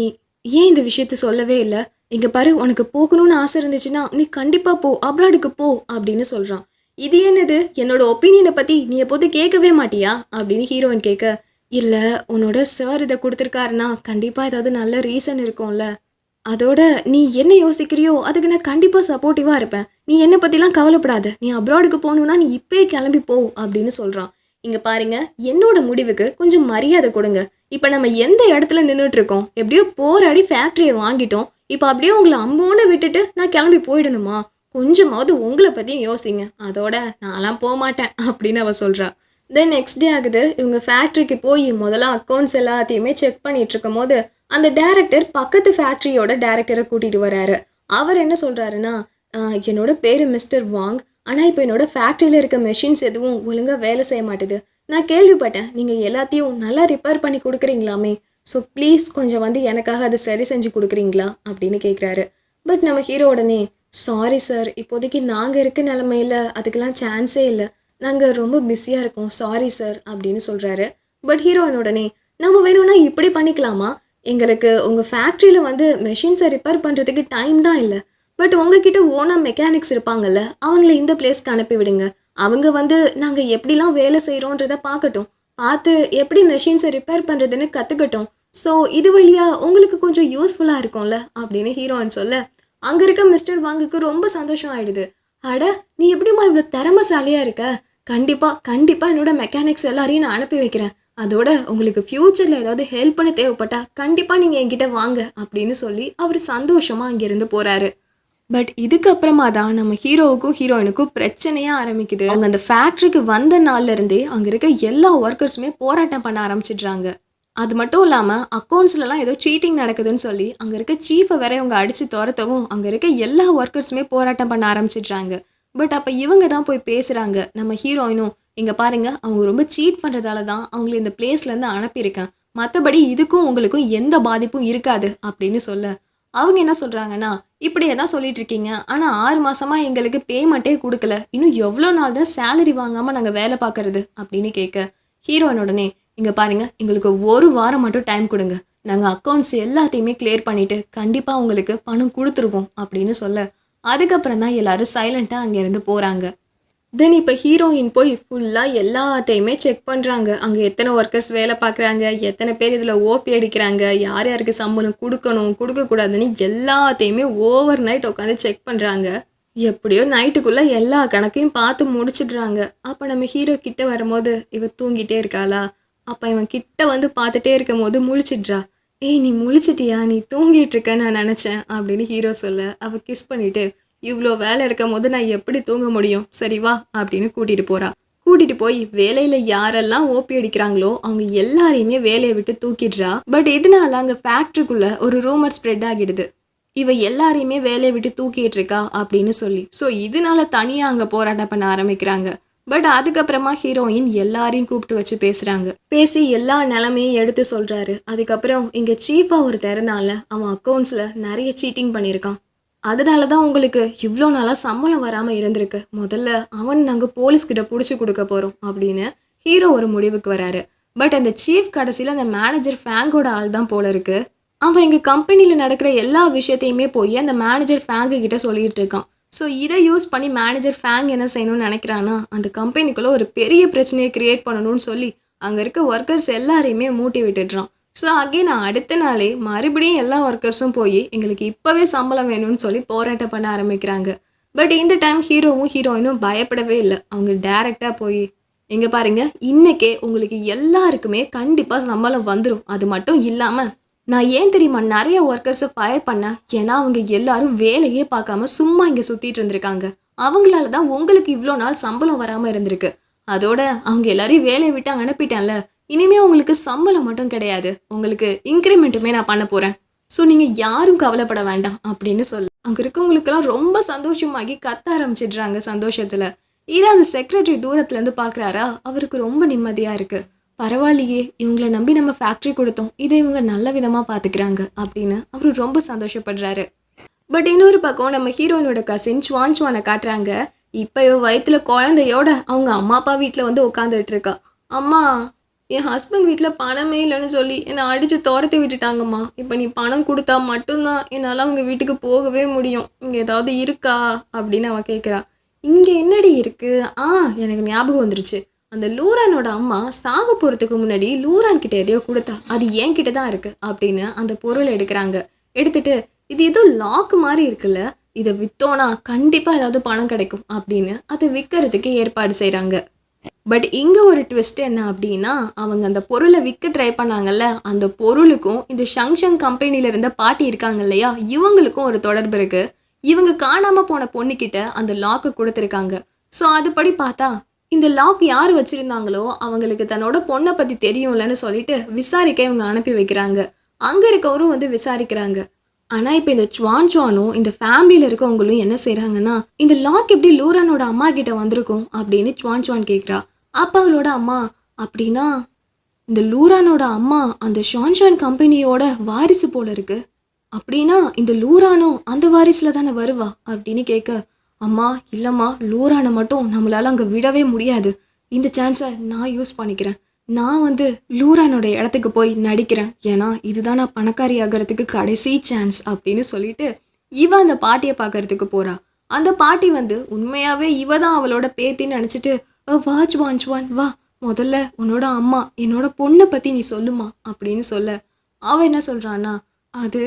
ஏன் இந்த விஷயத்த சொல்லவே இல்லை? இங்கே பாரு, உனக்கு போகணும்னு ஆசை இருந்துச்சுன்னா நீ கண்டிப்பாக போ, அப்ராடுக்கு போ அப்படின்னு சொல்கிறான். இது என்னது, என்னோட ஒப்பீனியனை பற்றி நீ எப்போது கேட்கவே மாட்டியா அப்படின்னு ஹீரோயின் கேட்க, இல்லை உன்னோட சார் இதை கொடுத்துருக்காருன்னா கண்டிப்பாக ஏதாவது நல்ல ரீசன் இருக்கும்ல. அதோட நீ என்ன யோசிக்கிறியோ அதுக்கு நான் கண்டிப்பாக சப்போர்ட்டிவாக இருப்பேன். நீ என்னை பற்றிலாம் கவலைப்படாத. நீ அப்ராடுக்கு போகணுன்னா நீ இப்போயே கிளம்பி போ அப்படின்னு சொல்கிறான். இங்கே பாருங்க, என்னோட முடிவுக்கு கொஞ்சம் மரியாதை கொடுங்க. இப்போ நம்ம எந்த இடத்துல நின்றுட்டு இருக்கோம்? எப்படியோ போராடி ஃபேக்ட்ரியை வாங்கிட்டோம். இப்போ அப்படியே உங்களை அம்போன்னு விட்டுட்டு நான் கிளம்பி போயிடணுமா? கொஞ்சமாவது உங்களை பற்றியும் யோசிங்க. அதோட நான்லாம் போக மாட்டேன் அப்படின்னு அவ சொல்கிறா. தென் நெக்ஸ்ட் டே ஆகுது. இவங்க ஃபேக்ட்ரிக்கு போய் முதல்ல அக்கௌண்ட்ஸ் எல்லாத்தையுமே செக் பண்ணிட்டு இருக்கும் போது அந்த டேரக்டர் பக்கத்து ஃபேக்ட்ரியோட டேரக்டரை கூட்டிகிட்டு வராரு. அவர் என்ன சொல்கிறாருன்னா, என்னோட பேர் மிஸ்டர் வாங். ஆனால் இப்போ என்னோடய ஃபேக்ட்ரியில் இருக்க மெஷின்ஸ் எதுவும் ஒழுங்காக வேலை செய்ய மாட்டுது. நான் கேள்விப்பட்டேன் நீங்கள் எல்லாத்தையும் நல்லா ரிப்பேர் பண்ணி கொடுக்குறீங்களாமே. ஸோ ப்ளீஸ் கொஞ்சம் வந்து எனக்காக அதை சரி செஞ்சு கொடுக்குறீங்களா அப்படின்னு கேட்குறாரு. பட் நம்ம ஹீரோ உடனே, சாரி சார், இப்போதைக்கு நாங்கள் இருக்க நிலமையில் அதுக்கெல்லாம் சான்ஸே இல்லை. நாங்கள் ரொம்ப பிஸியாக இருக்கோம், சாரி சார் அப்படின்னு சொல்கிறாரு. பட் ஹீரோயின் உடனே, நம்ம வேணும்னா இப்படி பண்ணிக்கலாமா? எங்களுக்கு உங்கள் ஃபேக்ட்ரியில் வந்து மெஷின்ஸை ரிப்பேர் பண்ணுறதுக்கு டைம் தான் இல்லை. பட் உங்ககிட்ட ஓனாக மெக்கானிக்ஸ் இருப்பாங்கல்ல, அவங்கள இந்த பிளேஸ்க்கு அனுப்பி விடுங்க. அவங்க வந்து நாங்கள் எப்படிலாம் வேலை செய்கிறோன்றதை பார்க்கட்டும். பார்த்து எப்படி மெஷின்ஸை ரிப்பேர் பண்ணுறதுன்னு கற்றுக்கட்டும். ஸோ இது வழியாக உங்களுக்கு கொஞ்சம் யூஸ்ஃபுல்லாக இருக்கும்ல அப்படின்னு ஹீரோயின் சொல்ல, அங்கே இருக்க மிஸ்டர் வாங்குக்கு ரொம்ப சந்தோஷம் ஆகிடுது. அட, நீ எப்படிம்மா இவ்வளோ திறமைசாலியாக இருக்க? கண்டிப்பாக என்னோட மெக்கானிக்ஸ் எல்லாரையும் நான் அனுப்பி வைக்கிறேன். அதோட உங்களுக்கு ஃப்யூச்சரில் ஏதாவது ஹெல்ப் பண்ண தேவைப்பட்டா கண்டிப்பாக நீங்கள் என்கிட்ட வாங்க அப்படின்னு சொல்லி அவர் சந்தோஷமாக அங்கேருந்து போகிறாரு. பட் இதுக்கப்புறமா தான் நம்ம ஹீரோவுக்கும் ஹீரோயினுக்கும் பிரச்சனையாக ஆரம்பிக்குது. அவங்க அந்த ஃபேக்ட்ரிக்கு வந்த நாள்லேருந்தே அங்கே இருக்க எல்லா ஒர்க்கர்ஸுமே போராட்டம் பண்ண ஆரம்பிச்சிடுறாங்க. அது மட்டும் இல்லாமல் அக்கௌண்ட்ஸ்லலாம் ஏதோ சீட்டிங் நடக்குதுன்னு சொல்லி அங்கே இருக்க சீஃபை வேற இவங்க அடித்து துரத்தவும் அங்கே இருக்க எல்லா ஒர்க்கர்ஸுமே போராட்டம் பண்ண ஆரம்பிச்சிடுறாங்க. பட் அப்போ இவங்க தான் போய் பேசுகிறாங்க. நம்ம ஹீரோயினும், இங்கே பாருங்க, அவங்க ரொம்ப சீட் பண்ணுறதால தான் அவங்கள இந்த பிளேஸ்லேருந்து அனுப்பியிருக்கேன். மற்றபடி இதுக்கும் உங்களுக்கும் எந்த பாதிப்பும் இருக்காது அப்படின்னு சொல்ல, அவங்க என்ன சொல்கிறாங்கன்னா, இப்படியே தான் சொல்லிட்டு இருக்கீங்க, ஆனால் 6 மாதமாக எங்களுக்கு பேமெண்ட்டே கொடுக்கல. இன்னும் எவ்வளோ நாள் தான் சேலரி வாங்காமல் நாங்கள் வேலை பார்க்கறது அப்படின்னு கேட்க, ஹீரோயின் உடனே, இங்கே பாருங்கள், எங்களுக்கு 1 வாரம் மட்டும் டைம் கொடுங்க. நாங்கள் அக்கௌண்ட்ஸ் எல்லாத்தையுமே கிளியர் பண்ணிவிட்டு கண்டிப்பாக உங்களுக்கு பணம் கொடுத்துருவோம் அப்படின்னு சொல்ல, அதுக்கப்புறம் தான் எல்லாரும் சைலண்ட்டாக அங்கேருந்து போகிறாங்க. தென் இப்போ ஹீரோயின் போய் ஃபுல்லாக எல்லாத்தையுமே செக் பண்ணுறாங்க. அங்கே எத்தனை ஒர்க்கர்ஸ் வேலை பார்க்குறாங்க, எத்தனை பேர் இதில் ஓபி அடிக்கிறாங்க, யார் யாருக்கு சம்பளம் கொடுக்கணும் கொடுக்கக்கூடாதுன்னு எல்லாத்தையுமே ஓவர் நைட் உட்காந்து செக் பண்ணுறாங்க. எப்படியோ நைட்டுக்குள்ளே எல்லா கணக்கையும் பார்த்து முடிச்சிடுறாங்க. அப்போ நம்ம ஹீரோ கிட்ட வரும்போது இவ தூங்கிட்டே இருக்காளா? அப்போ இவன் கிட்ட வந்து பார்த்துட்டே இருக்கும் போது முழிச்சிட்றா. ஏய், நீ முழிச்சிட்டியா? நீ தூங்கிட்டு இருக்க நான் நினச்சேன் அப்படின்னு ஹீரோ சொல்ல, அவள் கிஸ் பண்ணிவிட்டு, இவ்வளோ வேலை இருக்கும் போது நான் எப்படி தூங்க முடியும், சரி வா அப்படின்னு கூட்டிகிட்டு போகிறா. கூட்டிகிட்டு போய் வேலையில் யாரெல்லாம் ஓபி அடிக்கிறாங்களோ அவங்க எல்லாரையுமே வேலையை விட்டு தூக்கிடுறா. பட் இதனால அங்கே ஃபேக்ட்ரிக்குள்ளே ஒரு ரூமர் ஸ்ப்ரெட் ஆகிடுது, இவ எல்லாரையுமே வேலையை விட்டு தூக்கிட்டு இருக்கா அப்படின்னு சொல்லி. ஸோ இதனால தனியாக அங்கே போராட்டம் பண்ண ஆரம்பிக்கிறாங்க. பட் அதுக்கப்புறமா ஹீரோயின் எல்லாரையும் கூப்பிட்டு வச்சு பேசுறாங்க. பேசி எல்லா நிலைமையும் எடுத்து சொல்றாரு. அதுக்கப்புறம் இங்க சீஃபா ஒருத்தன் இருந்தான்ல, அவன் அக்கௌண்ட்ஸ்ல நிறைய சீட்டிங் பண்ணியிருக்கான். அதனால தான் உங்களுக்கு இவ்வளோ நாளாக சம்பளம் வராமல் இருந்திருக்கு. முதல்ல அவன் நாங்கள் போலீஸ்கிட்ட பிடிச்சி கொடுக்க போகிறோம் அப்படின்னு ஹீரோ ஒரு முடிவுக்கு வராரு. பட் அந்த சீஃப் கடைசியில் அந்த மேனேஜர் ஃபேங்கோட ஆள் தான் போல இருக்கு. அவன் எங்கள் கம்பெனியில் நடக்கிற எல்லா விஷயத்தையுமே போய் அந்த மேனேஜர் ஃபேங்கு கிட்ட சொல்லிட்டு இருக்கான். ஸோ இதை யூஸ் பண்ணி மேனேஜர் ஃபேங் என்ன செய்யணும்னு நினைக்கிறான்னா, அந்த கம்பெனிக்குள்ளே ஒரு பெரிய பிரச்சனையை கிரியேட் பண்ணணும்னு சொல்லி அங்கே இருக்க ஒர்க்கர்ஸ் எல்லாரையுமே மூட்டி விட்டுடுறான். ஸோ அகெயின் அடுத்த நாளே மறுபடியும் எல்லா ஒர்க்கர்ஸும் போய் எங்களுக்கு இப்போவே சம்பளம் வேணும்னு சொல்லி போராட்டம் பண்ண ஆரம்பிக்கிறாங்க. பட் இந்த டைம் ஹீரோவும் ஹீரோயினும் பயப்படவே இல்லை. அவங்க டைரெக்டாக போய் எங்கே பாருங்க, இன்னைக்கே உங்களுக்கு எல்லாருக்குமே கண்டிப்பாக சம்பளம் வந்துடும். அது மட்டும் இல்லாமல் நான் ஏன் தெரியுமா நிறைய ஒர்க்கர்ஸை ஃபயர் பண்ணேன், ஏன்னா அவங்க எல்லாரும் வேலையே பார்க்காம சும்மா இங்கே சுற்றிட்டு இருந்திருக்காங்க. அவங்களால தான் உங்களுக்கு இவ்வளோ நாள் சம்பளம் வராமல் இருந்திருக்கு. அதோட அவங்க எல்லாரையும் வேலையை விட்டு அனுப்பிட்டேன்ல, இனிமே உங்களுக்கு சம்பளம் மட்டும் கிடையாது, உங்களுக்கு இன்க்ரிமெண்ட்டுமே நான் பண்ண போகிறேன். ஸோ நீங்கள் யாரும் கவலைப்பட வேண்டாம் அப்படின்னு சொல்ல அங்கே இருக்கவங்களுக்கெல்லாம் ரொம்ப சந்தோஷமாகி கத்த ஆரம்பிச்சிடுறாங்க சந்தோஷத்தில். இதை அந்த செக்ரட்டரி தூரத்துலேருந்து பார்க்குறாரா, அவருக்கு ரொம்ப நிம்மதியாக இருக்குது. பரவாயில்லையே, இவங்களை நம்பி நம்ம ஃபேக்ட்ரி கொடுத்தோம், இதை இவங்க நல்ல விதமாக பார்த்துக்கிறாங்க அப்படின்னு அவரு ரொம்ப சந்தோஷப்படுறாரு. பட் இன்னொரு பக்கம் நம்ம ஹீரோயினோட கசின் சுவானை காட்டுறாங்க. இப்போ வயிற்றுல குழந்தையோட அவங்க அம்மா அப்பா வீட்டில் வந்து உட்காந்துட்டு இருக்கா. அம்மா, என் ஹஸ்பண்ட் வீட்டில் பணமே இல்லைன்னு சொல்லி என்னை அடித்து துரத்தி விட்டுட்டாங்கம்மா. இப்போ நீ பணம் கொடுத்தா மட்டும்தான் என்னால் அவங்க வீட்டுக்கு போகவே முடியும். இங்கே ஏதாவது இருக்கா அப்படின்னு அவன் கேட்குறா. இங்கே என்னடி இருக்குது? எனக்கு ஞாபகம் வந்துருச்சு. அந்த லூரானோட அம்மா சாக போகிறதுக்கு முன்னாடி லூரான் கிட்ட எதையோ கொடுத்தா, அது என்கிட்ட தான் இருக்குது அப்படின்னு அந்த பொருளை எடுக்கிறாங்க. எடுத்துட்டு இது ஏதோ லாக்கு மாதிரி இருக்குல்ல, இதை விற்றோன்னா கண்டிப்பாக ஏதாவது பணம் கிடைக்கும் அப்படின்னு அதை விற்கிறதுக்கு ஏற்பாடு செய்கிறாங்க. பட் இங்கே ஒரு ட்விஸ்ட் என்ன அப்படின்னா, அவங்க அந்த பொருளை விற்க ட்ரை பண்ணாங்கல்ல, அந்த பொருளுக்கும் இந்த ஷங்ஷங் கம்பெனியில் இருந்த பாட்டி இருக்காங்க இல்லையா, இவங்களுக்கும் ஒரு தொடர்பு இருக்குது. இவங்க காணாமல் போன பொண்ணுக்கிட்ட அந்த லாக்கு கொடுத்துருக்காங்க. ஸோ அதுபடி பார்த்தா இந்த லாக் யார் வச்சுருந்தாங்களோ அவங்களுக்கு தன்னோட பொண்ணை பற்றி தெரியும்லன்னு சொல்லிட்டு விசாரிக்க இவங்க அனுப்பி வைக்கிறாங்க. அங்கே இருக்கவரும் வந்து விசாரிக்கிறாங்க. ஆனால் இப்போ இந்த சுவானும் இந்த ஃபேமிலியில் இருக்கவங்களும் என்ன செய்கிறாங்கன்னா, இந்த லாக் எப்படி லூரானோட அம்மா கிட்ட வந்திருக்கும் அப்படின்னு சுவான் கேட்குறா. அப்போ அவளோட அம்மா, அப்படின்னா இந்த லூரானோட அம்மா அந்த ஷான் கம்பெனியோட வாரிசு போல இருக்கு, அப்படின்னா இந்த லூரானும் அந்த வாரிசில் தானே வருவா அப்படின்னு கேட்க, அம்மா இல்லைம்மா, லூரானை மட்டும் நம்மளால் அங்கே விடவே முடியாது. இந்த சான்ஸை நான் யூஸ் பண்ணிக்கிறேன். நான் வந்து லூரானோட இடத்துக்கு போய் நடிக்கிறேன். ஏன்னா இதுதான் நான் பணக்காரி ஆகிறதுக்கு கடைசி சான்ஸ் அப்படின்னு சொல்லிட்டு இவ அந்த பாட்டியை பார்க்கறதுக்கு போறா. அந்த பாட்டி வந்து உண்மையாவே இவ தான் அவளோட பேத்தின்னு நினச்சிட்டு, வா ஜுவான் வா, முதல்ல உன்னோட அம்மா என்னோட பொண்ணை பற்றி நீ சொல்லுமா அப்படின்னு சொல்ல, அவள் என்ன சொல்கிறான்னா, அது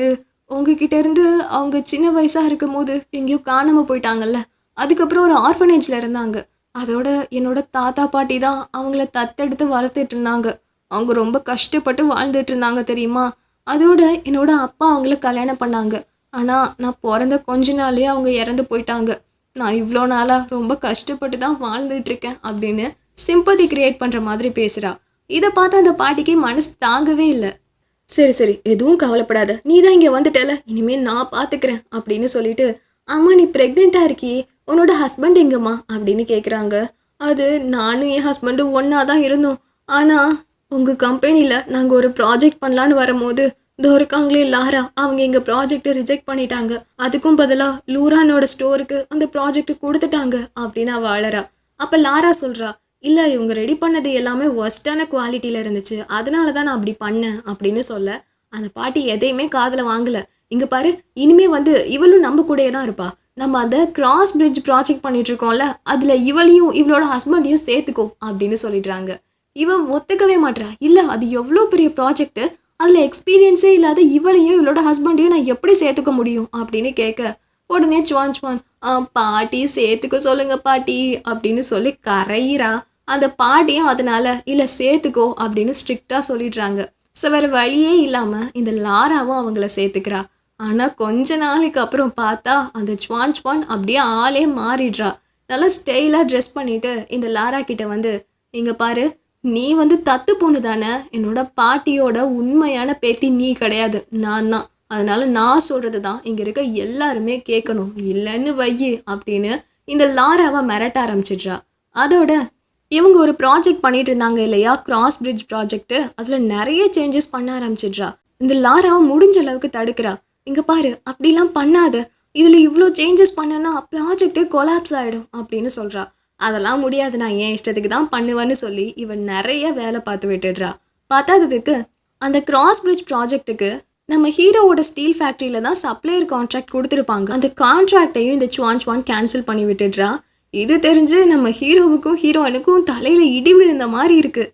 உங்ககிட்ட இருந்து அவங்க சின்ன வயசாக இருக்கும் போது எங்கேயோ காணாமல் போயிட்டாங்கல்ல, அதுக்கப்புறம் ஒரு ஆர்ஃபனேஜில் இருந்தாங்க. அதோட என்னோட தாத்தா பாட்டி தான் அவங்கள தத்தெடுத்து வளர்த்துட்டு இருந்தாங்க. அவங்க ரொம்ப கஷ்டப்பட்டு வாழ்ந்துட்டு இருந்தாங்க தெரியுமா. அதோட என்னோட அப்பா அவங்கள கல்யாணம் பண்ணாங்க. ஆனால் நான் பிறந்த கொஞ்ச நாளே அவங்க இறந்து போயிட்டாங்க. நான் இவ்வளோ நாளாக ரொம்ப கஷ்டப்பட்டு தான் வாழ்ந்துட்டு இருக்கேன் அப்படின்னு சிம்பதி கிரியேட் பண்ணுற மாதிரி பேசுகிறா. இதை பார்த்து அந்த பாட்டிக்கு மனசு தாங்கவே இல்லை. சரி எதுவும் கவலைப்படாத, நீ தான் இங்கே வந்துட்டல, இனிமேல் நான் பார்த்துக்கிறேன் அப்படின்னு சொல்லிட்டு, அம்மா நீ ப்ரெக்னெண்ட்டாக இருக்கியே, உன்னோட ஹஸ்பண்ட் எங்கம்மா அப்படின்னு கேட்குறாங்க. அது நானும் என் ஹஸ்பண்டும் ஒன்றா தான் இருந்தோம். ஆனால் உங்கள் கம்பெனியில் நாங்கள் ஒரு ப்ராஜெக்ட் பண்ணலான்னு வரும்போது இதோ இருக்காங்களே லாரா, அவங்க எங்கள் ப்ராஜெக்டை ரிஜெக்ட் பண்ணிட்டாங்க. அதுக்கும் பதிலாக லூரானோட ஸ்டோருக்கு அந்த ப்ராஜெக்ட் கொடுத்துட்டாங்க அப்படின்னு அவள் அழறா. அப்போ லாரா சொல்கிறா, இல்லை இவங்க ரெடி பண்ணது எல்லாமே ஒஸ்டான குவாலிட்டியில் இருந்துச்சு, அதனால தான் நான் அப்படி பண்ணேன் அப்படின்னு சொல்ல, அந்த பாட்டி எதையுமே காதில் வாங்கலை. இங்கே பாரு, இனிமே வந்து இவளும் நம்ம கூடயே தான் இருப்பா. நம்ம அந்த கிராஸ் பிரிட்ஜ் ப்ராஜெக்ட் பண்ணிட்டு இருக்கோம்ல, அதில் இவளையும் இவளோட ஹஸ்பண்டையும் சேர்த்துக்கோ அப்படின்னு சொல்லிடுறாங்க. இவன் ஒத்துக்கவே மாட்றா. இல்லை அது எவ்வளோ பெரிய ப்ராஜெக்ட்டு, அதில் எக்ஸ்பீரியன்ஸே இல்லாத இவளையும் இவளோட ஹஸ்பண்டையும் நான் எப்படி சேர்த்துக்க முடியும் அப்படின்னு கேட்க, உடனே சுவான் பாட்டி சேர்த்துக்க சொல்லுங்க பாட்டி அப்படின்னு சொல்லி கரையிறா. அந்த பாட்டியும் அதனால இல்லை சேர்த்துக்கோ அப்படின்னு ஸ்ட்ரிக்டாக சொல்லிடுறாங்க. ஸோ வேறு வழியே இல்லாமல் இந்த லாராவும் அவங்கள சேர்த்துக்கிறா. ஆனால் கொஞ்ச நாளைக்கு அப்புறம் பார்த்தா அந்த சுவான் அப்படியே ஆளே மாறிடுறா. நல்லா ஸ்டைலாக ட்ரெஸ் பண்ணிட்டு இந்த லாரா கிட்ட வந்து, இங்கே பாரு, நீ வந்து தத்து பொண்ணு தானே, என்னோட பாட்டியோட உண்மையான பேத்தி நீ கிடையாது, நான் தான். அதனால நான் சொல்கிறது தான் இங்கே இருக்க எல்லாருமே கேட்கணும், இல்லைன்னு வையி அப்படின்னு இந்த லாராவை மிரட்ட ஆரம்பிச்சிடுறா. அதோட இவங்க ஒரு ப்ராஜெக்ட் பண்ணிட்டு இருந்தாங்க இல்லையா, கிராஸ் பிரிட்ஜ் ப்ராஜெக்ட். அதுல நிறைய சேஞ்சஸ் பண்ண ஆரம்பிச்சிடுறா. இந்த லாராவை முடிஞ்ச அளவுக்கு தடுக்கிறா. இங்க பாரு, அப்படிலாம் பண்ணாத, இதுல இவ்வளோ சேஞ்சஸ் பண்ணனா ப்ராஜெக்டே கொலாப்ஸ் ஆயிடும் அப்படின்னு சொல்றா. அதெல்லாம் முடியாது, நான் என் இஷ்டத்துக்கு தான் பண்ணுவேன்னு சொல்லி இவன் நிறைய வேலை பார்த்து விட்டுடுறா. பார்த்தாததுக்கு அந்த கிராஸ் பிரிட்ஜ் ப்ராஜெக்ட்டுக்கு நம்ம ஹீரோவோட ஸ்டீல் ஃபேக்ட்ரியில தான் சப்ளையர் கான்ட்ராக்ட் கொடுத்துருப்பாங்க. அந்த கான்ட்ராக்டையும் இந்த சுவான் கேன்சல் பண்ணி விட்டுடுறா. இது தெரிஞ்சு நம்ம ஹீரோவுக்கும் ஹீரோயினுக்கும் தலையில இடி விழுந்த மாதிரி இருக்கு.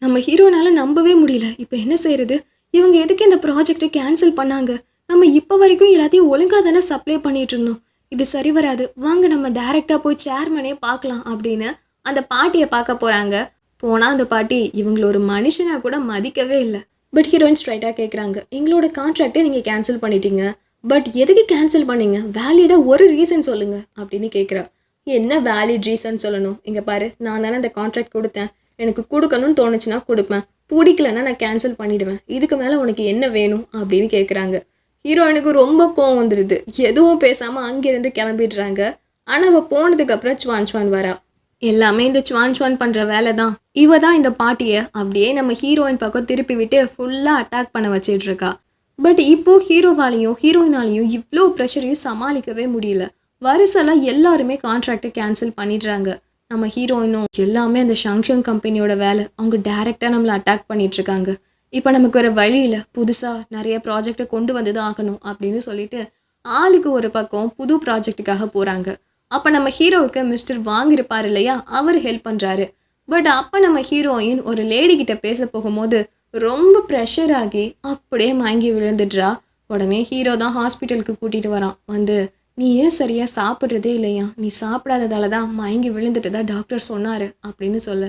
நம்ம ஹீரோனால நம்பவே முடியல. இப்போ என்ன செய்யறது? இவங்க எதுக்கு இந்த ப்ராஜெக்டை கேன்சல் பண்ணாங்க? நம்ம இப்போ வரைக்கும் எல்லாத்தையும் ஒழுங்காக தானே சப்ளை பண்ணிட்டு இருந்தோம். இது சரி வராது, வாங்க நம்ம டைரக்டா போய் சேர்மனே பார்க்கலாம் அப்படின்னு அந்த பாட்டியை பார்க்க போறாங்க. போனா அந்த பாட்டி இவங்கள ஒரு மனுஷனா கூட மதிக்கவே இல்லை. பட் ஹீரோயின் ஸ்ட்ரைட்டாக கேட்குறாங்க, எங்களோட கான்ட்ராக்டை நீங்கள் கேன்சல் பண்ணிட்டீங்க, பட் எதுக்கு கேன்சல் பண்ணீங்க? வேலிடாக ஒரு ரீசன் சொல்லுங்க அப்படின்னு கேட்குறா. என்ன வேலிட் ரீசன் சொல்லணும்? இங்கே பாரு, நான் தானே அந்த கான்ட்ராக்ட் கொடுத்தேன், எனக்கு கொடுக்கணும்னு தோணுச்சுன்னா கொடுப்பேன், பிடிக்கலன்னா நான் கேன்சல் பண்ணிவிடுவேன், இதுக்கு மேலே உனக்கு என்ன வேணும் அப்படின்னு கேட்குறாங்க. ஹீரோயினுக்கு ரொம்ப கோவம் வந்துடுது. எதுவும் பேசாமல் அங்கேருந்து கிளம்பிடுறாங்க. ஆனால் அவள் போனதுக்கப்புறம் சுவான் வரா. எல்லாமே இந்த சுவான் பண்ணுற வேலை தான். இவ தான் இந்த பாட்டியை அப்படியே நம்ம ஹீரோயின் பக்கம் திருப்பி விட்டு ஃபுல்லாக அட்டாக் பண்ண வச்சிட்டு இருக்கா. பட் இப்போ ஹீரோவாலையும் ஹீரோயினாலையும் இவ்வளோ ப்ரெஷரையும் சமாளிக்கவே முடியல. வரிசெல்லாம் எல்லாருமே கான்ட்ராக்டை கேன்சல் பண்ணிடுறாங்க. நம்ம ஹீரோயினும் எல்லாமே அந்த ஷங்ஷங் கம்பெனியோட வேலை, அவங்க டைரெக்டாக நம்மளை அட்டாக் பண்ணிட்டு இருக்காங்க. இப்போ நமக்கு ஒரு வழியில் புதுசாக நிறைய ப்ராஜெக்டை கொண்டு வந்து தான் ஆகணும் அப்படின்னு சொல்லிட்டு ஆளுக்கு ஒரு பக்கம் புது ப்ராஜெக்டுக்காக போகிறாங்க. அப்போ நம்ம ஹீரோவுக்கு மிஸ்டர் வாங் இருப்பார் இல்லையா, அவர் ஹெல்ப் பண்ணுறாரு. பட் அப்போ நம்ம ஹீரோயின் ஒரு லேடி கிட்ட பேச போகும்போது ரொம்ப ப்ரெஷர் ஆகி அப்படியே மயங்கி விழுந்துடுறா. உடனே ஹீரோ தான் ஹாஸ்பிட்டலுக்கு கூட்டிகிட்டு வரான். வந்து, நீ ஏன் சரியாக சாப்பிட்றதே இல்லையா, நீ சாப்பிடாததால தான் மயங்கி விழுந்துட்டு தான் டாக்டர் சொன்னார் அப்படின்னு சொல்ல.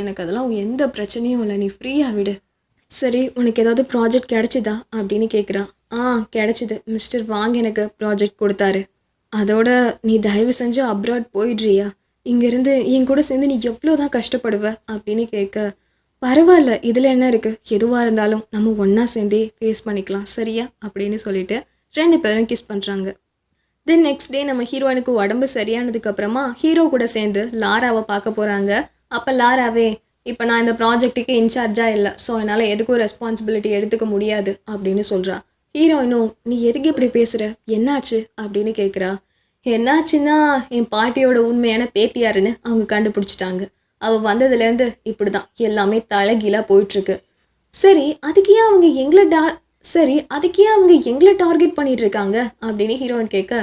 எனக்கு அதெல்லாம் எந்த பிரச்சனையும் இல்லை, நீ ஃப்ரீயாக விடு. சரி, உனக்கு ஏதாவது ப்ராஜெக்ட் கிடைச்சிதா அப்படின்னு கேட்குறான். கிடைச்சிது, மிஸ்டர் வாங் எனக்கு ப்ராஜெக்ட் கொடுத்தாரு. அதோட நீ தயவு செஞ்சு அப்ராட் போயிடுறியா? இங்கேருந்து என் கூட சேர்ந்து நீ எவ்வளோ தான் கஷ்டப்படுவ அப்படின்னு கேட்க, பரவாயில்ல, இதில் என்ன இருக்குது, எதுவாக இருந்தாலும் நம்ம ஒன்றா சேர்ந்தே ஃபேஸ் பண்ணிக்கலாம் சரியா அப்படின்னு சொல்லிட்டு 2 பேரும் கிஸ் பண்ணுறாங்க. தென் நெக்ஸ்ட் டே நம்ம ஹீரோயினுக்கு உடம்பு சரியானதுக்கப்புறமா ஹீரோ கூட சேர்ந்து லாராவை பார்க்க போகிறாங்க. அப்போ லாராவே, இப்போ நான் இந்த ப்ராஜெக்ட்டுக்கு இன்சார்ஜாக இல்லை, ஸோ என்னால் எதுக்கும் ரெஸ்பான்சிபிலிட்டி எடுத்துக்க முடியாது அப்படின்னு சொல்கிறா. ஹீரோயினும், நீ எதுக்கு இப்படி பேசுகிற, என்னாச்சு அப்படின்னு கேட்குறா. என்னாச்சுன்னா, என் பாட்டியோட உண்மையான பேத்தியாருன்னு அவங்க கண்டுபிடிச்சிட்டாங்க. அவள் வந்ததுலேருந்து இப்படி தான் எல்லாமே தலைகீழாக போயிட்டுருக்கு. சரி அதுக்கு ஏன் அவங்க எங்களை டார்கெட் பண்ணிட்டு இருக்காங்க அப்படின்னு ஹீரோயின் கேட்க,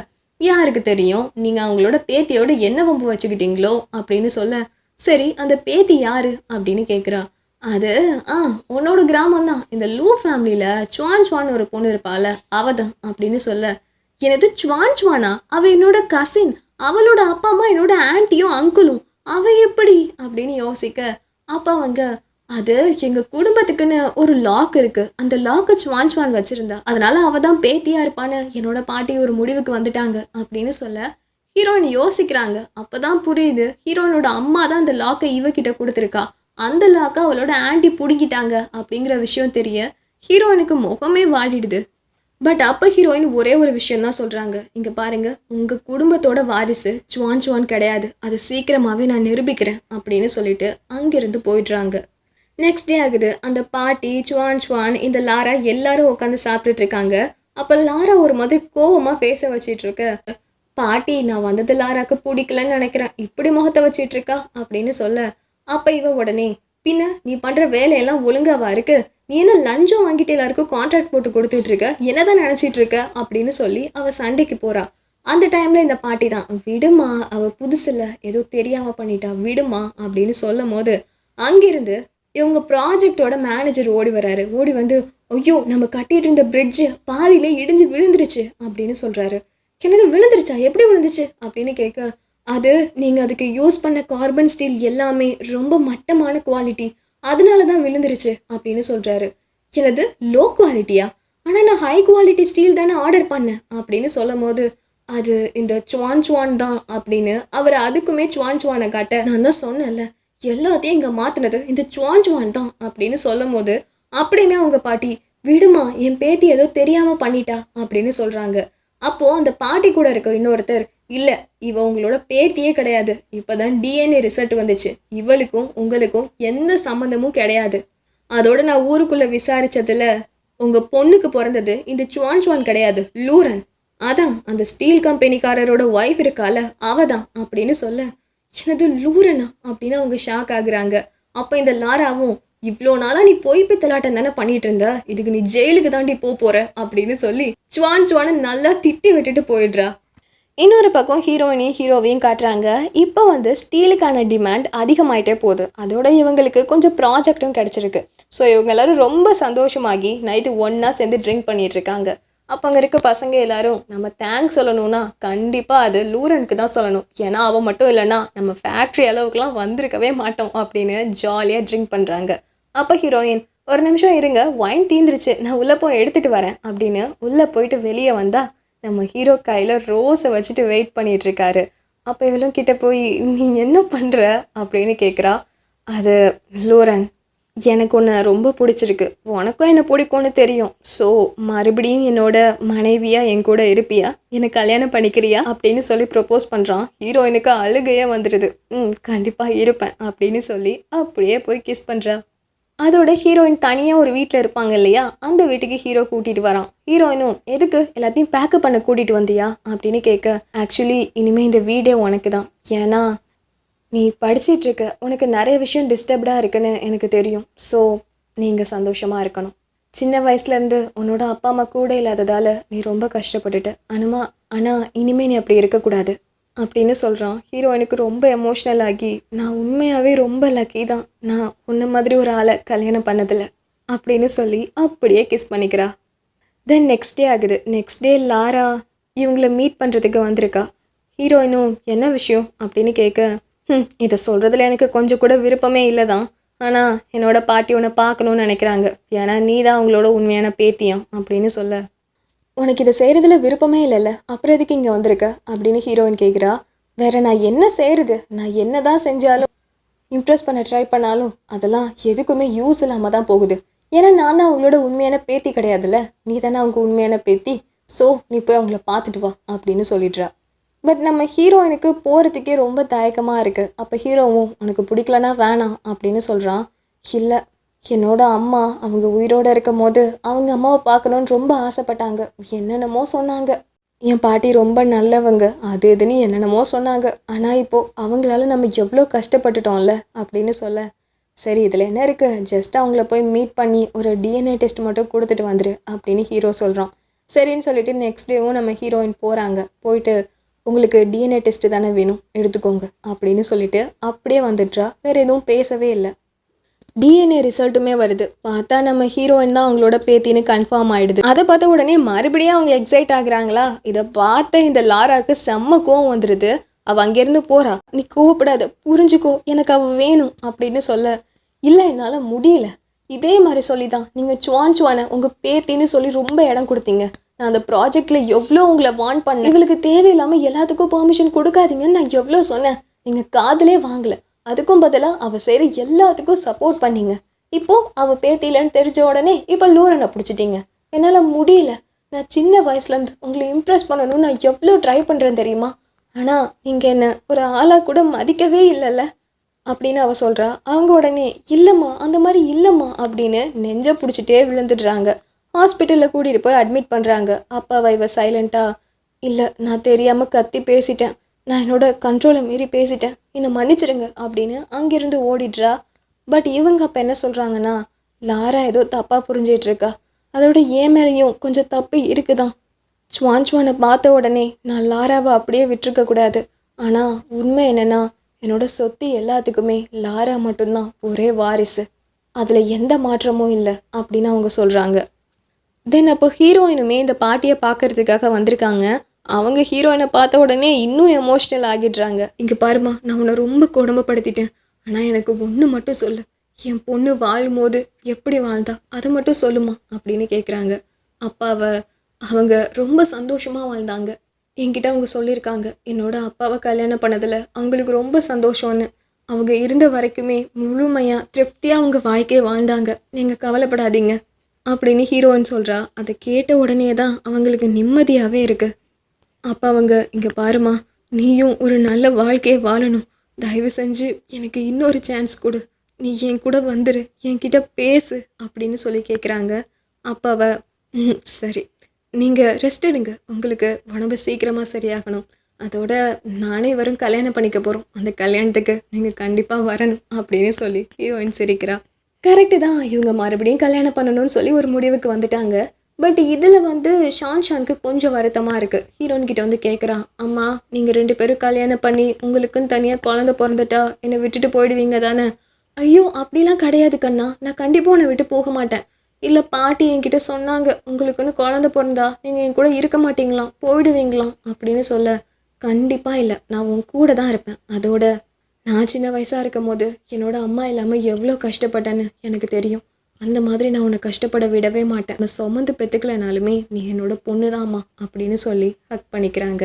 யாருக்கு தெரியும், நீங்கள் அவங்களோட பேத்தியோட என்ன வம்பு வச்சுக்கிட்டீங்களோ அப்படின்னு சொல்ல, சரி அந்த பேத்தி யாரு அப்படின்னு கேட்குறா. அது உன்னோட கிராமம் தான், இந்த லூ ஃபேமிலியில் சுவான் ஒரு பொண்ணு இருப்பாள் அவதான் அப்படின்னு சொல்ல, எனது சுவானா? அவள் என்னோட கசின், அவளோட அப்பா அம்மா என்னோட ஆன்ட்டியும் அங்குளும், அவள் எப்படி அப்படின்னு யோசிக்க, அப்போ அவங்க, அது எங்கள் குடும்பத்துக்குன்னு ஒரு லாக் இருக்குது, அந்த லாக்கை சுவான் வச்சுருந்தா, அதனால அவள் தான் பேத்தியாக இருப்பான்னு என்னோட பாட்டி ஒரு முடிவுக்கு வந்துட்டாங்க அப்படின்னு சொல்ல, ஹீரோயின் யோசிக்கிறாங்க. அப்போ தான் புரியுது, ஹீரோயினோட அம்மா தான் அந்த லாக்கை இவகிட்ட கொடுத்துருக்கா, அந்த லாக்கை அவளோட ஆன்ட்டி பிடிக்கிட்டாங்க அப்படிங்கிற விஷயம் தெரிய ஹீரோயினுக்கு முகமே வாடிடுது. பட் அப்போ ஹீரோயின் ஒரே ஒரு விஷயம் தான் சொல்கிறாங்க, இங்கே பாருங்கள், உங்கள் குடும்பத்தோட வாரிசு சுவான் கிடையாது, அது சீக்கிரமாகவே நான் நிரூபிக்கிறேன் அப்படின்னு சொல்லிட்டு அங்கேருந்து போயிடுறாங்க. நெக்ஸ்ட் டே ஆகுது. அந்த பாட்டி சுவான் இந்த லாரா எல்லாரும் உட்காந்து சாப்பிட்டுட்டு இருக்காங்க. அப்போ லாரா ஒரு மாதிரி கோவமாக ஃபேஸை வச்சிட்டு இருக்க, பாட்டி நான் வந்தது லாராக்கு பிடிக்கலன்னு நினைக்கிறேன், இப்படி முகத்தை வச்சிட்டு இருக்கா அப்படின்னு சொல்ல, அப்போ இவ உடனே, பின்ன நீ பண்ணுற வேலையெல்லாம் ஒழுங்காவா இருக்கு, நீ என்ன லஞ்சம் வாங்கிட்டு எல்லாருக்கும் கான்ட்ராக்ட் போட்டு கொடுத்துட்டு இருக்க, என்னதான் நினச்சிட்டு இருக்க அப்படின்னு சொல்லி அவள் சண்டைக்கு போகிறா. அந்த டைமில் இந்த பாட்டி தான், விடுமா, அவள் புதுசில் ஏதோ தெரியாமல் பண்ணிட்டா, விடுமா அப்படின்னு சொல்லும் போது அங்கிருந்து இவங்க ப்ராஜெக்டோட மேனேஜர் ஓடி வராரு. ஓடி வந்து, ஐயோ நம்ம கட்டிட்டு இருந்த பிரிட்ஜு பாதியிலே இடிஞ்சு விழுந்துருச்சு அப்படின்னு சொல்கிறாரு. எனக்கு விழுந்துருச்சா, எப்படி விழுந்துச்சு அப்படின்னு கேட்க, அது நீங்கள் அதுக்கு யூஸ் பண்ண கார்பன் ஸ்டீல் எல்லாமே ரொம்ப மட்டமான குவாலிட்டி, அதனால தான் விழுந்துருச்சு அப்படின்னு சொல்கிறாரு. எனது லோ குவாலிட்டியா, ஆனால் நான் ஹை குவாலிட்டி ஸ்டீல் தானே ஆர்டர் பண்ணேன் அப்படின்னு சொல்லும் போது, அது இந்த சுவான் தான் அப்படின்னு அவர் அதுக்குமே சுவானை காட்ட, நான் தான் சொன்னேன்ல எல்லாத்தையும் இங்கே மாற்றினது இந்த சுவான் தான் அப்படின்னு சொல்லும் போது, அப்படியுமே அவங்க பாட்டி, விடுமா என் பேத்தி ஏதோ தெரியாமல் பண்ணிட்டா அப்படின்னு சொல்கிறாங்க. அப்போது அந்த பாட்டி கூட இருக்க இன்னொருத்தர், இல்லை, இவ உங்களோட பேத்தியே கிடையாது. இப்போதான் டிஎன்ஏ ரிசல்ட் வந்துச்சு. இவளுக்கும் உங்களுக்கும் எந்த சம்மந்தமும் கிடையாது. அதோட நான் ஊருக்குள்ளே விசாரிச்சதுல உங்கள் பொண்ணுக்கு பிறந்தது இந்த சுவான் சுவான் கிடையாது, லூரன். அதான் அந்த ஸ்டீல் கம்பெனிக்காரரோட ஒய்ஃப் இருக்கால, அவ தான் அப்படின்னு சொல்ல, சின்னது லூரனா அப்படின்னு அவங்க ஷாக் ஆகுறாங்க. அப்போ இந்த லாராவும், இவ்வளோ நாளாக நீ பொய் பித்தலாட்டம் தானே பண்ணிட்டு இருந்த, இதுக்கு நீ ஜெயிலுக்கு தாண்டி போற அப்படின்னு சொல்லி சுவான் சுவானை நல்லா திட்டி விட்டுட்டு போயிடுறா. இன்னொரு பக்கம் ஹீரோயினையும் ஹீரோவையும் காட்டுறாங்க. இப்போ ஸ்டீலுக்கான டிமாண்ட் அதிகமாயிட்டே போகுது. அதோட இவங்களுக்கு கொஞ்சம் ப்ராஜெக்டும் கிடச்சிருக்கு. ஸோ இவங்க எல்லாரும் ரொம்ப சந்தோஷமாகி நைட்டு ஒன்றா சேர்ந்து ட்ரிங்க் பண்ணிட்டு இருக்காங்க. அப்போ அங்கே இருக்க பசங்க எல்லாரும், நம்ம தேங்க்ஸ் சொல்லணும்னா கண்டிப்பாக அது லூரனுக்கு தான் சொல்லணும். ஏன்னா அவன் மட்டும் இல்லைன்னா நம்ம ஃபேக்ட்ரி அளவுக்குலாம் வந்திருக்கவே மாட்டோம் அப்படின்னு ஜாலியாக ட்ரிங்க் பண்ணுறாங்க. அப்போ ஹீரோயின், ஒரு நிமிஷம் இருங்க, ஒயின் தீந்துருச்சு, நான் உள்ளே போய் எடுத்துகிட்டு வரேன் அப்படின்னு உள்ளே போயிட்டு வெளியே வந்தா நம்ம ஹீரோ கையில் ரோஸை வச்சுட்டு வெயிட் பண்ணிகிட்ருக்காரு. அப்போ இவளும் கிட்ட போய், நீ என்ன பண்ணுற அப்படின்னு கேட்குறா. அது லூரன், எனக்கு ஒன்று ரொம்ப பிடிச்சிருக்கு, உனக்கும் என்ன பிடிக்கும்னு தெரியும். ஸோ மறுபடியும் என்னோட மனைவியாக என் கூட இருப்பியா, என்னை கல்யாணம் பண்ணிக்கிறியா அப்படின்னு சொல்லி ப்ரப்போஸ் பண்ணுறான். ஹீரோயினுக்கு அழுகையே வந்துடுது. கண்டிப்பாக இருப்பேன் அப்படின்னு சொல்லி அப்படியே போய் கிஸ் பண்ணுறா. அதோட ஹீரோயின் தனியாக ஒரு வீட்டில் இருப்பாங்க இல்லையா, அந்த வீட்டுக்கு ஹீரோ கூட்டிகிட்டு வரான். ஹீரோயினும், எதுக்கு எல்லாத்தையும் பேக்கப் பண்ண கூட்டிகிட்டு வந்தியா அப்படின்னு கேட்க, ஆக்சுவலி இனிமேல் இந்த வீடே உனக்கு தான். ஏன்னா நீ படிச்சிட்ருக்க, உனக்கு நிறைய விஷயம் டிஸ்டர்ப்டாக இருக்குன்னு எனக்கு தெரியும். ஸோ நீங்கள் சந்தோஷமாக இருக்கணும். சின்ன வயசுலேருந்து உன்னோட அப்பா அம்மா கூட இல்லாததால் நீ ரொம்ப கஷ்டப்பட்டுட்ட. ஆனால் இனிமேல் நீ அப்படி இருக்கக்கூடாது அப்படின்னு சொல்கிறான். ஹீரோயினுக்கு ரொம்ப எமோஷ்னல் ஆகி, நான் உண்மையாகவே ரொம்ப லக்கி தான், நான் உன்ன மாதிரி ஒரு ஆளை கல்யாணம் பண்ணதில்லை அப்படின்னு சொல்லி அப்படியே கிஸ் பண்ணிக்கிறா. தென் நெக்ஸ்ட் டே ஆகுது. நெக்ஸ்ட் டே லாரா இவங்கள மீட் பண்ணுறதுக்கு வந்திருக்கா. ஹீரோயினும், என்ன விஷயம் அப்படின்னு கேட்க, இதை சொல்கிறதுல எனக்கு கொஞ்சம் கூட விருப்பமே இல்லை தான், ஆனால் என்னோட பாட்டி உன்னை பார்க்கணுன்னு நினைக்கிறாங்க, ஏன்னா நீ தான் அவங்களோட உண்மையான பேத்தியாம் அப்படின்னு சொல்ல, உனக்கு இதை செய்கிறதுல விருப்பமே இல்லைல்ல, அப்புறம் எதுக்கு இங்கே வந்திருக்க அப்படின்னு ஹீரோயின் கேட்குறா. வேற நான் என்ன செய்கிறது, நான் என்ன தான் செஞ்சாலும் இம்ப்ரெஸ் பண்ண ட்ரை பண்ணாலும் அதெல்லாம் எதுக்குமே யூஸ் இல்லாமல் தான் போகுது. ஏன்னா நான் தான் அவங்களோட உண்மையான பேத்தி கிடையாதுல்ல, நீ தானே அவங்க உண்மையான பேத்தி. ஸோ நீ போய் அவங்கள பார்த்துட்டு வா அப்படின்னு சொல்லிடுறா. பட் நம்ம ஹீரோயினுக்கு போகிறதுக்கே ரொம்ப தயக்கமாக இருக்குது. அப்போ ஹீரோவும், உனக்கு பிடிக்கலனா வேணாம் அப்படின்னு சொல்கிறான். இல்லை, என்னோட அம்மா அவங்க உயிரோடு இருக்கும் போது அவங்க அம்மாவை பார்க்கணுன்னு ரொம்ப ஆசைப்பட்டாங்க, என்னென்னமோ சொன்னாங்க, என் பாட்டி ரொம்ப நல்லவங்க, அது இதுன்னு என்னென்னமோ சொன்னாங்க, ஆனால் இப்போது அவங்களால நம்ம எவ்வளோ கஷ்டப்பட்டுட்டோம்ல அப்படின்னு சொல்ல, சரி இதில் என்ன இருக்குது, ஜஸ்ட் அவங்கள போய் மீட் பண்ணி ஒரு டிஎன்ஏ டெஸ்ட் மட்டும் கொடுத்துட்டு வந்துரு அப்படின்னு ஹீரோ சொல்கிறான். சரின்னு சொல்லிட்டு நெக்ஸ்ட் டேவும் நம்ம ஹீரோயின் போகிறாங்க. போயிட்டு, உங்களுக்கு டிஎன்ஏ டெஸ்ட்டு தானே வேணும், எடுத்துக்கோங்க அப்படின்னு சொல்லிட்டு அப்படியே வந்துடுறா. வேறு எதுவும் பேசவே இல்லை. டிஎன்ஏ ரிசல்ட்டுமே வருது. பார்த்தா நம்ம ஹீரோயின் தான் அவங்களோட பேத்தின்னு கன்ஃபார்ம் ஆகிடுது. அதை பார்த்த உடனே மறுபடியும் அவங்க எக்ஸைட் ஆகுறாங்களா. இதை பார்த்த இந்த லாராக்கு செம்ம கோவம் வந்துடுது. அவள் அங்கேருந்து போகிறா. நீ கோவப்படாத, புரிஞ்சுக்கோ, எனக்கு அவள் வேணும் அப்படின்னு சொல்ல, இல்லை என்னால் முடியல, இதே மாதிரி சொல்லி தான் நீங்கள் சுவான் சுவானை உங்கள் பேத்தின்னு சொல்லி ரொம்ப இடம் கொடுத்தீங்க. நான் அந்த ப்ராஜெக்டில் எவ்வளோ உங்களை வார்ன் பண்ணேன், இவளுக்கு தேவையில்லாமல் எல்லாத்துக்கும் பெர்மிஷன் கொடுக்காதீங்கன்னு நான் எவ்வளோ சொன்னேன், நீங்கள் காதலே வாங்கலை. அதுக்கும் பதிலாக அவள் செய்கிற எல்லாத்துக்கும் சப்போர்ட் பண்ணீங்க. இப்போது அவள் பேத்திலன்னு தெரிஞ்ச உடனே இப்போ லூரனை பிடிச்சிட்டிங்க. என்னால் முடியல. நான் சின்ன வயசுலேருந்து உங்களை இம்ப்ரெஸ் பண்ணணும்னு நான் எவ்வளோ ட்ரை பண்ணுறேன் தெரியுமா, ஆனால் நீங்கள் என்னை ஒரு ஆளாக கூட மதிக்கவே இல்லைல்ல அப்படின்னு அவள் சொல்கிறா. அவங்க உடனே, இல்லைம்மா அந்த மாதிரி இல்லைம்மா அப்படின்னு நெஞ்சை பிடிச்சிட்டே விழுந்துடுறாங்க. ஹாஸ்பிட்டலில் கூட்டிகிட்டு போய் அட்மிட் பண்ணுறாங்க. அப்பாவை இவ சைலண்ட்டாக, இல்லை நான் தெரியாமல் கத்தி பேசிட்டேன், நான் என்னோட கண்ட்ரோலை மீறி பேசிட்டேன், என்னை மன்னிச்சிடுங்க அப்படின்னு அங்கேருந்து ஓடிடுறா. பட் இவங்க அப்போ என்ன சொல்கிறாங்கன்னா, லாரா ஏதோ தப்பாக புரிஞ்சிட்ருக்கா, அதோட ஏன் மேலேயும் கொஞ்சம் தப்பு இருக்குதான். சுவான் சுவானை பார்த்த உடனே நான் லாராவை அப்படியே விட்டுருக்கக்கூடாது. ஆனால் உண்மை என்னென்னா, என்னோட சொத்து எல்லாத்துக்குமே லாரா மட்டும்தான் ஒரே வாரிசு, அதில் எந்த மாற்றமும் இல்லை அப்படின்னு அவங்க சொல்கிறாங்க. தென் அப்போ ஹீரோயினுமே இந்த பாட்டியை பார்க்கறதுக்காக வந்திருக்காங்க. அவங்க ஹீரோயினை பார்த்த உடனே இன்னும் எமோஷ்னல் ஆகிடுறாங்க. இங்கே பாருமா, நான் உன்னை ரொம்ப கொடுமைப்படுத்திட்டேன், ஆனால் எனக்கு ஒன்று மட்டும் சொல்லு, என் பொண்ணு வாழும்போது எப்படி வாழ்ந்தா அதை மட்டும் சொல்லுமா அப்படின்னு கேட்குறாங்க. அப்பாவை அவங்க ரொம்ப சந்தோஷமாக வாழ்ந்தாங்க. என்கிட்ட அவங்க சொல்லியிருக்காங்க, என்னோட அப்பாவை கல்யாணம் பண்ணதில் அவங்களுக்கு ரொம்ப சந்தோஷம்னு. அவங்க இருந்த வரைக்குமே முழுமையாக திருப்தியாக அவங்க வாழ்க்கையை வாழ்ந்தாங்க, நீங்கள் கவலைப்படாதீங்க அப்படின்னு ஹீரோயின் சொல்கிறா. அதை கேட்ட உடனே தான் அவங்களுக்கு நிம்மதியாகவே இருக்குது. அப்போ அவங்க, இங்கே பாருமா, நீயும் ஒரு நல்ல வாழ்க்கையை வாழணும். தயவு செஞ்சு எனக்கு இன்னொரு சான்ஸ் கொடு. நீ என் கூட வந்துரு, என்கிட்ட பேசு அப்படின்னு சொல்லி கேட்குறாங்க. அப்போ அவ சரி, நீங்கள் ரெஸ்ட் எடுங்க, உங்களுக்கு உடம்பு சீக்கிரமாக சரியாகணும். அதோட நானே வரும் கல்யாணம் பண்ணிக்க போகிறோம், அந்த கல்யாணத்துக்கு நீங்கள் கண்டிப்பாக வரணும் அப்படின்னு சொல்லி ஹீரோயின் சிரிக்கிறா. கரெக்டு தான், இவங்க மறுபடியும் கல்யாணம் பண்ணணும்னு சொல்லி ஒரு முடிவுக்கு வந்துட்டாங்க. பட் இதில் வந்து ஷானுக்கு கொஞ்சம் வருத்தமாக இருக்குது. ஹீரோயின் கிட்ட வந்து கேட்குறான், அம்மா நீங்கள் 2 பேரும் கல்யாணம் பண்ணி உங்களுக்குன்னு தனியாக குழந்தை பிறந்துட்டா என்னை விட்டுட்டு போயிடுவீங்க தானே? ஐயோ அப்படிலாம் கிடையாது கண்ணா, நான் கண்டிப்பாக உன்னை விட்டு போக மாட்டேன். இல்லை பாட்டி என்கிட்ட சொன்னாங்க, உங்களுக்குன்னு குழந்தை பிறந்தா நீங்கள் என் கூட இருக்க மாட்டீங்களாம், போயிடுவீங்களாம் அப்படின்னு சொல்ல, கண்டிப்பாக இல்லை, நான் உன் கூட தான் இருப்பேன். அதோட நான் சின்ன வயசாக இருக்கும் போது என்னோட அம்மா இல்லாமல் எவ்வளோ கஷ்டப்பட்டேன்னு எனக்கு தெரியும். அந்த மாதிரி நான் உன்னை கஷ்டப்பட விடவே மாட்டேன். நான் சுமந்து பெற்றுக்கலனாலுமே நீ என்னோட பொண்ணு தான்மா அப்படின்னு சொல்லி ஹக் பண்ணிக்கிறாங்க.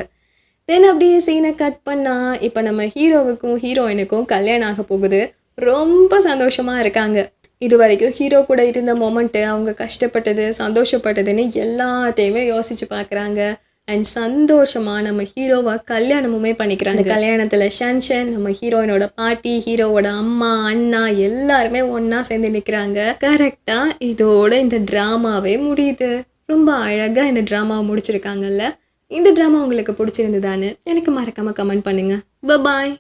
தென் அப்படியே சீனை கட் பண்ணால் இப்போ நம்ம ஹீரோவுக்கும் ஹீரோயினுக்கும் கல்யாணம் ஆக போகுது. ரொம்ப சந்தோஷமாக இருக்காங்க. இது வரைக்கும் ஹீரோ கூட இருந்த மொமெண்ட்டு, அவங்க கஷ்டப்பட்டது சந்தோஷப்பட்டதுன்னு எல்லாத்தையுமே யோசித்து பார்க்குறாங்க. அண்ட் சந்தோஷமாக நம்ம ஹீரோவை கல்யாணமுமே பண்ணிக்கிறாங்க. அந்த கல்யாணத்தில் ஷன்ஷன், நம்ம ஹீரோயினோட பாட்டி, ஹீரோவோட அம்மா, அண்ணா எல்லாருமே ஒன்றா சேர்ந்து நிற்கிறாங்க. கரெக்டாக இதோட இந்த ட்ராமாவே முடியுது. ரொம்ப அழகாக இந்த ட்ராமாவை முடிச்சிருக்காங்கல்ல. இந்த ட்ராமா உங்களுக்கு பிடிச்சிருந்ததான்னு எனக்கு மறக்காமல் கமெண்ட் பண்ணுங்கள். பாய்.